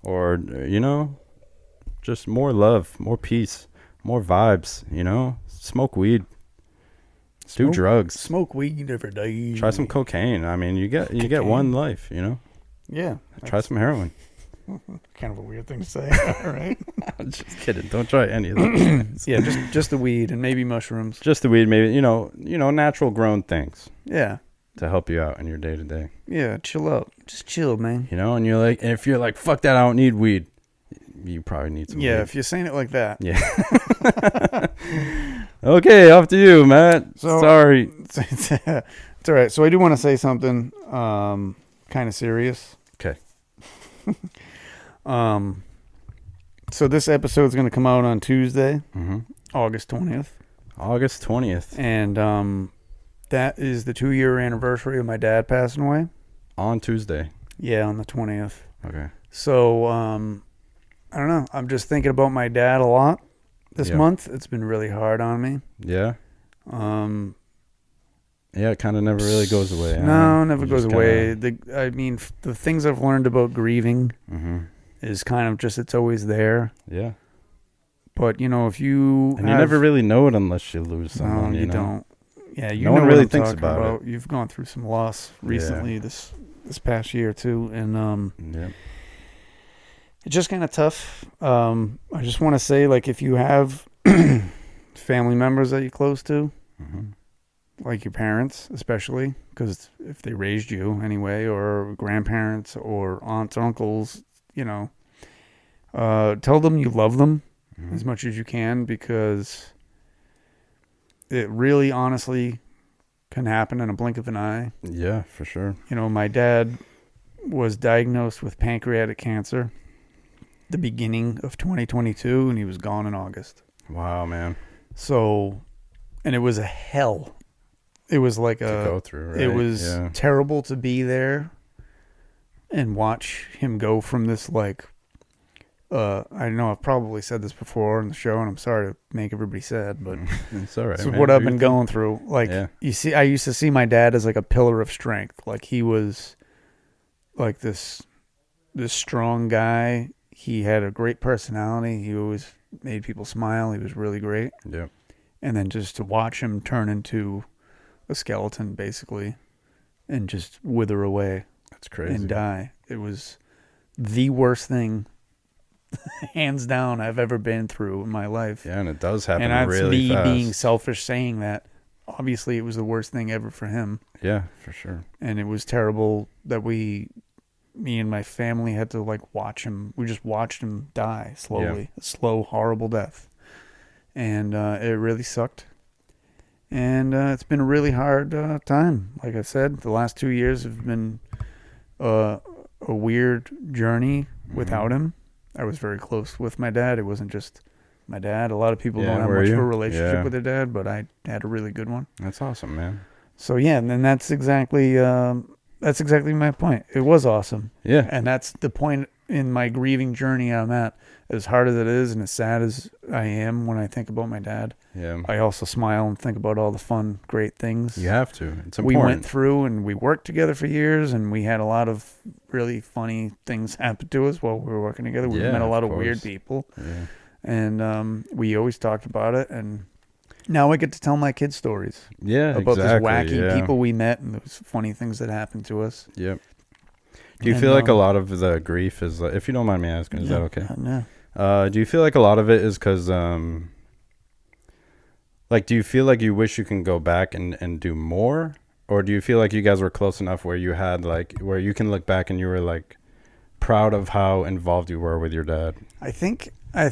[SPEAKER 2] or just more love, more peace, more vibes. Smoke weed, do
[SPEAKER 1] Smoke-
[SPEAKER 2] drugs,
[SPEAKER 1] Smoke weed every day.
[SPEAKER 2] try some cocaine. I mean, you get
[SPEAKER 1] Cocaine.
[SPEAKER 2] one life.
[SPEAKER 1] Yeah.
[SPEAKER 2] Try some heroin.
[SPEAKER 1] Kind of a weird thing to say. All right.
[SPEAKER 2] I'm just kidding. Don't try any of those.
[SPEAKER 1] Yeah, just the weed and maybe mushrooms.
[SPEAKER 2] Just the weed, maybe natural grown things
[SPEAKER 1] Yeah.
[SPEAKER 2] to help you out in your day to day.
[SPEAKER 1] Yeah, chill out. Just chill, man.
[SPEAKER 2] And if you're like, fuck that, I don't need weed. You probably need some
[SPEAKER 1] Yeah,
[SPEAKER 2] weed.
[SPEAKER 1] if you're saying it like that.
[SPEAKER 2] Yeah. Okay, off to you, Matt.
[SPEAKER 1] So-
[SPEAKER 2] Sorry.
[SPEAKER 1] It's all right. So I do want to say something kind of serious.
[SPEAKER 2] Okay.
[SPEAKER 1] So this episode is going to come out on Tuesday,
[SPEAKER 2] Mm-hmm.
[SPEAKER 1] August 20th.
[SPEAKER 2] August 20th
[SPEAKER 1] And that is the 2-year anniversary of my dad passing away.
[SPEAKER 2] on Tuesday.
[SPEAKER 1] Yeah, on the 20th.
[SPEAKER 2] Okay.
[SPEAKER 1] So I don't know. I'm just thinking about my dad a lot this
[SPEAKER 2] Yeah.
[SPEAKER 1] month. It's been really hard on me.
[SPEAKER 2] Yeah.
[SPEAKER 1] Um,
[SPEAKER 2] Yeah, it kind of never really goes away. huh?
[SPEAKER 1] No, never
[SPEAKER 2] You
[SPEAKER 1] goes
[SPEAKER 2] just
[SPEAKER 1] away. The things I've learned about grieving
[SPEAKER 2] Mm-hmm.
[SPEAKER 1] is kind of just it's always there.
[SPEAKER 2] Yeah.
[SPEAKER 1] But if you
[SPEAKER 2] And you never really know it unless you lose
[SPEAKER 1] no,
[SPEAKER 2] someone.
[SPEAKER 1] you don't. Yeah, you
[SPEAKER 2] No
[SPEAKER 1] know
[SPEAKER 2] one
[SPEAKER 1] what
[SPEAKER 2] really
[SPEAKER 1] I'm
[SPEAKER 2] thinks
[SPEAKER 1] talking
[SPEAKER 2] about
[SPEAKER 1] You've gone through some loss recently this past year too, and
[SPEAKER 2] Yeah.
[SPEAKER 1] it's just kind of tough. I just want to say, like, if you have family members that you're close to,
[SPEAKER 2] Mm-hmm.
[SPEAKER 1] like your parents, especially, because if they raised you anyway, or grandparents, or aunts, uncles, tell them you love them
[SPEAKER 2] Mm-hmm.
[SPEAKER 1] as much as you can, because it really, honestly, can happen in a blink of an eye.
[SPEAKER 2] Yeah, for sure.
[SPEAKER 1] My dad was diagnosed with pancreatic cancer the beginning of 2022, and he was gone in August.
[SPEAKER 2] Wow, man.
[SPEAKER 1] So, and it was a hell. It was like
[SPEAKER 2] To go through, right?
[SPEAKER 1] it was
[SPEAKER 2] Yeah.
[SPEAKER 1] terrible to be there and watch him go from this, like, I know I've probably said this before on the show, and I'm sorry to make everybody sad, but
[SPEAKER 2] It's all right.
[SPEAKER 1] this is
[SPEAKER 2] man.
[SPEAKER 1] what
[SPEAKER 2] Do
[SPEAKER 1] I've
[SPEAKER 2] your
[SPEAKER 1] been
[SPEAKER 2] thing.
[SPEAKER 1] going through. Like,
[SPEAKER 2] Yeah.
[SPEAKER 1] you see, I used to see my dad as like a pillar of strength. Like, he was like this strong guy. He had a great personality. He always made people smile. He was really great.
[SPEAKER 2] Yeah.
[SPEAKER 1] And then just to watch him turn into a skeleton, basically, and just wither away
[SPEAKER 2] That's crazy.
[SPEAKER 1] and die. It was the worst thing, hands down, I've ever been through in my life.
[SPEAKER 2] Yeah, and it does happen
[SPEAKER 1] And that's
[SPEAKER 2] really
[SPEAKER 1] me
[SPEAKER 2] fast.
[SPEAKER 1] being selfish saying that. Obviously, it was the worst thing ever for him.
[SPEAKER 2] Yeah, for sure.
[SPEAKER 1] And it was terrible that me and my family had to, like, watch him. We just watched him die slowly. A slow, horrible death. And it really sucked. And it's been a really hard time. Like I said, the last 2 years have been a weird journey without him. I was very close with my dad. It wasn't just my dad. A lot of people
[SPEAKER 2] Yeah,
[SPEAKER 1] don't have
[SPEAKER 2] were
[SPEAKER 1] much of
[SPEAKER 2] you?
[SPEAKER 1] a relationship
[SPEAKER 2] Yeah.
[SPEAKER 1] with their dad, but I had a really good one.
[SPEAKER 2] That's awesome, man.
[SPEAKER 1] So yeah, and then that's exactly my point. It was awesome,
[SPEAKER 2] Yeah.
[SPEAKER 1] and that's the point in my grieving journey I'm at. As hard as it is, and as sad as I am when I think about my dad,
[SPEAKER 2] Yeah.
[SPEAKER 1] I also smile and think about all the fun, great things
[SPEAKER 2] You have to. It's
[SPEAKER 1] we
[SPEAKER 2] important.
[SPEAKER 1] went through, and we worked together for years, and we had a lot of really funny things happen to us while we were working together. We
[SPEAKER 2] Yeah,
[SPEAKER 1] met a lot
[SPEAKER 2] of
[SPEAKER 1] of weird
[SPEAKER 2] course.
[SPEAKER 1] people,
[SPEAKER 2] Yeah.
[SPEAKER 1] And we always talked about it, and now I get to tell my kids stories
[SPEAKER 2] Yeah,
[SPEAKER 1] about
[SPEAKER 2] exactly.
[SPEAKER 1] this wacky people we met and those funny things that happened to us.
[SPEAKER 2] Yep. Do you
[SPEAKER 1] And,
[SPEAKER 2] feel like a lot of the grief is, if you don't mind me asking, is that okay?
[SPEAKER 1] No.
[SPEAKER 2] Do you feel like a lot of it is because, like, do you feel like you wish you can go back and do more? Or do you feel like you guys were close enough where you had, like, where you can look back and you were, like, proud of how involved you were with your dad?
[SPEAKER 1] I think I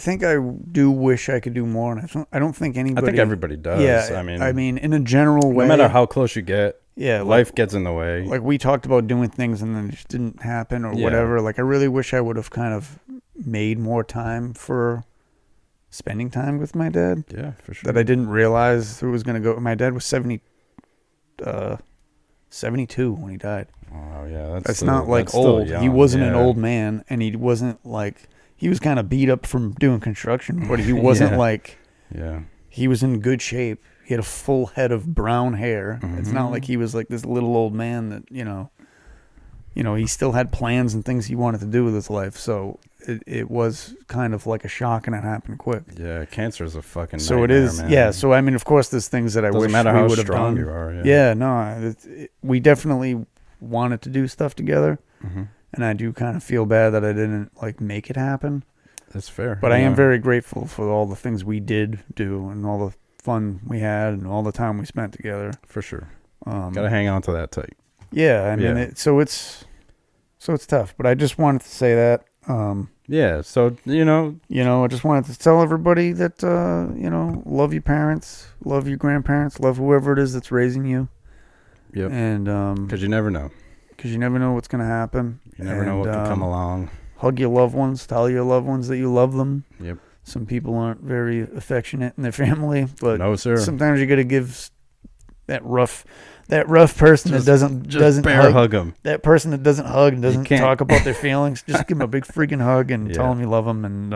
[SPEAKER 1] do wish I could do more, and I don't think anybody.
[SPEAKER 2] I think everybody does.
[SPEAKER 1] Yeah, I mean, in a general way,
[SPEAKER 2] no matter how close you get,
[SPEAKER 1] yeah,
[SPEAKER 2] life gets in the way.
[SPEAKER 1] Like we talked about doing things and then it just didn't happen or whatever. Like I really wish I would have kind of made more time for spending time with my dad.
[SPEAKER 2] Yeah, for sure.
[SPEAKER 1] That I didn't realize it was going to go. My dad was 72 when he died.
[SPEAKER 2] Oh yeah,
[SPEAKER 1] that's not like old. He wasn't an old man, and he wasn't like he was kind of beat up from doing construction, but he wasn't like he was in good shape. He had a full head of brown hair. Mm-hmm. It's not like he was like this little old man that you know, he still had plans and things he wanted to do with his life. So it was kind of like a shock, and it happened quick.
[SPEAKER 2] Yeah, cancer is a fucking
[SPEAKER 1] so
[SPEAKER 2] nightmare,
[SPEAKER 1] it is.
[SPEAKER 2] man.
[SPEAKER 1] Yeah, so I mean, of course, there's things that I wish
[SPEAKER 2] matter
[SPEAKER 1] we
[SPEAKER 2] how
[SPEAKER 1] would have
[SPEAKER 2] strong
[SPEAKER 1] done.
[SPEAKER 2] You are.
[SPEAKER 1] Yeah, no, we definitely wanted to do stuff together,
[SPEAKER 2] mm-hmm.
[SPEAKER 1] and I do kind of feel bad that I didn't like make it happen.
[SPEAKER 2] That's fair.
[SPEAKER 1] But I am very grateful for all the things we did do and all the fun we had and all the time we spent together.
[SPEAKER 2] For sure. Gotta hang on to that tight.
[SPEAKER 1] Yeah, I mean, it's tough. But I just wanted to say that.
[SPEAKER 2] Yeah, so
[SPEAKER 1] I just wanted to tell everybody that love your parents, love your grandparents, love whoever it is that's raising you.
[SPEAKER 2] Yep.
[SPEAKER 1] And
[SPEAKER 2] because you never know.
[SPEAKER 1] Because you never know what's gonna happen.
[SPEAKER 2] You never know what can come along.
[SPEAKER 1] Hug your loved ones. Tell your loved ones that you love them.
[SPEAKER 2] Yep.
[SPEAKER 1] Some people aren't very affectionate in their family, but
[SPEAKER 2] no, sir.
[SPEAKER 1] Sometimes you got to give that rough person that doesn't
[SPEAKER 2] hug them.
[SPEAKER 1] That person that doesn't hug and doesn't talk about their feelings. Just give them a big freaking hug and tell them you love them, and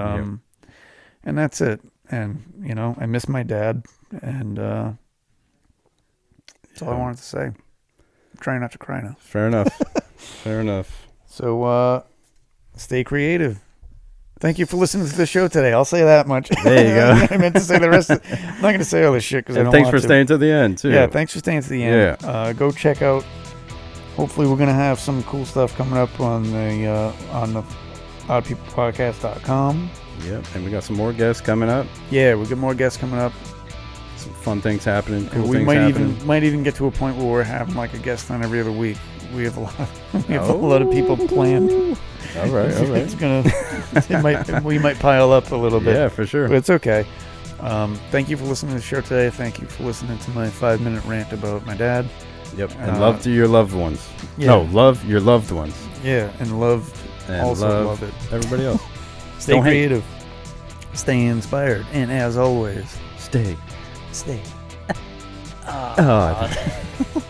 [SPEAKER 1] that's it. And I miss my dad, and that's all I wanted to say. I'm trying not to cry now.
[SPEAKER 2] Fair enough. Fair enough.
[SPEAKER 1] So stay creative. Thank you for listening to the show today. I'll say that much.
[SPEAKER 2] There you go.
[SPEAKER 1] I meant to say the rest. I'm not going to say all this shit because I don't
[SPEAKER 2] thanks
[SPEAKER 1] want
[SPEAKER 2] for
[SPEAKER 1] to.
[SPEAKER 2] Staying to the end, too.
[SPEAKER 1] Yeah, thanks for staying to the end.
[SPEAKER 2] Yeah.
[SPEAKER 1] Go check out. Hopefully, we're going to have some cool stuff coming up on the oddpeoplepodcast.com.
[SPEAKER 2] Yep, and we got some more guests coming up.
[SPEAKER 1] Yeah, we got more guests coming up.
[SPEAKER 2] Some fun things happening. Cool
[SPEAKER 1] we
[SPEAKER 2] things
[SPEAKER 1] might
[SPEAKER 2] happening.
[SPEAKER 1] might even get to a point where we're having like a guest on every other week. We have a lot of people planned.
[SPEAKER 2] All right.
[SPEAKER 1] It's we might pile up a little bit.
[SPEAKER 2] Yeah, for sure.
[SPEAKER 1] But it's okay. Thank you for listening to the show today. Thank you for listening to my 5-minute rant about my dad.
[SPEAKER 2] Yep. And love to your loved ones.
[SPEAKER 1] Yeah.
[SPEAKER 2] No, love your loved ones.
[SPEAKER 1] Yeah, and love love it.
[SPEAKER 2] Everybody else.
[SPEAKER 1] Stay creative. Stay inspired. And as always,
[SPEAKER 2] stay.
[SPEAKER 1] Stay.
[SPEAKER 2] Oh.